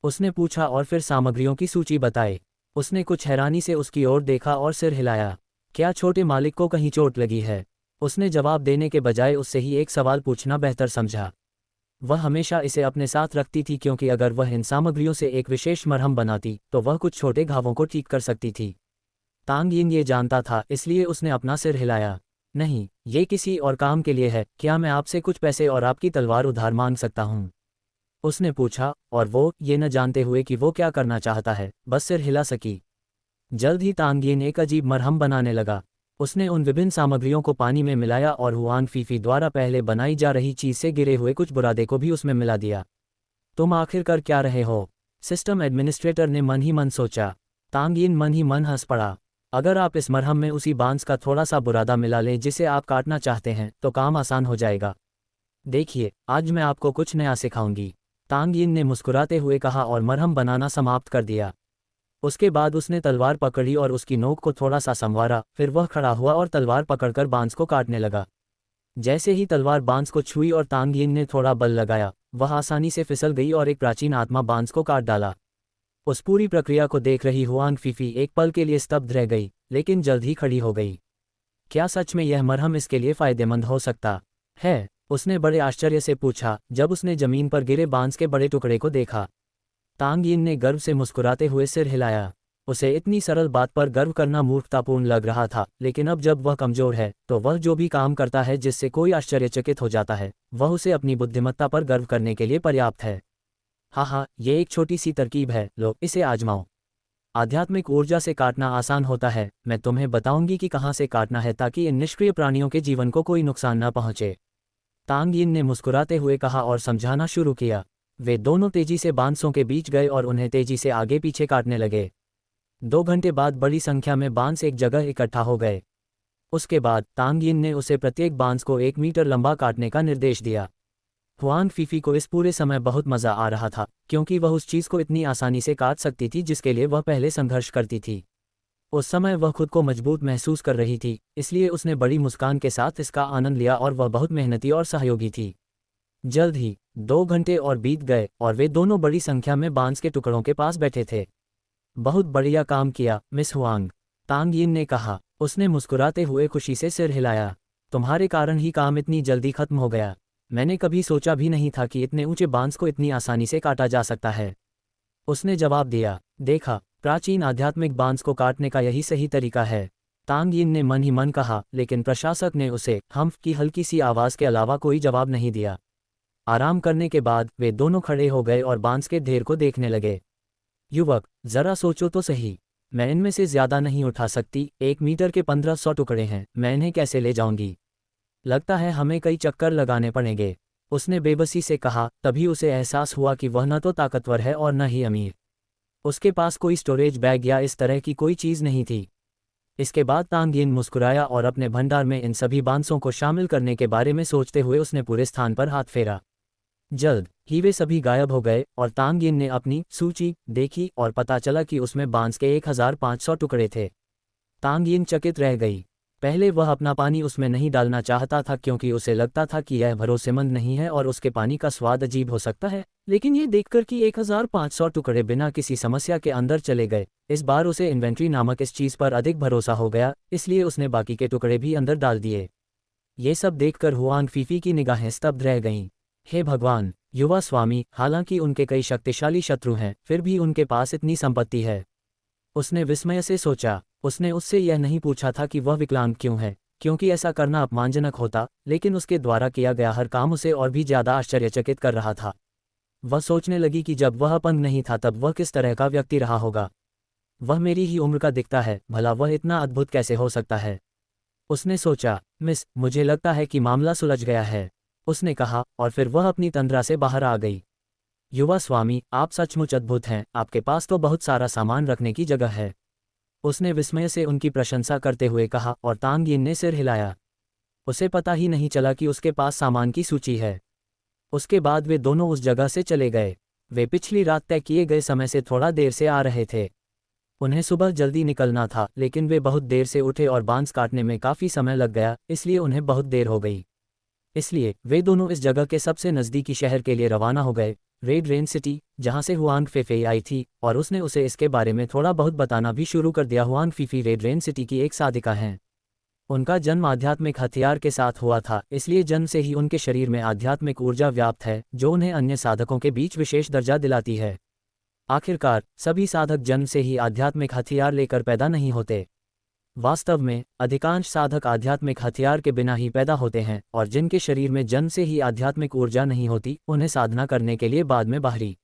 उसने पूछा और फिर सामग्रियों की सूची बताई। उसने कुछ हैरानी से उसकी ओर देखा और सिर हिलाया। क्या छोटे मालिक को कहीं चोट लगी है? उसने जवाब देने के बजाय उससे ही एक सवाल पूछना बेहतर समझा। वह हमेशा इसे अपने साथ रखती थी क्योंकि अगर वह इन सामग्रियों से एक विशेष मरहम बनाती तो वह कुछ छोटे घावों को ठीक कर सकती थी। तांग यिन ये जानता था, इसलिए उसने अपना सिर हिलाया। नहीं, ये किसी और काम के लिए है। क्या मैं आपसे कुछ पैसे और आपकी तलवार उधार मांग सकता हूँ? उसने पूछा, और वो, ये न जानते हुए कि वो क्या करना चाहता है, बस सिर हिला सकी। जल्द ही तांग यिन एक अजीब मरहम बनाने लगा। उसने उन विभिन्न सामग्रियों को पानी में मिलाया और हुआंग फीफी द्वारा पहले बनाई जा रही चीज़ से गिरे हुए कुछ बुरादे को भी उसमें मिला दिया। तुम आखिर कर क्या रहे हो? सिस्टम एडमिनिस्ट्रेटर ने मन ही मन सोचा। तांग यिन मन ही मन हंस पड़ा। अगर आप इस मरहम में उसी बांस का थोड़ा सा बुरादा मिला लें जिसे आप काटना चाहते हैं तो काम आसान हो जाएगा। देखिए, आज मैं आपको कुछ नया सिखाऊंगी, तांग यिन ने मुस्कुराते हुए कहा और मरहम बनाना समाप्त कर दिया। उसके बाद उसने तलवार पकड़ी और उसकी नोक को थोड़ा सा संवारा, फिर वह खड़ा हुआ और तलवार पकड़कर बांस को काटने लगा। जैसे ही तलवार बांस को छुई और तांग यिन ने थोड़ा बल लगाया, वह आसानी से फिसल गई और एक प्राचीन आत्मा बांस को काट डाला। उस पूरी प्रक्रिया को देख रही हुआंग फीफी एक पल के लिए स्तब्ध रह गई, लेकिन जल्द ही खड़ी हो गई। क्या सच में यह मरहम इसके लिए फ़ायदेमंद हो सकता है? उसने बड़े आश्चर्य से पूछा जब उसने जमीन पर गिरे बांस के बड़े टुकड़े को देखा। तांग यिन ने गर्व से मुस्कुराते हुए सिर हिलाया। उसे इतनी सरल बात पर गर्व करना मूर्खतापूर्ण लग रहा था, लेकिन अब जब वह कमज़ोर है तो वह जो भी काम करता है जिससे कोई आश्चर्यचकित हो जाता है, वह उसे अपनी बुद्धिमत्ता पर गर्व करने के लिए पर्याप्त है। हाँ, ये एक छोटी सी तरकीब है, लो इसे आजमाओ। आध्यात्मिक ऊर्जा से काटना आसान होता है। मैं तुम्हें बताऊंगी कि कहाँ से काटना है ताकि इन निष्क्रिय प्राणियों के जीवन को कोई नुकसान न पहुंचे। तांग यिन ने मुस्कुराते हुए कहा और समझाना शुरू किया। वे दोनों तेजी से बांसों के बीच गए और उन्हें तेजी से आगे पीछे काटने लगे। 2 घंटे बाद बड़ी संख्या में बांस एक जगह इकट्ठा हो गए। उसके बाद तांग यिन ने उसे प्रत्येक बांस को 1 मीटर लंबा काटने का निर्देश दिया। हुआंग फीफी को इस पूरे समय बहुत मज़ा आ रहा था, क्योंकि वह उस चीज़ को इतनी आसानी से काट सकती थी जिसके लिए वह पहले संघर्ष करती थी। उस समय वह खुद को मजबूत महसूस कर रही थी, इसलिए उसने बड़ी मुस्कान के साथ इसका आनंद लिया और वह बहुत मेहनती और सहयोगी थी। जल्द ही 2 घंटे और बीत गए और वे दोनों बड़ी संख्या में बांस के टुकड़ों के पास बैठे थे। बहुत बढ़िया काम किया, मिस हुआंग, तांग यिन ने कहा। उसने मुस्कुराते हुए खुशी से सिर हिलाया। तुम्हारे कारण ही काम इतनी जल्दी खत्म हो गया। मैंने कभी सोचा भी नहीं था कि इतने ऊंचे बांस को इतनी आसानी से काटा जा सकता है। उसने जवाब दिया। देखा, प्राचीन आध्यात्मिक बांस को काटने का यही सही तरीका है, तांग यिन ने मन ही मन कहा, लेकिन प्रशासक ने उसे हम्फ की हल्की सी आवाज़ के अलावा कोई जवाब नहीं दिया। आराम करने के बाद वे दोनों खड़े हो गए और बांस के ढेर को देखने लगे। युवक, जरा सोचो तो सही, मैं इनमें से ज़्यादा नहीं उठा सकती। 1 मीटर के 1500 टुकड़े हैं, मैं इन्हें कैसे ले जाऊंगी? लगता है हमें कई चक्कर लगाने पड़ेंगे, उसने बेबसी से कहा। तभी उसे एहसास हुआ कि वह न तो ताकतवर है और न ही अमीर। उसके पास कोई स्टोरेज बैग या इस तरह की कोई चीज़ नहीं थी। इसके बाद तांग यिन मुस्कुराया और अपने भंडार में इन सभी बांसों को शामिल करने के बारे में सोचते हुए उसने पूरे स्थान पर हाथ फेरा। जल्द ही वे सभी गायब हो गए और तांग यिन ने अपनी सूची देखी और पता चला कि उसमें बांस के 1500 टुकड़े थे। तांग यिन चकित रह गई। पहले वह अपना पानी उसमें नहीं डालना चाहता था क्योंकि उसे लगता था कि यह भरोसेमंद नहीं है और उसके पानी का स्वाद अजीब हो सकता है, लेकिन ये देखकर कि 1500 टुकड़े बिना किसी समस्या के अंदर चले गए, इस बार उसे इन्वेंट्री नामक इस चीज़ पर अधिक भरोसा हो गया, इसलिए उसने बाकी के टुकड़े भी अंदर डाल दिए। ये सब देखकर हुआंग फीफी की निगाहें स्तब्ध रह गईं। हे भगवान, युवा स्वामी, हालांकि उनके कई शक्तिशाली शत्रु हैं, फिर भी उनके पास इतनी संपत्ति है। उसने विस्मय से सोचा। उसने उससे यह नहीं पूछा था कि वह विकलांग क्यों है, क्योंकि ऐसा करना अपमानजनक होता, लेकिन उसके द्वारा किया गया हर काम उसे और भी ज्यादा आश्चर्यचकित कर रहा था। वह सोचने लगी कि जब वह अपंग नहीं था तब वह किस तरह का व्यक्ति रहा होगा। वह मेरी ही उम्र का दिखता है, भला वह इतना अद्भुत कैसे हो सकता है। उसने सोचा। मिस, मुझे लगता है कि मामला सुलझ गया है, उसने कहा, और फिर वह अपनी तंद्रा से बाहर आ गई। युवा स्वामी, आप सचमुच अद्भुत हैं, आपके पास तो बहुत सारा सामान रखने की जगह है, उसने विस्मय से उनकी प्रशंसा करते हुए कहा और तांग यिन ने सिर हिलाया। उसे पता ही नहीं चला कि उसके पास सामान की सूची है। उसके बाद वे दोनों उस जगह से चले गए। वे पिछली रात तय किए गए समय से थोड़ा देर से आ रहे थे। उन्हें सुबह जल्दी निकलना था, लेकिन वे बहुत देर से उठे और बांस काटने में काफ़ी समय लग गया, इसलिए उन्हें बहुत देर हो गई। इसलिए वे दोनों इस जगह के सबसे नज़दीकी शहर के लिए रवाना हो गए, रेड रेन सिटी, जहां से हुआंग फीफी आई थी, और उसने उसे इसके बारे में थोड़ा बहुत बताना भी शुरू कर दिया। Huang Phi Phi red rain city की एक साधिका हैं। उनका जन्म आध्यात्मिक हथियार के साथ हुआ था, इसलिए जन्म से ही उनके शरीर में आध्यात्मिक ऊर्जा व्याप्त है, जो उन्हें अन्य साधकों के बीच विशेष दर्जा दिलाती है। आखिरकार, सभी साधक जन्म से ही आध्यात्मिक हथियार लेकर पैदा नहीं होते। वास्तव में, अधिकांश साधक आध्यात्मिक हथियार के बिना ही पैदा होते हैं, और जिनके शरीर में जन्म से ही आध्यात्मिक ऊर्जा नहीं होती, उन्हें साधना करने के लिए बाद में बाहरी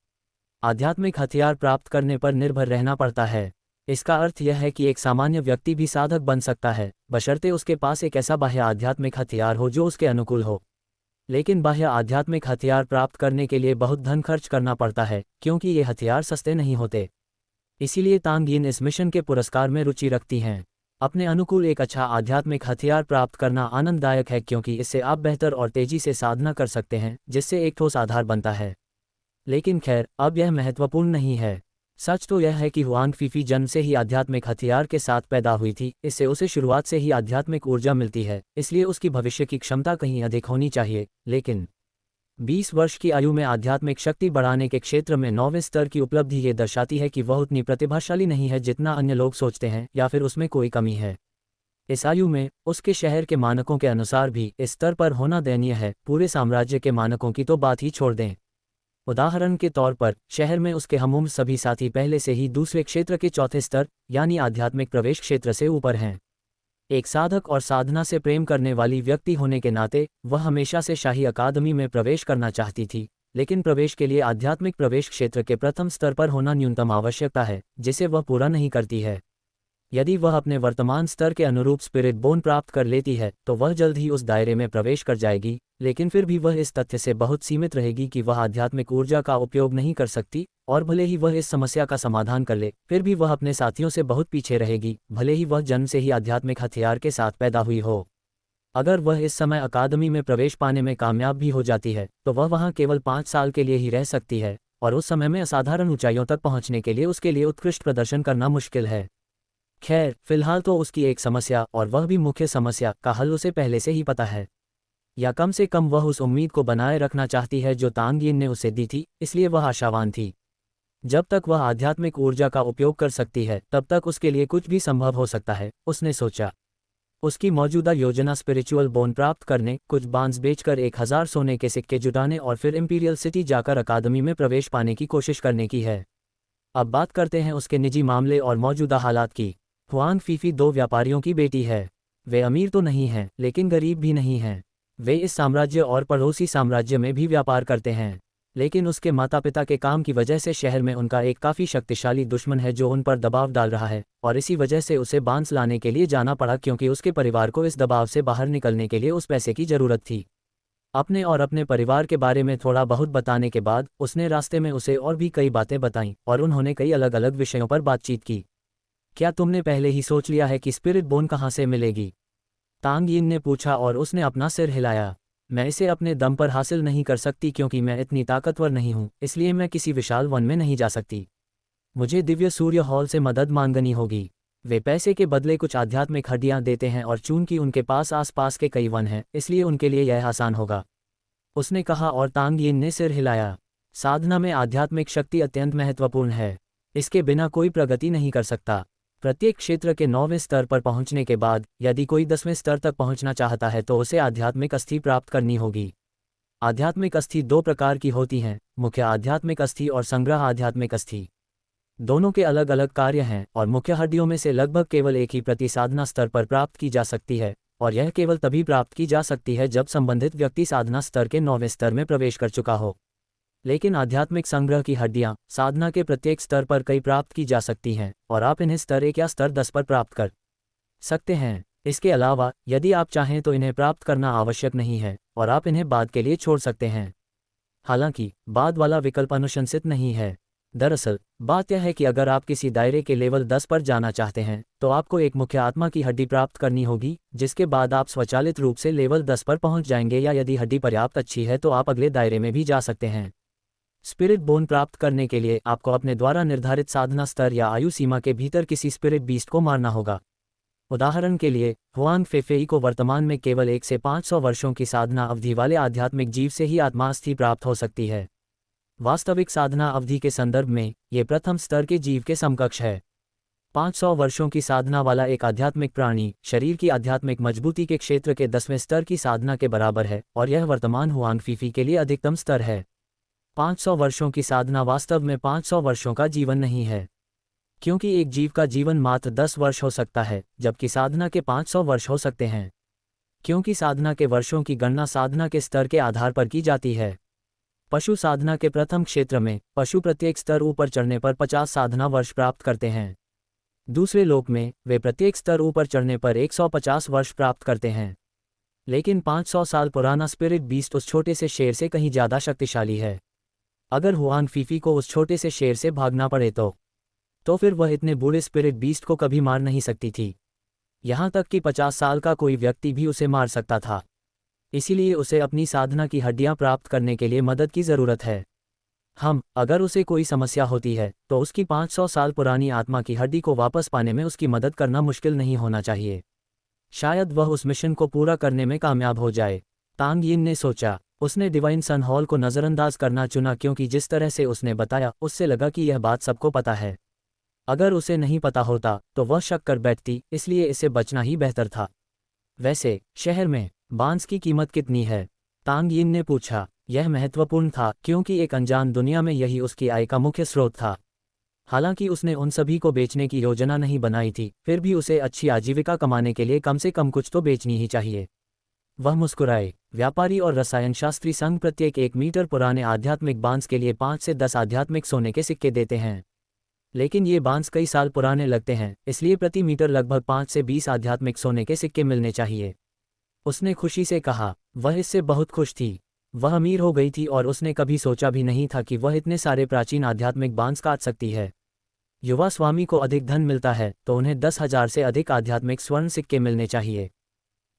आध्यात्मिक हथियार प्राप्त करने पर निर्भर रहना पड़ता है। इसका अर्थ यह है कि एक सामान्य व्यक्ति भी साधक बन सकता है, बशर्ते उसके पास एक ऐसा बाह्य आध्यात्मिक हथियार हो जो उसके अनुकूल हो। लेकिन बाह्य आध्यात्मिक हथियार प्राप्त करने के लिए बहुत धन खर्च करना पड़ता है, क्योंकि ये हथियार सस्ते नहीं होते। इसीलिए तांग यिन इस मिशन के पुरस्कार में रुचि रखती हैं। अपने अनुकूल एक अच्छा आध्यात्मिक हथियार प्राप्त करना आनंददायक है, क्योंकि इससे आप बेहतर और तेजी से साधना कर सकते हैं, जिससे एक ठोस आधार बनता है। लेकिन खैर, अब यह महत्वपूर्ण नहीं है। सच तो यह है कि हुआंग फीफी जन्म से ही आध्यात्मिक हथियार के साथ पैदा हुई थी, इससे उसे शुरुआत से ही आध्यात्मिक ऊर्जा मिलती है, इसलिए उसकी भविष्य की क्षमता कहीं अधिक होनी चाहिए। लेकिन 20 वर्ष की आयु में आध्यात्मिक शक्ति बढ़ाने के क्षेत्र में 9वें स्तर की उपलब्धि ये दर्शाती है कि वह उतनी प्रतिभाशाली नहीं है जितना अन्य लोग सोचते हैं, या फिर उसमें कोई कमी है। इस आयु में उसके शहर के मानकों के अनुसार भी इस स्तर पर होना दयनीय है। पूरे साम्राज्य के मानकों की तो बात ही छोड़ दें। उदाहरण के तौर पर, शहर में उसके हमउम्र सभी साथी पहले से ही दूसरे क्षेत्र के चौथे स्तर, यानी आध्यात्मिक प्रवेश क्षेत्र से ऊपर हैं। एक साधक और साधना से प्रेम करने वाली व्यक्ति होने के नाते वह हमेशा से शाही अकादमी में प्रवेश करना चाहती थी, लेकिन प्रवेश के लिए आध्यात्मिक प्रवेश क्षेत्र के प्रथम स्तर पर होना न्यूनतम आवश्यकता है, जिसे वह पूरा नहीं करती है। यदि वह अपने वर्तमान स्तर के अनुरूप स्पिरिट बोन प्राप्त कर लेती है, तो वह जल्द ही उस दायरे में प्रवेश कर जाएगी, लेकिन फिर भी वह इस तथ्य से बहुत सीमित रहेगी कि वह आध्यात्मिक ऊर्जा का उपयोग नहीं कर सकती, और भले ही वह इस समस्या का समाधान कर ले, फिर भी वह अपने साथियों से बहुत पीछे रहेगी, भले ही वह जन्म से ही आध्यात्मिक हथियार के साथ पैदा हुई हो। अगर वह इस समय अकादमी में प्रवेश पाने में कामयाब भी हो जाती है, तो वह वहाँ केवल 5 साल के लिए ही रह सकती है, और उस समय में असाधारण ऊंचाइयों तक पहुँचने के लिए उसके लिए उत्कृष्ट प्रदर्शन करना मुश्किल है। खैर, फिलहाल तो उसकी एक समस्या, और वह भी मुख्य समस्या, का हल उसे पहले से ही पता है, या कम से कम वह उस उम्मीद को बनाए रखना चाहती है जो तांग यिन ने उसे दी थी, इसलिए वह आशावान थी। जब तक वह आध्यात्मिक ऊर्जा का उपयोग कर सकती है, तब तक उसके लिए कुछ भी संभव हो सकता है, उसने सोचा। उसकी मौजूदा योजना स्पिरिचुअल बोन प्राप्त करने, कुछ बांस बेचकर 1000 सोने के सिक्के जुटाने और फिर इंपीरियल सिटी जाकर अकादमी में प्रवेश पाने की कोशिश करने की है। अब बात करते हैं उसके निजी मामले और मौजूदा हालात की। हुआंग फीफी 2 व्यापारियों की बेटी है। वे अमीर तो नहीं हैं, लेकिन गरीब भी नहीं हैं। वे इस साम्राज्य और पड़ोसी साम्राज्य में भी व्यापार करते हैं, लेकिन उसके माता पिता के काम की वजह से शहर में उनका एक काफ़ी शक्तिशाली दुश्मन है जो उन पर दबाव डाल रहा है, और इसी वजह से उसे बांस लाने के लिए जाना पड़ा, क्योंकि उसके परिवार को इस दबाव से बाहर निकलने के लिए उस पैसे की ज़रूरत थी। अपने और अपने परिवार के बारे में थोड़ा बहुत बताने के बाद उसने रास्ते में उसे और भी कई बातें बताईं, और उन्होंने कई अलग अलग विषयों पर बातचीत की। क्या तुमने पहले ही सोच लिया है कि स्पिरिट बोन कहाँ से मिलेगी? तांग यिन ने पूछा और उसने अपना सिर हिलाया। मैं इसे अपने दम पर हासिल नहीं कर सकती क्योंकि मैं इतनी ताकतवर नहीं हूँ, इसलिए मैं किसी विशाल वन में नहीं जा सकती। मुझे दिव्य सूर्य हॉल से मदद मांगनी होगी। वे पैसे के बदले कुछ आध्यात्मिक हड्डियां देते हैं और चूंकि उनके पास आसपास के कई वन हैं, इसलिए उनके लिए यह आसान होगा, उसने कहा और तांग यिन ने सिर हिलाया। साधना में आध्यात्मिक शक्ति अत्यंत महत्वपूर्ण है। इसके बिना कोई प्रगति नहीं कर सकता। प्रत्येक क्षेत्र के 9वें स्तर पर पहुंचने के बाद यदि कोई 10वें स्तर तक पहुंचना चाहता है तो उसे आध्यात्मिक अस्थि प्राप्त करनी होगी। आध्यात्मिक अस्थि दो प्रकार की होती हैं, मुख्य आध्यात्मिक अस्थि और संग्रह आध्यात्मिक अस्थि। दोनों के अलग अलग कार्य हैं और मुख्य हड्डियों में से लगभग केवल एक ही प्रति साधना स्तर पर प्राप्त की जा सकती है, और यह केवल तभी प्राप्त की जा सकती है जब संबंधित व्यक्ति साधना स्तर के 9वें स्तर में प्रवेश कर चुका हो। लेकिन आध्यात्मिक संग्रह की हड्डियां साधना के प्रत्येक स्तर पर कई प्राप्त की जा सकती हैं और आप इन्हें स्तर 1 या स्तर 10 पर प्राप्त कर सकते हैं। इसके अलावा यदि आप चाहें तो इन्हें प्राप्त करना आवश्यक नहीं है और आप इन्हें बाद के लिए छोड़ सकते हैं। हालांकि बाद वाला विकल्प अनुशंसित नहीं है। दरअसल बात यह है कि अगर आप किसी दायरे के लेवल 10 पर जाना चाहते हैं तो आपको एक मुख्य आत्मा की हड्डी प्राप्त करनी होगी, जिसके बाद आप स्वचालित रूप से लेवल 10 पर पहुंच जाएंगे, या यदि हड्डी पर्याप्त अच्छी है तो आप अगले दायरे में भी जा सकते हैं। स्पिरिट बोन प्राप्त करने के लिए आपको अपने द्वारा निर्धारित साधना स्तर या आयु सीमा के भीतर किसी स्पिरिट बीस्ट को मारना होगा। उदाहरण के लिए हुआंग फेफेई को वर्तमान में केवल 1 से 500 वर्षों की साधना अवधि वाले आध्यात्मिक जीव से ही आत्मास्थि प्राप्त हो सकती है। वास्तविक साधना अवधि के संदर्भ में ये प्रथम स्तर के जीव के समकक्ष है। 500 वर्षों की साधना वाला एक आध्यात्मिक प्राणी शरीर की आध्यात्मिक मजबूती के क्षेत्र के 10वें स्तर की साधना के बराबर है, और यह वर्तमान हुआंग फीफी के लिए अधिकतम स्तर है। 500 वर्षों की साधना वास्तव में 500 वर्षों का जीवन नहीं है, क्योंकि एक जीव का जीवन मात्र 10 वर्ष हो सकता है, जबकि साधना के 500 वर्ष हो सकते हैं। क्योंकि साधना के वर्षों की गणना साधना के स्तर के आधार पर की जाती है। पशु साधना के प्रथम क्षेत्र में पशु प्रत्येक स्तर ऊपर चढ़ने पर 50 साधना वर्ष प्राप्त करते हैं। दूसरे लोक में वे प्रत्येक स्तर ऊपर चढ़ने पर 150 वर्ष प्राप्त करते हैं। लेकिन 500 साल पुराना स्पिरिट बीस्ट उस छोटे से शेर से कहीं ज़्यादा शक्तिशाली है। अगर हुआंग फीफी को उस छोटे से शेर से भागना पड़े तो फिर वह इतने बूढ़े स्पिरिट बीस्ट को कभी मार नहीं सकती थी। यहाँ तक कि 50 साल का कोई व्यक्ति भी उसे मार सकता था। इसीलिए उसे अपनी साधना की हड्डियां प्राप्त करने के लिए मदद की ज़रूरत है। अगर उसे कोई समस्या होती है तो उसकी 500 साल पुरानी आत्मा की हड्डी को वापस पाने में उसकी मदद करना मुश्किल नहीं होना चाहिए। शायद वह उस मिशन को पूरा करने में कामयाब हो जाए, तांग यिन ने सोचा। उसने डिवाइन सन हॉल को नज़रअंदाज करना चुना क्योंकि जिस तरह से उसने बताया उससे लगा कि यह बात सबको पता है। अगर उसे नहीं पता होता तो वह शक कर बैठती, इसलिए इसे बचना ही बेहतर था। वैसे शहर में बांस की कीमत कितनी है? तांग यिन ने पूछा। यह महत्वपूर्ण था क्योंकि एक अनजान दुनिया में यही उसकी आय का मुख्य स्रोत था। हालांकि उसने उन सभी को बेचने की योजना नहीं बनाई थी, फिर भी उसे अच्छी आजीविका कमाने के लिए कम से कम कुछ तो बेचनी ही चाहिए। वह मुस्कुराए। व्यापारी और रसायनशास्त्री संघ प्रत्येक 1 मीटर पुराने आध्यात्मिक बांस के लिए 5 से 10 आध्यात्मिक सोने के सिक्के देते हैं। लेकिन ये बांस कई साल पुराने लगते हैं, इसलिए प्रति मीटर लगभग 5 से 20 आध्यात्मिक सोने के सिक्के मिलने चाहिए। उसने खुशी से कहा। वह इससे बहुत खुश थी। वह अमीर हो गई थी और उसने कभी सोचा भी नहीं था कि वह इतने सारे प्राचीन आध्यात्मिक बांस काट सकती है। युवा स्वामी को अधिक धन मिलता है तो उन्हें 10,000 से अधिक आध्यात्मिक स्वर्ण सिक्के मिलने चाहिए।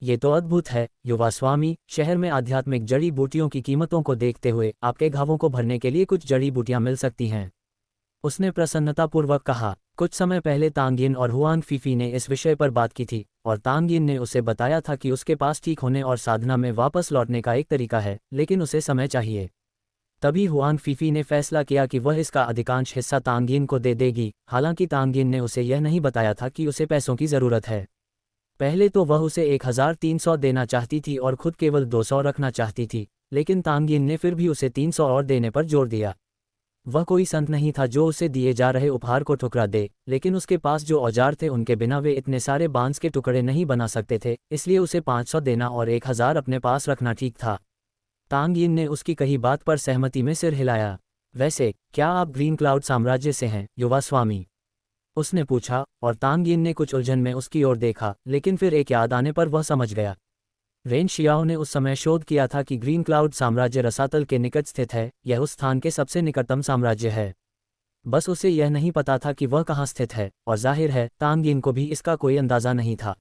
ये तो अद्भुत है युवा स्वामी। शहर में आध्यात्मिक जड़ी बूटियों की कीमतों को देखते हुए आपके घावों को भरने के लिए कुछ जड़ी बूटियां मिल सकती हैं, उसने प्रसन्नतापूर्वक कहा। कुछ समय पहले तांग यिन और हुआंग फीफी ने इस विषय पर बात की थी और तांग यिन ने उसे बताया था कि उसके पास ठीक होने और साधना में वापस लौटने का एक तरीका है, लेकिन उसे समय चाहिए। तभी हुआंग फीफी ने फैसला किया कि वह इसका अधिकांश हिस्सा तांग यिन को दे देगी। हालांकि तांग यिन ने उसे यह नहीं बताया था कि उसे पैसों की ज़रूरत है। पहले तो वह उसे 1300 देना चाहती थी और खुद केवल 200 रखना चाहती थी, लेकिन तांग यिन ने फिर भी उसे 300 और देने पर जोर दिया। वह कोई संत नहीं था जो उसे दिए जा रहे उपहार को ठुकरा दे, लेकिन उसके पास जो औजार थे उनके बिना वे इतने सारे बांस के टुकड़े नहीं बना सकते थे, इसलिए उसे 500 देना और 1000 अपने पास रखना ठीक था। तांग यिन ने उसकी कही बात पर सहमति में सिर हिलाया। वैसे क्या आप ग्रीन क्लाउड साम्राज्य से हैं युवा स्वामी? उसने पूछा, और तांग यिन ने कुछ उलझन में उसकी ओर देखा, लेकिन फिर एक याद आने पर वह समझ गया। रेन शियाओ ने उस समय शोध किया था कि ग्रीन क्लाउड साम्राज्य रसातल के निकट स्थित है। यह उस स्थान के सबसे निकटतम साम्राज्य है। बस उसे यह नहीं पता था कि वह कहाँ स्थित है, और जाहिर है तांग यिन को भी इसका कोई अंदाज़ा नहीं था।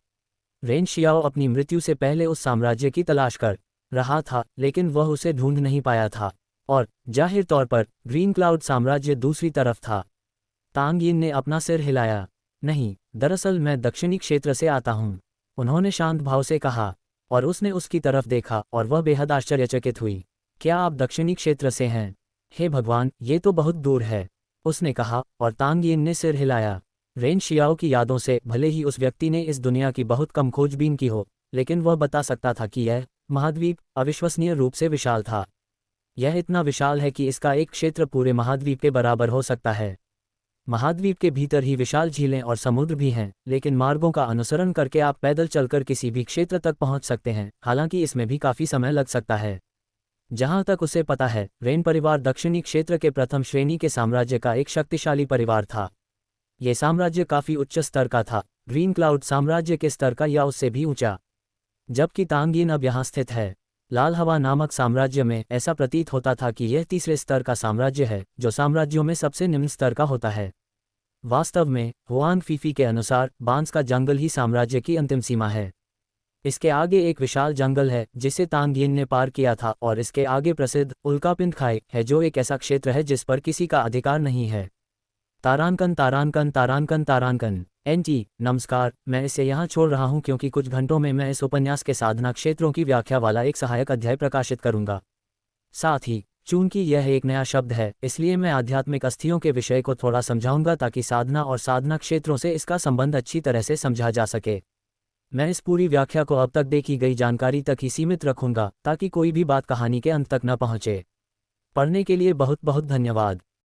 रेन शियाओ अपनी मृत्यु से पहले उस साम्राज्य की तलाश कर रहा था, लेकिन वह उसे ढूंढ नहीं पाया था। और जाहिर तौर पर ग्रीन क्लाउड साम्राज्य दूसरी तरफ था। तांग यिन ने अपना सिर हिलाया। नहीं, दरअसल मैं दक्षिणी क्षेत्र से आता हूँ, उन्होंने शांत भाव से कहा। और उसने उसकी तरफ देखा और वह बेहद आश्चर्यचकित हुई। क्या आप दक्षिणी क्षेत्र से हैं? हे भगवान, ये तो बहुत दूर है, उसने कहा, और तांग यिन ने सिर हिलाया। रेन शियाओ की यादों से भले ही उस व्यक्ति ने इस दुनिया की बहुत कम खोजबीन की हो, लेकिन वह बता सकता था कि यह महाद्वीप अविश्वसनीय रूप से विशाल था। यह इतना विशाल है कि इसका एक क्षेत्र पूरे महाद्वीप के बराबर हो सकता है। महाद्वीप के भीतर ही विशाल झीलें और समुद्र भी हैं, लेकिन मार्गों का अनुसरण करके आप पैदल चलकर किसी भी क्षेत्र तक पहुंच सकते हैं, हालांकि इसमें भी काफ़ी समय लग सकता है। जहां तक उसे पता है, रेन परिवार दक्षिणी क्षेत्र के प्रथम श्रेणी के साम्राज्य का एक शक्तिशाली परिवार था। ये साम्राज्य काफ़ी उच्च स्तर का था, ग्रीन क्लाउड साम्राज्य के स्तर का या उससे भी ऊंचा। जबकि तांग यिन अब यहाँ स्थित है लाल हवा नामक साम्राज्य में, ऐसा प्रतीत होता था कि यह तीसरे स्तर का साम्राज्य है, जो साम्राज्यों में सबसे निम्न स्तर का होता है। वास्तव में हुआंग फीफी के अनुसार बांस का जंगल ही साम्राज्य की अंतिम सीमा है। इसके आगे एक विशाल जंगल है जिसे तांग यिन ने पार किया था, और इसके आगे प्रसिद्ध उल्कापिंड खाई है, जो एक ऐसा क्षेत्र है जिस पर किसी का अधिकार नहीं है। तारांकन तारांकन तारांकन तारांकन। एनटी, नमस्कार, मैं इसे यहाँ छोड़ रहा हूँ क्योंकि कुछ घंटों में मैं इस उपन्यास के साधना क्षेत्रों की व्याख्या वाला एक सहायक अध्याय प्रकाशित करूँगा। साथ ही चूंकि यह एक नया शब्द है, इसलिए मैं आध्यात्मिक अस्थियों के विषय को थोड़ा समझाऊंगा ताकि साधना और साधना क्षेत्रों से इसका संबंध अच्छी तरह से समझा जा सके। मैं इस पूरी व्याख्या को अब तक देखी गई जानकारी तक ही सीमित रखूंगा ताकि कोई भी बात कहानी के अंत तक न पहुंचे। पढ़ने के लिए बहुत बहुत धन्यवाद।